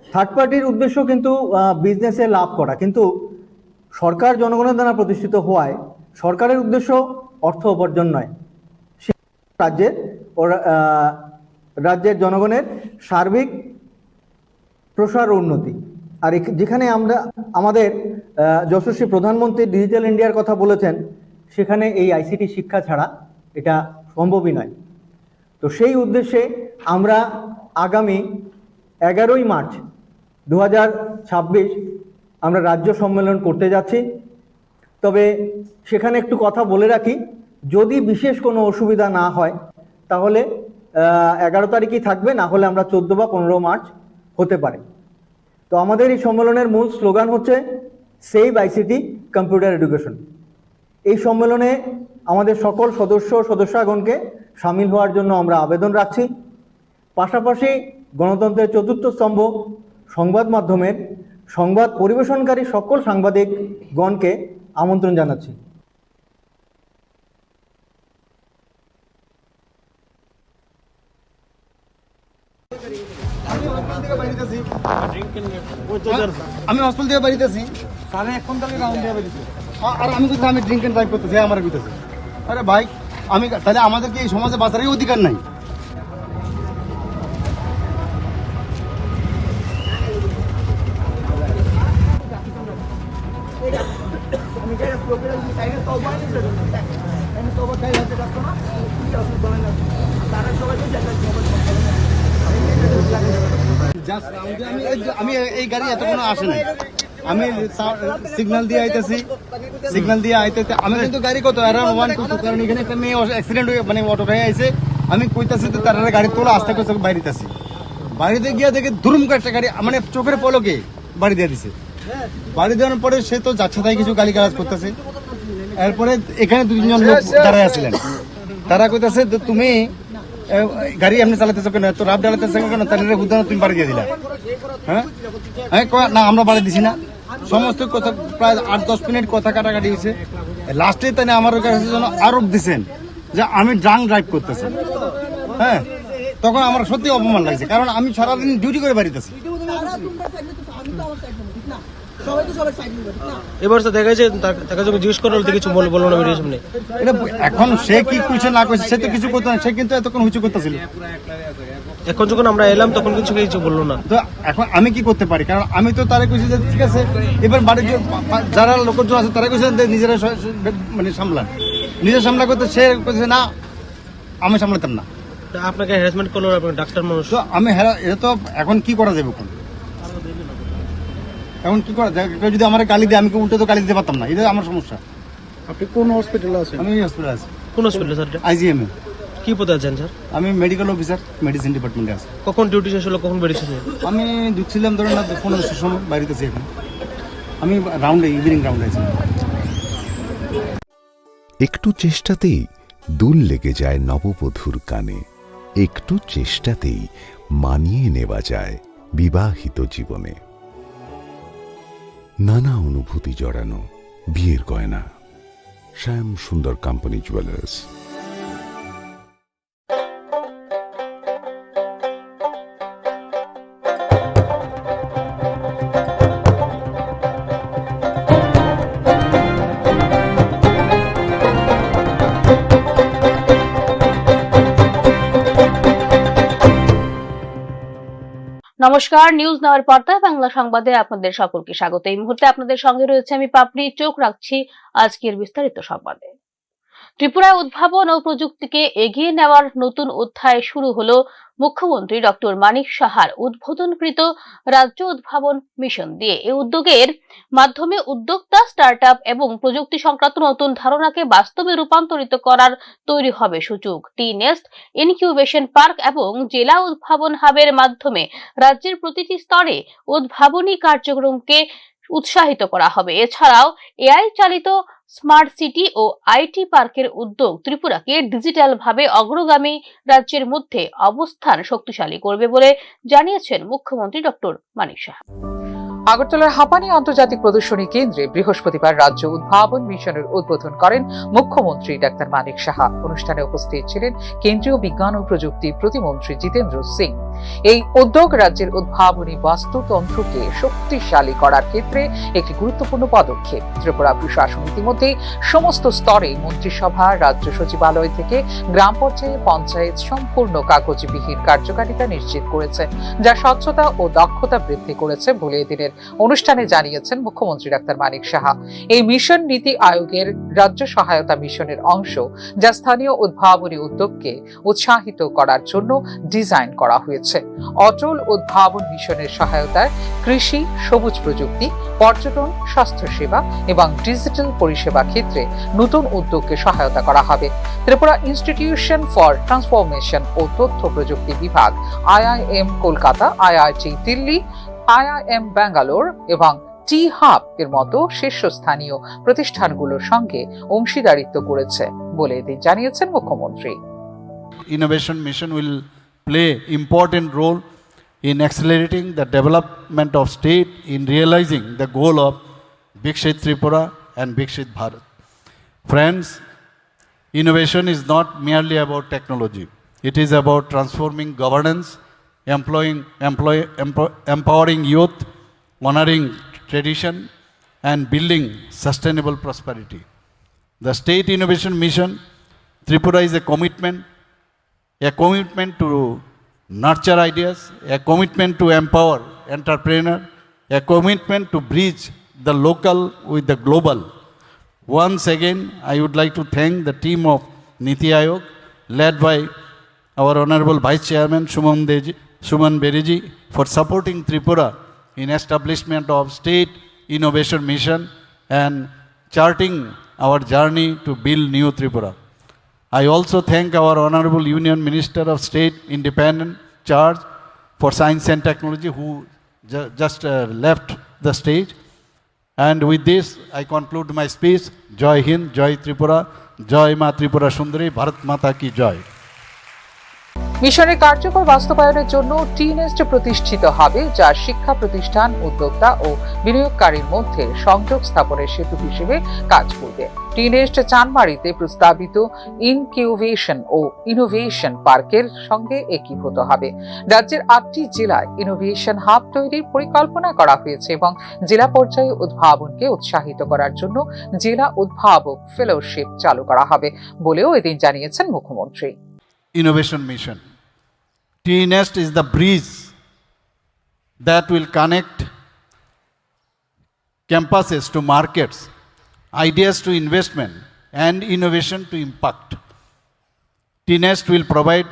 থার্ড পার্টির উদ্দেশ্য কিন্তু বিজনেসে লাভ করা, কিন্তু সরকার জনগণের দ্বারা প্রতিষ্ঠিত হওয়ায় সরকারের উদ্দেশ্য অর্থ উপার্জন নয়, রাজ্যের জনগণের সার্বিক প্রসার ও উন্নতি। আর যেখানে আমরা আমাদের যশস্বী প্রধানমন্ত্রী ডিজিটাল ইন্ডিয়ার কথা বলেছেন, সেখানে এই আইসিটি শিক্ষা ছাড়া এটা সম্ভবই নয়। তো সেই উদ্দেশ্যে আমরা আগামী 11ই মার্চ 2026 আমরা রাজ্য সম্মেলন করতে যাচ্ছি। তবে সেখানে একটু কথা বলে রাখি, যদি বিশেষ কোনো অসুবিধা না হয় তাহলে 11 তারিখই থাকবে, না হলে আমরা 14 বা 15 মার্চ হতে পারে। তো আমাদের এই সম্মেলনের মূল স্লোগান হচ্ছে সেভ আইসিটি কম্পিউটার এডুকেশন। এই সম্মেলনে আমাদের সকল সদস্যগণকে সামিল হওয়ার জন্য আমরা আবেদন রাখছি। পাশাপাশি গণতন্ত্রের চতুর্থ স্তম্ভ সংবাদ মাধ্যমের সংবাদ পরিবেশনকারী সকল সাংবাদিকগণকে আমন্ত্রণ জানাচ্ছি। আমি হসপিটাল থেকে বাড়িতেছি, সাড়ে 1 ঘন্টা রাউন্ড দিয়ে বেরিয়েছি, আর আমি কিন্তু আমি ড্রিঙ্ক এন্ড ড্রাইভ করতেছি, আমার কইতেছি আরে ভাই আমি তাহলে আমাদের কি এই সমাজে বাঁচারই অধিকার নাই? আমি এই গাড়ি এতক্ষণ আসে নাই, আমি সিগন্যাল দিয়ে আইতেছি, আমি কিন্তু গাড়ি কত অ্যারাউন্ড 1-2, কারণ এখানে একটা মেয়ে অ্যাক্সিডেন্ট হয়ে মানে অটো হয়ে আইছে, আমি কইতাছি তো তারা গাড়ি তোলা আস্তে করে বাইরেতেছি, বাড়িতে গিয়ে দেখে দুরুম করে একটা গাড়ি মানে চোখের পলকে বাড়ি দিয়ে দিছে। বাড়ি দেওয়ার পরে সে তো যাচ্ছে তাই কিছু গালিগালাজ করতেছে। এরপরে এখানে 2-3 লোক দাঁড়ায় আসছিলেন, তারা কইতাছে তুমি গাড়ি এমনি চালাতেছো কেন, এত রাব ডালাতেছো কেন, তাহলে বুঝানো তুমি বাড়ি দিয়ে দিলা। হ্যাঁ না আমরা বাড়ি দিছি না, সমস্ত কথা প্রায় 8-10 মিনিট কথা কাটাকাটি হয়েছে। লাস্টে তাই আমার কাছে যেন আরোপ দিচ্ছেন যে আমি ড্রাঙ্ক ড্রাইভ করতেছি। হ্যাঁ তখন আমার সত্যি অপমান লাগছে, কারণ আমি সারাদিন ডিউটি করে বাড়িতেছি। এবার তো দেখা যায় তাকে যখন জিজ্ঞেস করা হলে কিছু বলবো না ভিডিওর সামনে। এটা এখন সে কি কইছে না কইছে সে তো কিছু করতে না, সে কিন্তু এতক্ষণ হুচু করতেছিল। এখন যখন আমরা এলাম তখন কিছু বললো না, তো এখন আমি কি করতে পারি? কারণ আমি তো তারা কইছি যে ঠিক আছে, এবার বাড়ির যারা লোকজন আছে তারা কইছে নিজেরা মানে সামলান, নিজের সামলা করতে, সে কইছে না আমি সামলাতাম না। আপনাকে হ্যারাসমেন্ট করলো আপনার ডাক্তার মানুষ, তো আমি এটা তো এখন কি করা যাবে? এখন কি করা যায়? যদি আমার গালি দেয় আমি উল্টো তো গালি দিতে পারতাম না, এটা আমার সমস্যা। আপনি কোন হসপিটালে আছেন? আমি হসপিটালে আছি। কোন হসপিটালে স্যার? IGM এ। কি পদে আছেন স্যার? আমি মেডিকেল অফিসার, মেডিসিন ডিপার্টমেন্টে আছি। কখন ডিউটি শেষ হলো, কখন বেরিয়েছেন? আমি ঢুকছিলাম ধরেন না 15টার সময়, বাড়িতেছি এখন। আমি রাউন্ডে ইভিনিং রাউন্ডে আছি। একটু চেষ্টাতেই দুল লেগে যায় নববধূর কানে, একটু চেষ্টাতেই মানিয়ে নেওয়া যায় বিবাহিত জীবনে। নানা অনুভূতি জড়ানো বিয়ের গয়না, শ্যাম সুন্দর কোম্পানি জুয়েলার্স। নমস্কার, নিউজ নাওয়ের পর্দায় বাংলা সংবাদে আপনাদের সকলকে স্বাগত। এই মুহূর্তে আপনাদের সঙ্গে রয়েছে আমি পাপড়ি। চোখ রাখছি আজকের বিস্তারিত সংবাদে। ত্রিপুরায় উদ্ভাবন ও প্রযুক্তিকে এগিয়ে নেওয়ার নতুন অধ্যায় শুরু হলো মুখ্যমন্ত্রী ডক্টর মানিক সাহার উদ্বোধনকৃত রাজ্য উদ্ভাবন মিশন দিয়ে। এই উদ্যোগের মাধ্যমে উদ্যোক্তা, স্টার্টআপ এবং প্রযুক্তি সংক্রান্ত নতুন ধারণাকে বাস্তবে রূপান্তরিত করার তৈরি হবে সুযোগ। টি-নেস্ট, ইনকিউবেশন পার্ক এবং জেলা উদ্ভাবন হাবের মাধ্যমে রাজ্যের প্রতিটি স্তরে উদ্ভাবনী কার্যক্রমকে উৎসাহিত করা হবে। এছাড়াও এআই চালিত স্মার্ট সিটি ও আইটি পার্কের উদ্যোগ ত্রিপুরাকে ডিজিটাল ভাবে অগ্রগামী রাজ্যের মধ্যে অবস্থান শক্তিশালী করবে বলে জানিয়েছেন মুখ্যমন্ত্রী ডক্টর মানিক সাহা। আগরতলার হাপানি আন্তর্জাতিক প্রদর্শনী কেন্দ্রে বৃহস্পতিবার রাজ্য উদ্ভাবন মিশনের উদ্বোধন করেন মুখ্যমন্ত্রী ডাক্তার মানিক সাহা। অনুষ্ঠানে উপস্থিত ছিলেন কেন্দ্রীয় বিজ্ঞান ও প্রযুক্তি প্রতিমন্ত্রী জিতেন্দ্র সিং। এই উদ্যোগ রাজ্যের উদ্ভাবনী বাস্তুতন্ত্রকে শক্তিশালী করার ক্ষেত্রে একটি গুরুত্বপূর্ণ পদক্ষেপ। ত্রিপুরা প্রশাসন ইতিমধ্যে সমস্ত স্তরে মন্ত্রিসভা, রাজ্য সচিবালয় থেকে গ্রাম পর্যায়ে পঞ্চায়েত সম্পূর্ণ কাগজবিহীন কার্যকারিতা নিশ্চিত করেছে, যা স্বচ্ছতা ও দক্ষতা বৃদ্ধি করেছে বলে এদিনের অনুষ্ঠানে জানিয়েছেন মুখ্যমন্ত্রী ডাক্তার মানিক সাহা। এই মিশন নীতি আয়োগের রাজ্য সহায়তা মিশনের অংশ, যা স্থানীয় উদ্ভাবনী উদ্যোগকে উৎসাহিত করার জন্য ডিজাইন করা হয়েছে। অটল উদ্ভাবন মিশনের সহায়তায় কৃষি, সবুজ প্রযুক্তি, পর্যটন, স্বাস্থ্যসেবা এবং ডিজিটাল পরিষেবা ক্ষেত্রে নতুন উদ্যোগকে সহায়তা করা হবে। ত্রিপুরা ইনস্টিটিউশন ফর ট্রান্সফরমেশন ও তথ্য প্রযুক্তি বিভাগ, IIM Kolkata, IIT Delhi, IIM Bangalore এবং টি হাব এর মতো শীর্ষস্থানীয় প্রতিষ্ঠানগুলোর সঙ্গে অংশীদারিত্ব করেছে বলে এদিন জানিয়েছেন মুখ্যমন্ত্রী। Innovation mission will play important role in accelerating the development of state in realizing the goal of Viksit Tripura and Viksit Bharat. Friends, innovation is not merely about technology. It is about transforming governance, empowering youth, honoring tradition, and building sustainable prosperity. The State Innovation Mission Tripura is a commitment to nurture ideas, a commitment to empower entrepreneurs, a commitment to bridge the local with the global. Once again, I would like to thank the team of Niti Aayog, led by our Honorable Vice Chairman Suman Beriji, for supporting Tripura in establishment of State Innovation Mission and charting our journey to build new Tripura. I also thank our Honorable Union Minister of State Independent Charge for Science and Technology, who just left the stage. And with this, I conclude my speech. Jai Hind, Jai Tripura, Jai Ma Tripura Sundari, Bharat Mata ki Jai. মিশনের কার্যকর বাস্তবায়নের জন্য টি-নেস্ট প্রতিষ্ঠিত হবে, যা শিক্ষা প্রতিষ্ঠান, উদ্যোক্তা ও বিনিয়োগকারীর মধ্যে সংযোগ স্থাপনের সেতু হিসেবে কাজ করবে। টি-নেস্ট চানমারিতে প্রস্তাবিত ইনকিউবেশন ও ইনোভেশন পার্কের সঙ্গে একীভূত হবে। রাজ্যের 8টি জেলায় ইনোভেশন হাব তৈরির পরিকল্পনা করা হয়েছে এবং জেলা পর্যায়ে উদ্ভাবনকে উৎসাহিত করার জন্য জেলা উদ্ভাবক ফেলোশিপ চালু করা হবে বলেও এদিন জানিয়েছেন মুখ্যমন্ত্রী। Innovation Mission. T-Nest is the bridge that will connect campuses to markets, ideas to investment, and innovation to impact. T-Nest will provide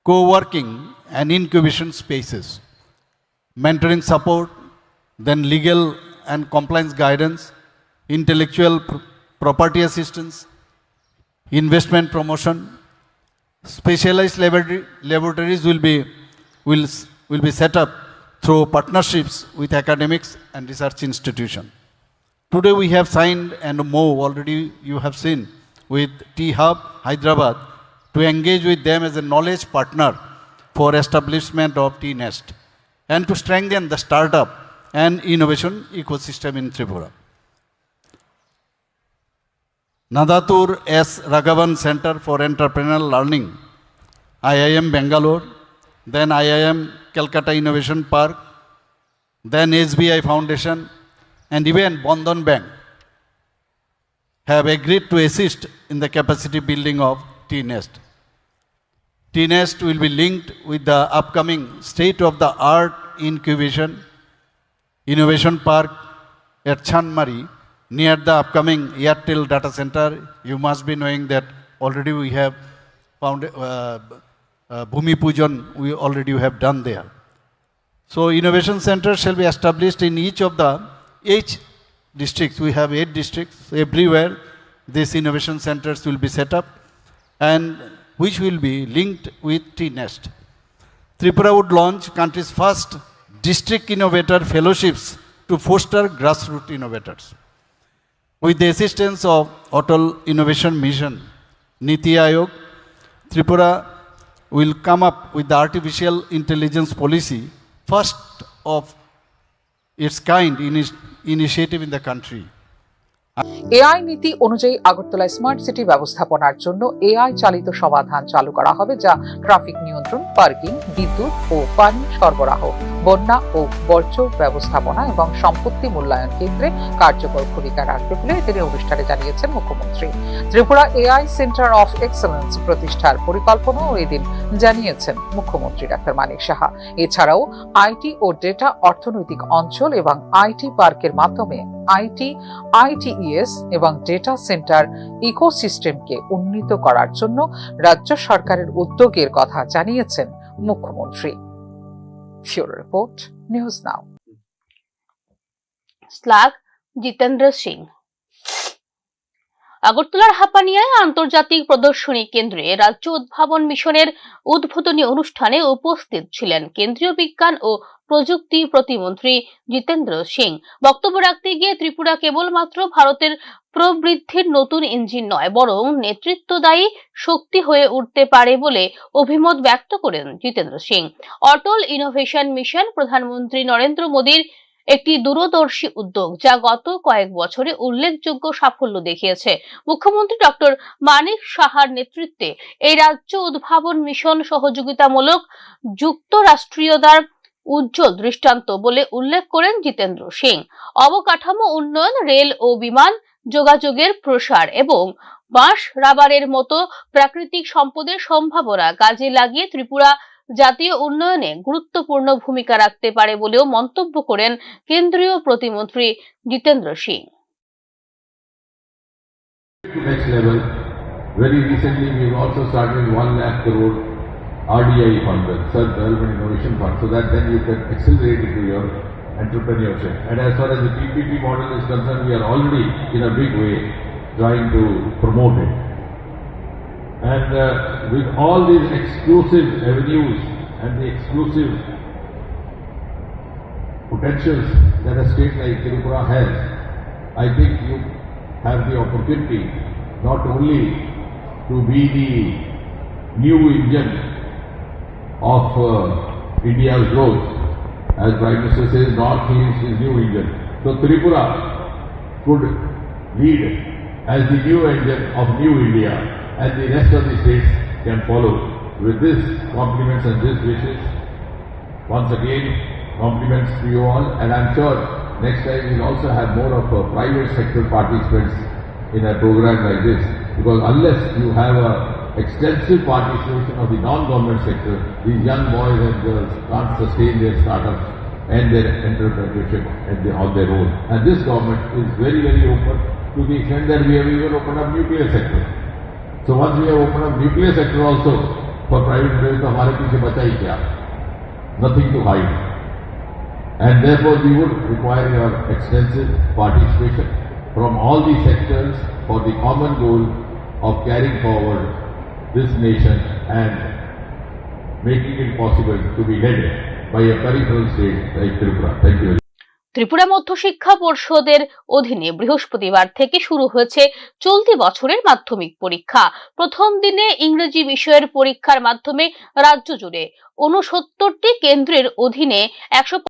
co-working and incubation spaces, mentoring support, then legal and compliance guidance, intellectual property assistance, investment promotion. Specialized laboratories will be set up through partnerships with academics and research institutions. Today we have signed and more already you have seen with T-Hub Hyderabad to engage with them as a knowledge partner for establishment of T-Nest and to strengthen the startup and innovation ecosystem in Tripura. Nadatur S. Raghavan Center for Entrepreneurial Learning, IIM Bangalore, then IIM Calcutta Innovation Park, then SBI Foundation, and even Bandhan Bank have agreed to assist in the capacity building of T-Nest. T-Nest will be linked with the upcoming state-of-the-art incubation innovation park at Chanmari, near the upcoming Airtel data center. You must be knowing that already we have found Bhumi Pujan, we already have done there. So innovation centers shall be established in each of the 8 districts. We have 8 districts. Everywhere these innovation centers will be set up and which will be linked with T-Nest. Tripura would launch country's first district innovator fellowships to foster grassroots innovators. With the assistance of Atal Innovation Mission, Niti Aayog, Tripura will come up with the artificial intelligence policy, first of its kind initiative in the country. AI নীতি অনুযায়ী আগরতলায় স্মার্ট সিটি ব্যবস্থাপনার জন্য এআই চালিত সমাধান চালু করা হবে, যা ট্রাফিক নিয়ন্ত্রণ, পার্কিং, বিদ্যুৎ ও পানি সরবরাহ, বন্যা ও বর্জ্য ব্যবস্থাপনা এবং সম্পত্তি মূল্যায়ন ক্ষেত্রে কার্যকর ভূমিকা রাখবে বলে তিনি অনুষ্ঠানে জানিয়েছেন মুখ্যমন্ত্রী। Tripura AI centre of excellence প্রতিষ্ঠার পরিকল্পনাও এদিন জানিয়েছেন মুখ্যমন্ত্রী ডাক্তার মানিক সাহা। এছাড়াও আইটি ও ডেটা অর্থনৈতিক অঞ্চল এবং আইটি পার্কের মাধ্যমে আইটিইএস এবং ডেটা সেন্টার ইকোসিস্টেমকে উন্নীত করার জন্য রাজ্য সরকারের উদ্যোগের কথা জানিয়েছেন মুখ্যমন্ত্রী। Bureau report, news now. শ্লাঘ জিতেন্দ্র সিং। আগরতলার হাপানিয়ায় আন্তর্জাতিক প্রদর্শনী কেন্দ্রে রাজ্য উদ্ভাবন মিশনের উদ্বোধনী অনুষ্ঠানে উপস্থিত ছিলেন কেন্দ্রীয় বিজ্ঞান ও প্রযুক্তি প্রতিমন্ত্রী জিতেন্দ্র সিং। বক্তব্য রাখতে গিয়ে ত্রিপুরা কেবলমাত্র ভারতের প্রবৃদ্ধির নতুন ইঞ্জিন নয়, বরং নেতৃত্বদায়ী শক্তি হয়ে উঠতে পারে বলে অভিমত ব্যক্ত করেন জিতেন্দ্র সিং। অটল ইনোভেশন মিশন প্রধানমন্ত্রী নরেন্দ্র মোদীর একটি দূরদর্শী উদ্যোগ, যা গত কয়েক বছরে উল্লেখযোগ্য সাফল্য দেখিয়েছে। মুখ্যমন্ত্রী ডক্টর মানিক সাহার নেতৃত্বে এই রাজ্য উদ্ভাবন মিশন সহযোগিতামূলক যুক্তরাষ্ট্রীয়তার উজ্জ্বল দৃষ্টান্ত বলে উল্লেখ করেন জিতেন্দ্র সিং। অবকাঠামো উন্নয়ন, রেল ও বিমান যোগাযোগের প্রসার এবং বাঁশ রাবারের মতো প্রাকৃতিক সম্পদের সম্ভাবনা কাজে লাগিয়ে ত্রিপুরা জাতীয় উন্নয়নে গুরুত্বপূর্ণ ভূমিকা রাখতে পারে বলেও মন্তব্য করেন কেন্দ্রীয় প্রতিমন্ত্রী Jitendra Singh. Next level. Very recently, we've also started 1 lakh crore RDI fund, Research Development Innovation Fund, so that then you can accelerate into your entrepreneurship. And as far as the PPP model is concerned, we are already in a big way trying to promote it. And with all these exclusive avenues and the exclusive potentials that a state like Tripura has, I think you have the opportunity not only to be the new engine of India's growth, as Prime Minister says, North is his new engine. So Tripura could lead as the new engine of New India, and the rest of the states can follow. With this compliments and this wishes, once again compliments to you all, and I'm sure next time we'll also have more of private sector participants in a program like this, because unless you have a extensive participation of the non-government sector, these young boys and girls can't sustain their startups and their entrepreneurship on their own. And this government is very, very open to the extent that we have even opened up nuclear sector. So once we have opened up nuclear sector also for private players, तो हमारे पीछे बचा ही क्या? Nothing to hide. And therefore we would require your extensive participation from all the sectors for the common goal of carrying forward this nation and making it possible to be led by a peripheral state like Tripura. Thank you very much. Tripura মধ্য শিক্ষা পর্ষদের অধীনে বৃহস্পতিবার থেকে শুরু হয়েছে চলতি বছরের মাধ্যমিক পরীক্ষা। প্রথম দিনে ইংরেজি বিষয়ের পরীক্ষার মাধ্যমে রাজ্য জুড়ে ৬৯টি কেন্দ্রের অধীনে ১০০